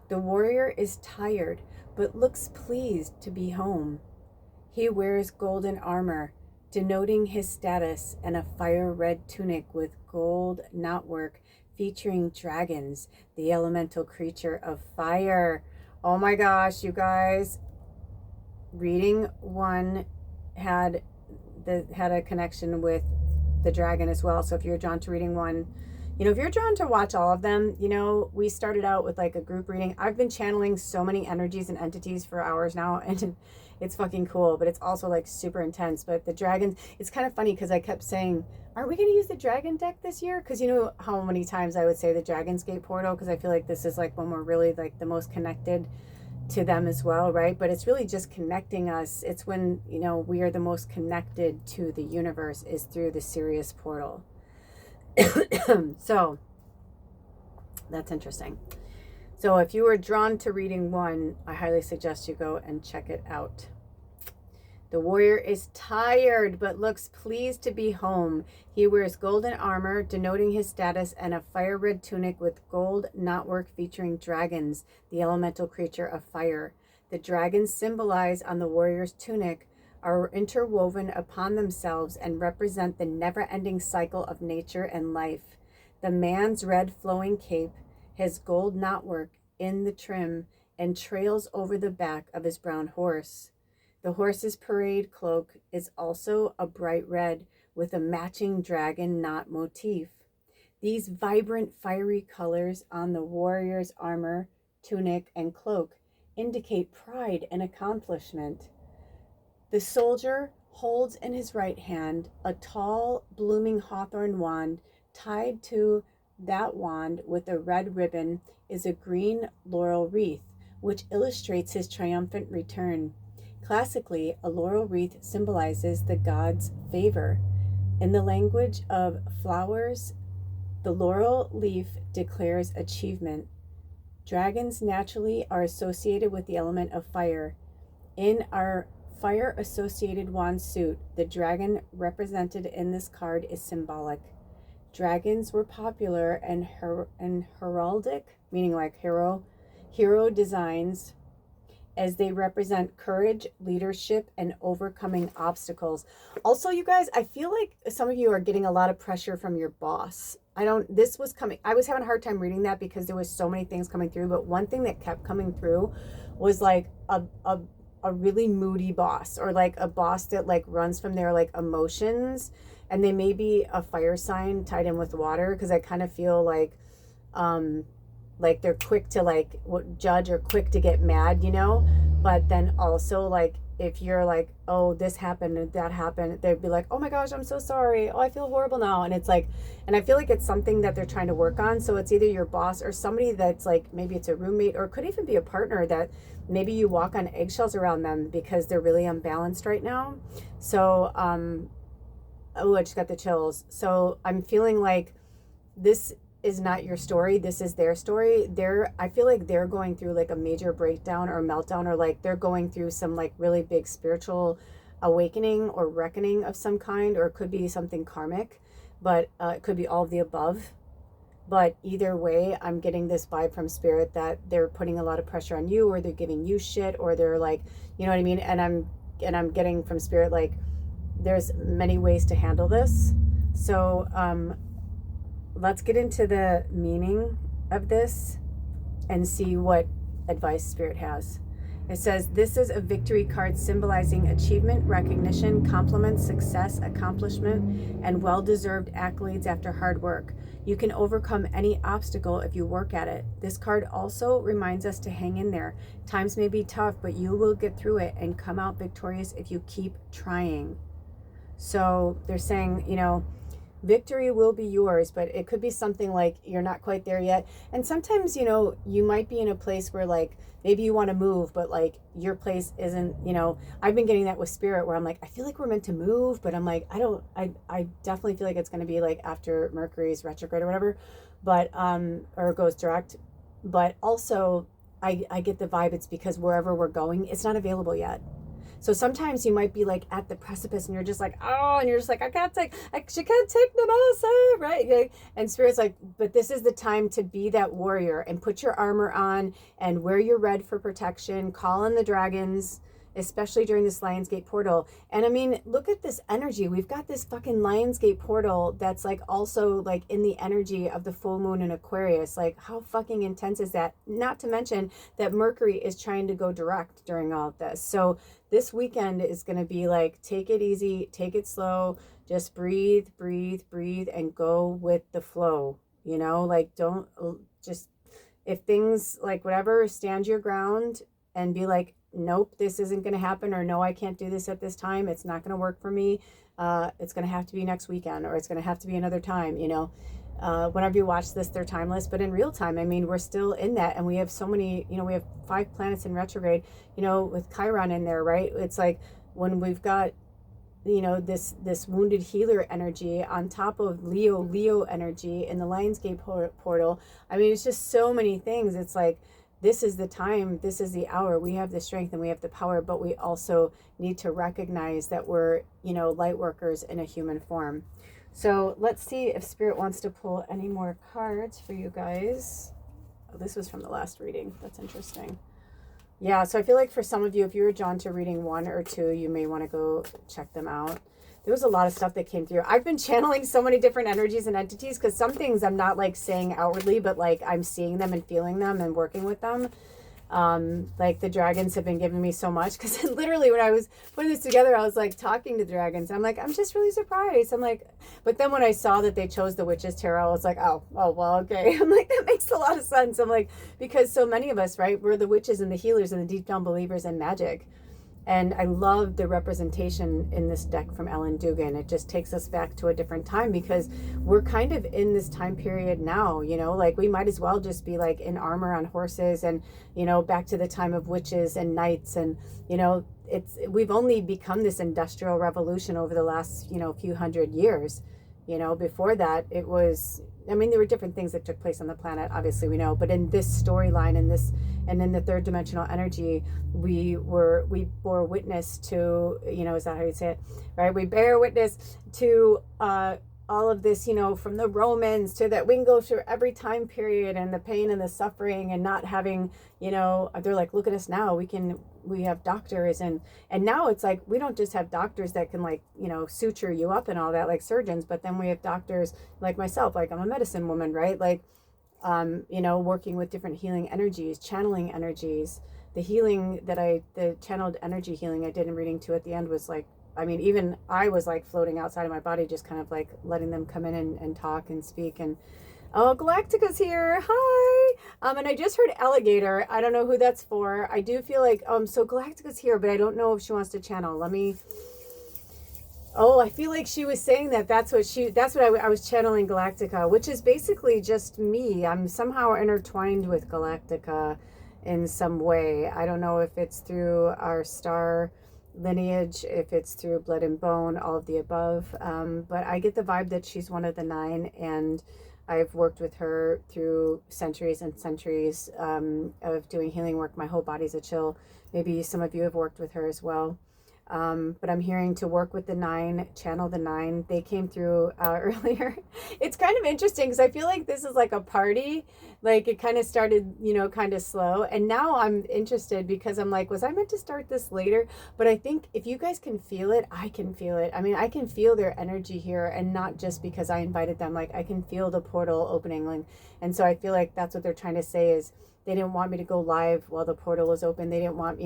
The warrior is tired, but looks pleased to be home. He wears golden armor, denoting his status, and a fire-red tunic with gold knotwork featuring dragons, the elemental creature of fire. Oh my gosh, you guys. Reading 1 had a connection with the dragon as well. So if you're drawn to reading 1, you know, if you're drawn to watch all of them, you know, we started out with like a group reading. I've been channeling so many energies and entities for hours now, and it's fucking cool, but it's also like super intense. But the dragons, it's kind of funny because I kept saying, are we going to use the dragon deck this year? Because you know how many times I would say the Dragon's Gate portal, because I feel like this is like when we're really like the most connected to them as well, right? But it's really just connecting us. It's when, you know, we are the most connected to the universe is through the Sirius portal. So that's interesting. So if you were drawn to reading 1, I highly suggest you go and check it out. The warrior is tired but looks pleased to be home. He wears golden armor, denoting his status, and a fire-red tunic with gold knotwork featuring dragons, the elemental creature of fire. The dragons symbolized on the warrior's tunic are interwoven upon themselves and represent the never-ending cycle of nature and life. The man's red flowing cape has gold knotwork in the trim and trails over the back of his brown horse. The horse's parade cloak is also a bright red with a matching dragon knot motif. These vibrant, fiery colors on the warrior's armor, tunic, and cloak indicate pride and accomplishment. The soldier holds in his right hand a tall, blooming hawthorn wand. Tied to that wand with a red ribbon is a green laurel wreath, which illustrates his triumphant return. Classically, a laurel wreath symbolizes the god's favor. In the language of flowers, the laurel leaf declares achievement. Dragons naturally are associated with the element of fire. In our fire-associated wand suit, the dragon represented in this card is symbolic. Dragons were popular and heraldic, meaning like hero designs, as they represent courage, leadership, and overcoming obstacles. Also, you guys, I feel like some of you are getting a lot of pressure from your boss. I was having a hard time reading that because there was so many things coming through, but one thing that kept coming through was like a really moody boss, or like a boss that like runs from their like emotions, and they may be a fire sign tied in with water, because I kind of feel like like they're quick to like judge or quick to get mad, you know, but then also like if you're like, oh, this happened and that happened, they'd be like, oh my gosh, I'm so sorry, oh, I feel horrible now. And it's like, and I feel like it's something that they're trying to work on. So it's either your boss or somebody that's like, maybe it's a roommate, or it could even be a partner that maybe you walk on eggshells around them because they're really unbalanced right now. So oh, I just got the chills. So I'm feeling like this is not your story, this is their story. I feel like they're going through like a major breakdown or meltdown, or like they're going through some like really big spiritual awakening or reckoning of some kind, or it could be something karmic, but it could be all of the above. But either way, I'm getting this vibe from spirit that they're putting a lot of pressure on you, or they're giving you shit, or they're like, you know what I mean. And I'm getting from spirit like there's many ways to handle this. So let's get into the meaning of this and see what advice spirit has. It says, this is a victory card symbolizing achievement, recognition, compliments, success, accomplishment, and well-deserved accolades after hard work. You can overcome any obstacle if you work at it. This card also reminds us to hang in there. Times may be tough, but you will get through it and come out victorious if you keep trying. So they're saying, you know, victory will be yours, but it could be something like you're not quite there yet. And sometimes, you know, you might be in a place where like maybe you want to move, but like your place isn't, you know, I've been getting that with spirit where I'm like, I feel like we're meant to move, but I'm like, I definitely feel like it's going to be like after Mercury's retrograde or whatever, but, or goes direct. But also I get the vibe it's because wherever we're going, it's not available yet. So sometimes you might be like at the precipice and you're just like, oh, and you're just like, she can't take the mouse, right? And spirit's like, but this is the time to be that warrior and put your armor on and wear your red for protection, call in the dragons, especially during this Lionsgate portal. And I mean, look at this energy. We've got this fucking Lionsgate portal that's like also like in the energy of the full moon in Aquarius. Like how fucking intense is that? Not to mention that Mercury is trying to go direct during all of this. So this weekend is going to be like, take it easy, take it slow, just breathe, breathe, breathe, and go with the flow. You know, like don't just, if things like whatever, stand your ground and be like, nope, this isn't going to happen, or no, I can't do this at this time. It's not going to work for me. It's going to have to be next weekend, or it's going to have to be another time, you know. Whenever you watch this, they're timeless, but in real time, I mean, we're still in that, and we have so many, you know, we have 5 planets in retrograde, you know, with Chiron in there, right? It's like when we've got, you know, this wounded healer energy on top of Leo energy in the Lionsgate portal. I mean, it's just so many things. It's like, this is the time, this is the hour. We have the strength and we have the power, but we also need to recognize that we're, you know, light workers in a human form. So let's see if Spirit wants to pull any more cards for you guys. Oh, this was from the last reading. That's interesting. Yeah, so I feel like for some of you, if you were drawn to reading 1 or 2, you may want to go check them out. There was a lot of stuff that came through. I've been channeling so many different energies and entities because some things I'm not like saying outwardly, but like I'm seeing them and feeling them and working with them. Like the dragons have been giving me so much because literally when I was putting this together, I was like talking to dragons. I'm like, I'm just really surprised. I'm like, but then when I saw that they chose the Witch's Tarot, I was like, oh, well, okay. I'm like, that makes a lot of sense. I'm like, because so many of us, right, we're the witches and the healers and the deep down believers in magic. And I love the representation in this deck from Ellen Dugan. It just takes us back to a different time because we're kind of in this time period now, you know, like we might as well just be like in armor on horses and, you know, back to the time of witches and knights. And, you know, we've only become this industrial revolution over the last, you know, few hundred years. You know, before that, it was, I mean, there were different things that took place on the planet, obviously we know, but in this storyline, and in the third dimensional energy, we bore witness to, you know, is that how you say it? Right? We bear witness to all of this, you know, from the Romans to that we can go through every time period and the pain and the suffering and not having, you know, they're like, look at us now, we have doctors and now it's like, we don't just have doctors that can like, you know, suture you up and all that like surgeons, but then we have doctors like myself, like I'm a medicine woman, right? Like, you know, working with different healing energies, channeling energies. The healing the channeled energy healing I did in reading 2 at the end was like, I mean, even I was like floating outside of my body, just kind of like letting them come in and talk and speak. And Oh, Galactica's here. Hi. And I just heard alligator. I don't know who that's for. I do feel like, so Galactica's here, but I don't know if she wants to channel. Let me, oh, I feel like she was saying that that's what I was channeling Galactica, which is basically just me. I'm somehow intertwined with Galactica in some way. I don't know if it's through our star lineage, if it's through blood and bone, all of the above. But I get the vibe that she's one of the 9, and I've worked with her through centuries and centuries of doing healing work. My whole body's a chill. Maybe some of you have worked with her as well. But I'm hearing to work with the 9, channel the 9. They came through earlier. It's kind of interesting because I feel like this is like a party. Like it kind of started, kind of slow. And now I'm interested because I'm like, was I meant to start this later? But I think if you guys can feel it, I can feel it. I mean, I can feel their energy here, and not just because I invited them. Like I can feel the portal opening. And so I feel like that's what they're trying to say is they didn't want me to go live while the portal was open. They didn't want,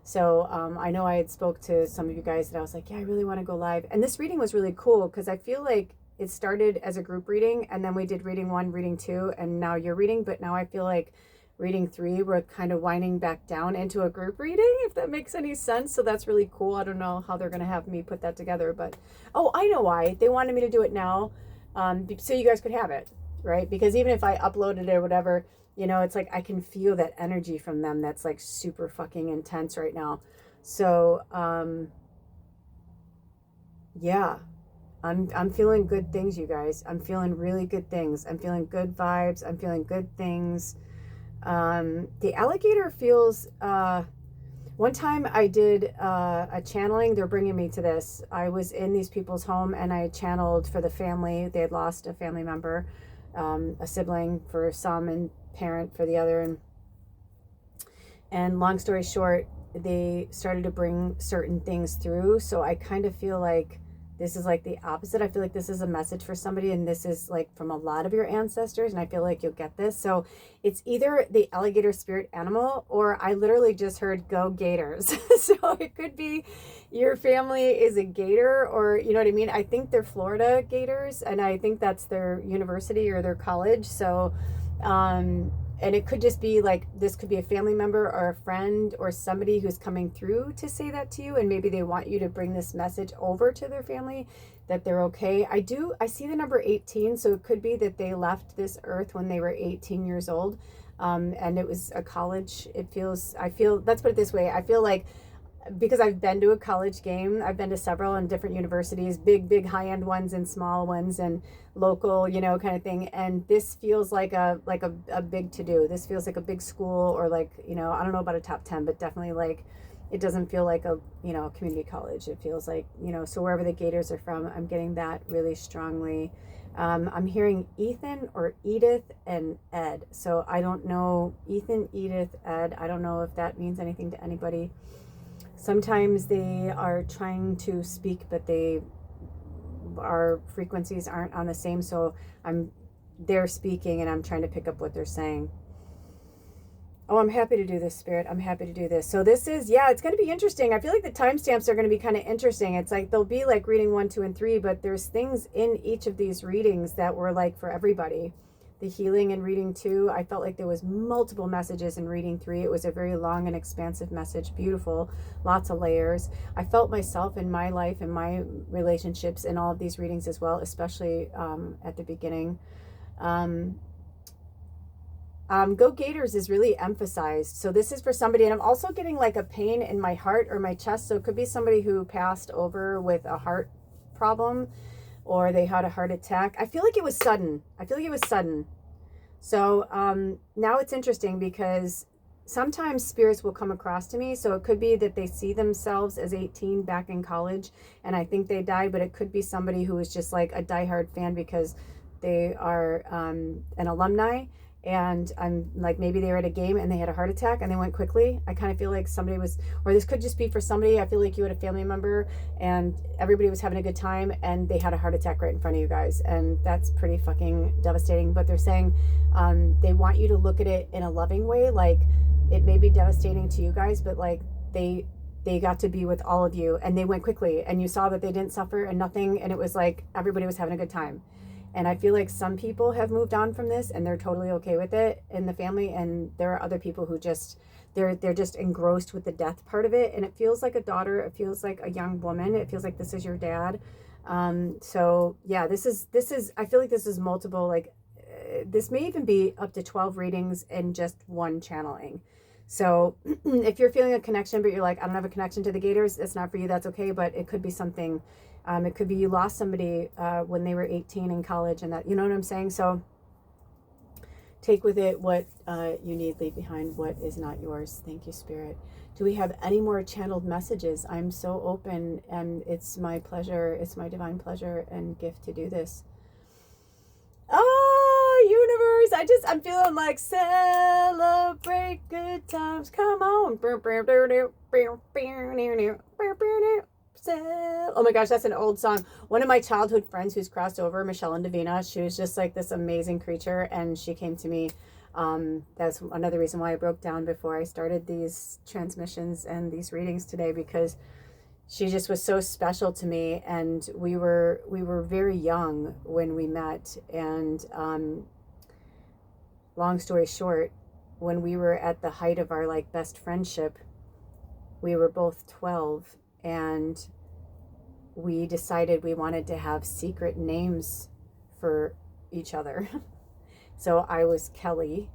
So I know I had spoke to some of you guys that I was like, yeah, I really want to go live. And this reading was really cool because I feel like it started as a group reading, and then we did reading 1, reading 2, and now you're reading. But now I feel like reading 3, we're kind of winding back down into a group reading, if that makes any sense. So that's really cool. I don't know how they're going to have me put that together, but oh, I know why. They wanted me to do it now so you guys could have it, right? Because even if I uploaded it or whatever, it's like I can feel that energy from them that's like super fucking intense right now. So yeah, I'm feeling good things, you guys. I'm feeling really good things. I'm feeling good vibes. I'm feeling good things. The alligator feels one time I did a channeling. They're bringing me to this. I was in these people's home and I channeled for the family. They had lost a family member, a sibling for some and parent for the other. And long story short, they started to bring certain things through. So I kind of feel like this is like the opposite. I feel like this is a message for somebody, and this is like from a lot of your ancestors, and I feel like you'll get this. So it's either the alligator spirit animal, or I literally just heard go gators. So it could be your family is a gator, or you know what I mean? I think they're Florida gators, and I think that's their university or their college. So and it could just be like, this could be a family member or a friend or somebody who's coming through to say that to you. And maybe they want you to bring this message over to their family that they're okay. I see the number 18. So it could be that they left this earth when they were 18 years old. And it was a college. Let's put it this way. I feel like, because I've been to a college game, I've been to several in different universities, big high-end ones and small ones and local, kind of thing. And this feels like a big to-do. This feels like a big school, or like, I don't know about a top 10, but definitely like, it doesn't feel like a, community college. It feels like, so wherever the Gators are from, I'm getting that really strongly. I'm hearing Ethan or Edith and Ed. So I don't know, Ethan, Edith, Ed. I don't know if that means anything to anybody. Sometimes they are trying to speak, but our frequencies aren't on the same. So they're speaking and I'm trying to pick up what they're saying. Oh, I'm happy to do this, Spirit. I'm happy to do this. So this is, it's going to be interesting. I feel like the timestamps are going to be kind of interesting. It's like, they'll be like reading 1, 2, and 3, but there's things in each of these readings that were like for everybody. The healing in reading 2, I felt like there was multiple messages in reading 3. It was a very long and expansive message, beautiful, lots of layers. I felt myself in my life and my relationships in all of these readings as well, especially at the beginning. Go Gators is really emphasized. So this is for somebody, and I'm also getting like a pain in my heart or my chest. So it could be somebody who passed over with a heart problem, or they had a heart attack. I feel like it was sudden. So now it's interesting because sometimes spirits will come across to me. So it could be that they see themselves as 18 back in college and I think they died, but it could be somebody who is just like a diehard fan because they are an alumni. And I'm like, maybe they were at a game and they had a heart attack and they went quickly. I kind of feel like somebody was, or this could just be for somebody. I feel like you had a family member and everybody was having a good time and they had a heart attack right in front of you guys. And that's pretty fucking devastating. But they're saying they want you to look at it in a loving way. Like, it may be devastating to you guys, but like they got to be with all of you and they went quickly and you saw that they didn't suffer and nothing. And it was like, everybody was having a good time. And I feel like some people have moved on from this and they're totally okay with it in the family, and there are other people who just they're just engrossed with the death part of it, and it feels like a daughter, it feels like a young woman, it feels like this is your dad. So yeah, this is I feel like this is multiple, like this may even be up to 12 readings in just one channeling. So if you're feeling a connection but you're like, I don't have a connection to the Gators, it's not for you, that's okay. But it could be something, it could be you lost somebody when they were 18 in college, and that, you know what I'm saying? So take with it what you need, leave behind what is not yours. Thank you, Spirit. Do we have any more channeled messages? I'm so open, and it's my pleasure, it's my divine pleasure and gift to do this. Oh, universe, I'm feeling like celebrate good times. Come on. Oh my gosh, that's an old song. One of my childhood friends who's crossed over, Michelle and Davina, she was just like this amazing creature, and she came to me. That's another reason why I broke down before I started these transmissions and these readings today, because she just was so special to me, and we were very young when we met. And long story short, when we were at the height of our like best friendship, we were both 12, and we decided we wanted to have secret names for each other. So I was Kelly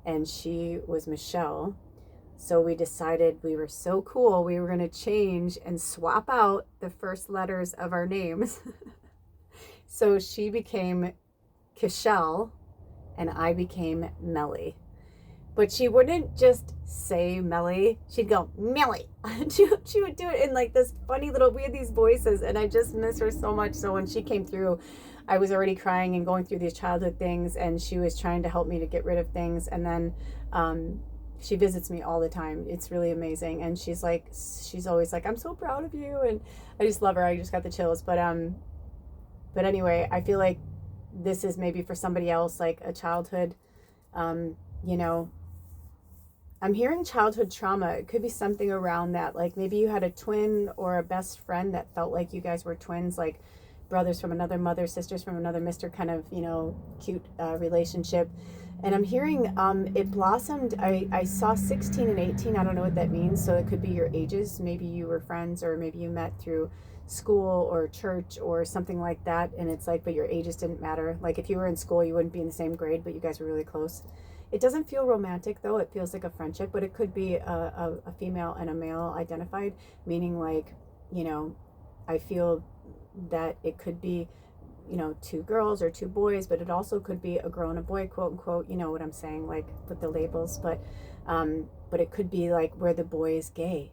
and she was Michelle. So we decided we were so cool, we were going to change and swap out the first letters of our names. So she became Kishelle and I became Melly. But she wouldn't just say Melly, she'd go Melly. She would do it in like this funny little, we had these voices, and I just miss her so much. So when she came through, I was already crying and going through these childhood things, and she was trying to help me to get rid of things. And then she visits me all the time. It's really amazing. And she's always like, I'm so proud of you. And I just love her. I just got the chills. But anyway, I feel like this is maybe for somebody else, like a childhood, you know, I'm hearing childhood trauma. It could be something around that. Like maybe you had a twin or a best friend that felt like you guys were twins, like brothers from another mother, sisters from another mister, kind of, you know, cute relationship. And I'm hearing it blossomed. I saw 16 and 18. I don't know what that means. So it could be your ages. Maybe you were friends, or maybe you met through school or church or something like that. And it's like, but your ages didn't matter. Like if you were in school, you wouldn't be in the same grade, but you guys were really close. It doesn't feel romantic though. It feels like a friendship, but it could be a female and a male identified, meaning like, you know, I feel that it could be, you know, two girls or two boys, but it also could be a girl and a boy, quote unquote, you know what I'm saying, like with the labels, but it could be like where the boy is gay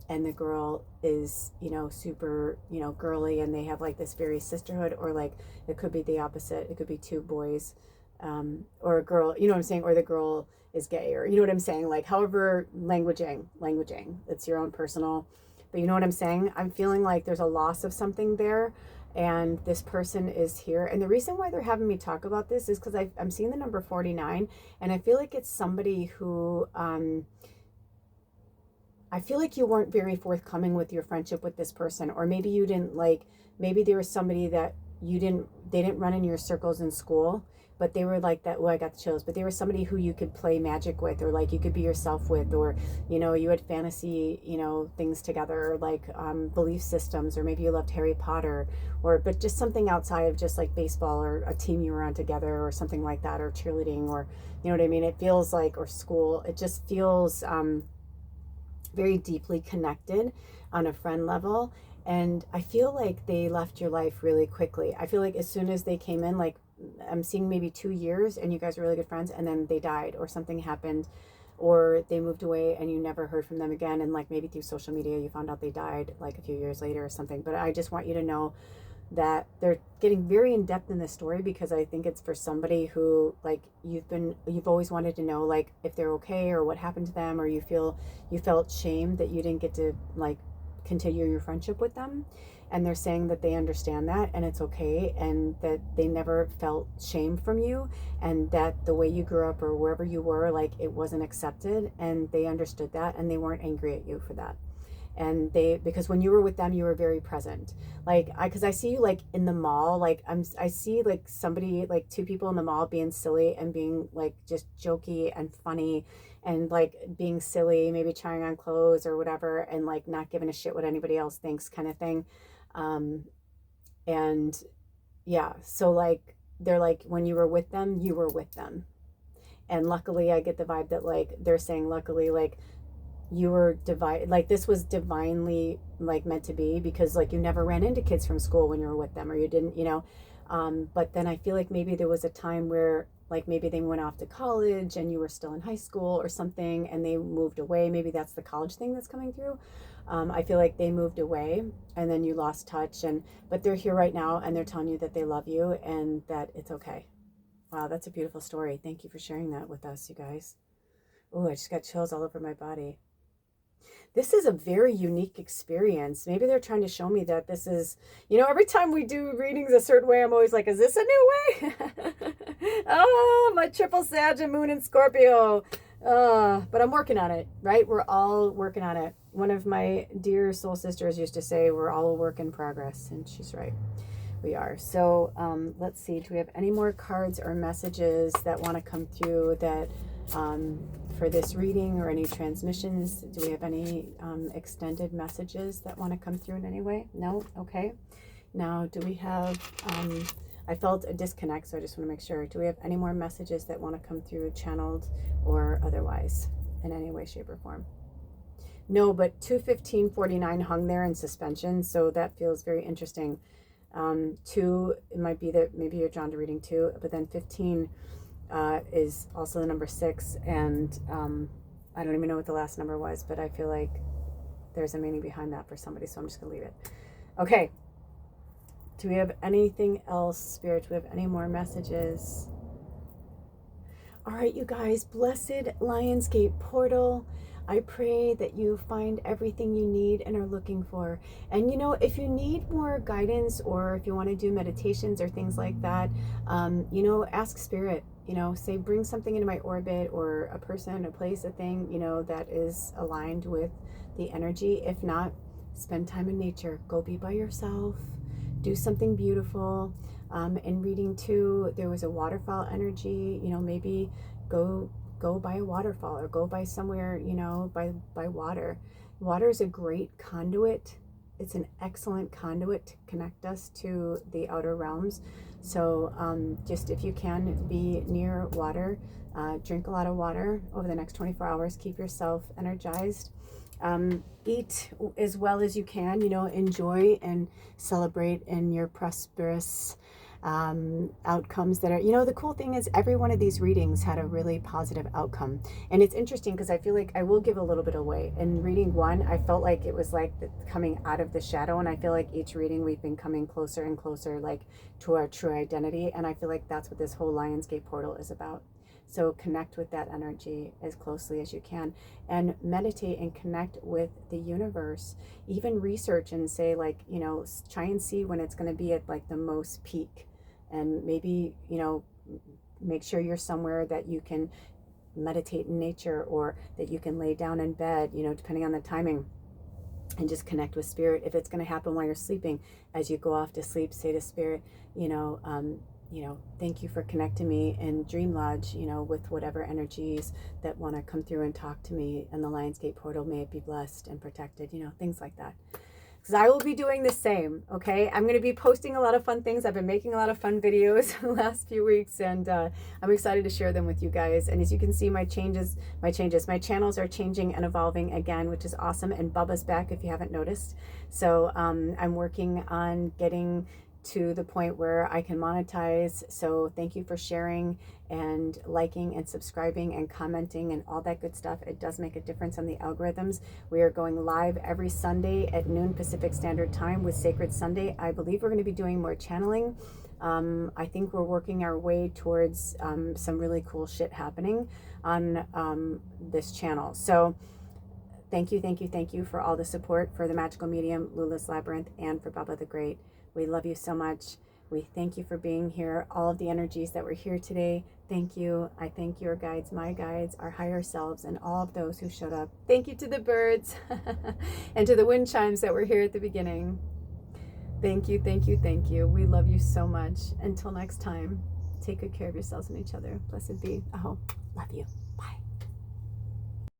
and the girl is, you know, super, you know, girly, and they have like this very sisterhood, or like it could be the opposite. It could be two boys, or a girl, you know what I'm saying, or the girl is gay, or you know what I'm saying, like however, languaging, it's your own personal, but you know what I'm saying. I'm feeling like there's a loss of something there, and this person is here. And the reason why they're having me talk about this is because I'm seeing the number 49, and I feel like it's somebody who, I feel like you weren't very forthcoming with your friendship with this person, or maybe you didn't like, maybe there was somebody that they didn't run in your circles in school, but they were like that. Well, I got the chills, but they were somebody who you could play magic with, or like you could be yourself with, or, you know, you had fantasy, you know, things together, or like belief systems, or maybe you loved Harry Potter, but just something outside of just like baseball, or a team you were on together, or something like that, or cheerleading, or, you know what I mean? It feels like, or school, it just feels very deeply connected on a friend level. And I feel like they left your life really quickly. I feel like as soon as they came in, like I'm seeing maybe 2 years and you guys were really good friends, and then they died, or something happened, or they moved away and you never heard from them again. And like maybe through social media, you found out they died like a few years later or something. But I just want you to know that they're getting very in depth in this story, because I think it's for somebody who, like, you've always wanted to know, like, if they're okay, or what happened to them, or you felt shame that you didn't get to like continue your friendship with them. And they're saying that they understand that, and it's okay, and that they never felt shame from you, and that the way you grew up or wherever you were, like, it wasn't accepted, and they understood that, and they weren't angry at you for that. And because when you were with them, you were very present. Like, because I see you like in the mall, like I see like somebody, like two people in the mall being silly and being like just jokey and funny and like being silly, maybe trying on clothes or whatever, and like not giving a shit what anybody else thinks, kind of thing. Um, and yeah, so like they're like, when you were with them, you were with them. And luckily, I get the vibe that like they're saying, luckily, like you were divine, like this was divinely like meant to be, because like you never ran into kids from school when you were with them, or you didn't, but then I feel like maybe there was a time where like maybe they went off to college and you were still in high school or something, and they moved away. Maybe that's the college thing that's coming through. I feel like they moved away and then you lost touch, and but they're here right now and they're telling you that they love you and that it's okay. Wow, that's a beautiful story. Thank you for sharing that with us, you guys. Oh, I just got chills all over my body. This is a very unique experience. Maybe they're trying to show me that this is, every time we do readings a certain way, I'm always like, is this a new way? Oh, my triple Sag and Moon and Scorpio. But I'm working on it, right? We're all working on it. One of my dear soul sisters used to say, we're all a work in progress. And she's right. We are. So let's see. Do we have any more cards or messages that want to come through that for this reading, or any transmissions? Do we have any extended messages that want to come through in any way? No? Okay. Now, do we have, I felt a disconnect, so I just want to make sure. Do we have any more messages that want to come through, channeled or otherwise, in any way, shape, or form? No, but 21549 hung there in suspension, so that feels very interesting. 2, it might be that maybe you're drawn to reading 2, but then 15 is also the number 6, and I don't even know what the last number was, but I feel like there's a meaning behind that for somebody, so I'm just gonna leave it. Okay, do we have anything else, Spirit? Do we have any more messages? All right, you guys, blessed Lionsgate portal, I pray that you find everything you need and are looking for. And if you need more guidance, or if you want to do meditations or things like that, ask Spirit. Say, bring something into my orbit, or a person, a place, a thing, that is aligned with the energy. If not, spend time in nature. Go be by yourself. Do something beautiful. In reading 2, there was a waterfall energy. Maybe go by a waterfall, or go by somewhere, by water. Water is a great conduit. It's an excellent conduit to connect us to the outer realms. So just, if you can, be near water, drink a lot of water over the next 24 hours, keep yourself energized. Eat as well as you can, enjoy and celebrate in your prosperous outcomes that are, the cool thing is every one of these readings had a really positive outcome. And it's interesting because I feel like I will give a little bit away. In reading 1, I felt like it was like coming out of the shadow, and I feel like each reading we've been coming closer and closer, like, to our true identity. And I feel like that's what this whole Lionsgate portal is about. So connect with that energy as closely as you can, and meditate and connect with the universe. Even research and say, like, try and see when it's going to be at like the most peak. And maybe, make sure you're somewhere that you can meditate in nature, or that you can lay down in bed, depending on the timing, and just connect with Spirit. If it's going to happen while you're sleeping, as you go off to sleep, say to Spirit, thank you for connecting me in Dream Lodge, with whatever energies that want to come through and talk to me in the Lionsgate portal. May it be blessed and protected, things like that. Because I will be doing the same, okay? I'm going to be posting a lot of fun things. I've been making a lot of fun videos the last few weeks, and I'm excited to share them with you guys. And as you can see, my channels are changing and evolving again, which is awesome. And Bubba's back, if you haven't noticed. So I'm working on getting to the point where I can monetize. So thank you for sharing and liking and subscribing and commenting and all that good stuff. It does make a difference on the algorithms. We are going live every Sunday at noon Pacific Standard Time with Sacred Sunday. I believe we're going to be doing more channeling. I think we're working our way towards some really cool shit happening on this channel. So thank you for all the support for the Magical Medium, Lula's Labyrinth, and for Bubba the Great. We love you so much. We thank you for being here. All of the energies that were here today, thank you. I thank your guides, my guides, our higher selves, and all of those who showed up. Thank you to the birds and to the wind chimes that were here at the beginning. Thank you, thank you, thank you. We love you so much. Until next time, take good care of yourselves and each other. Blessed be. Oh, love you.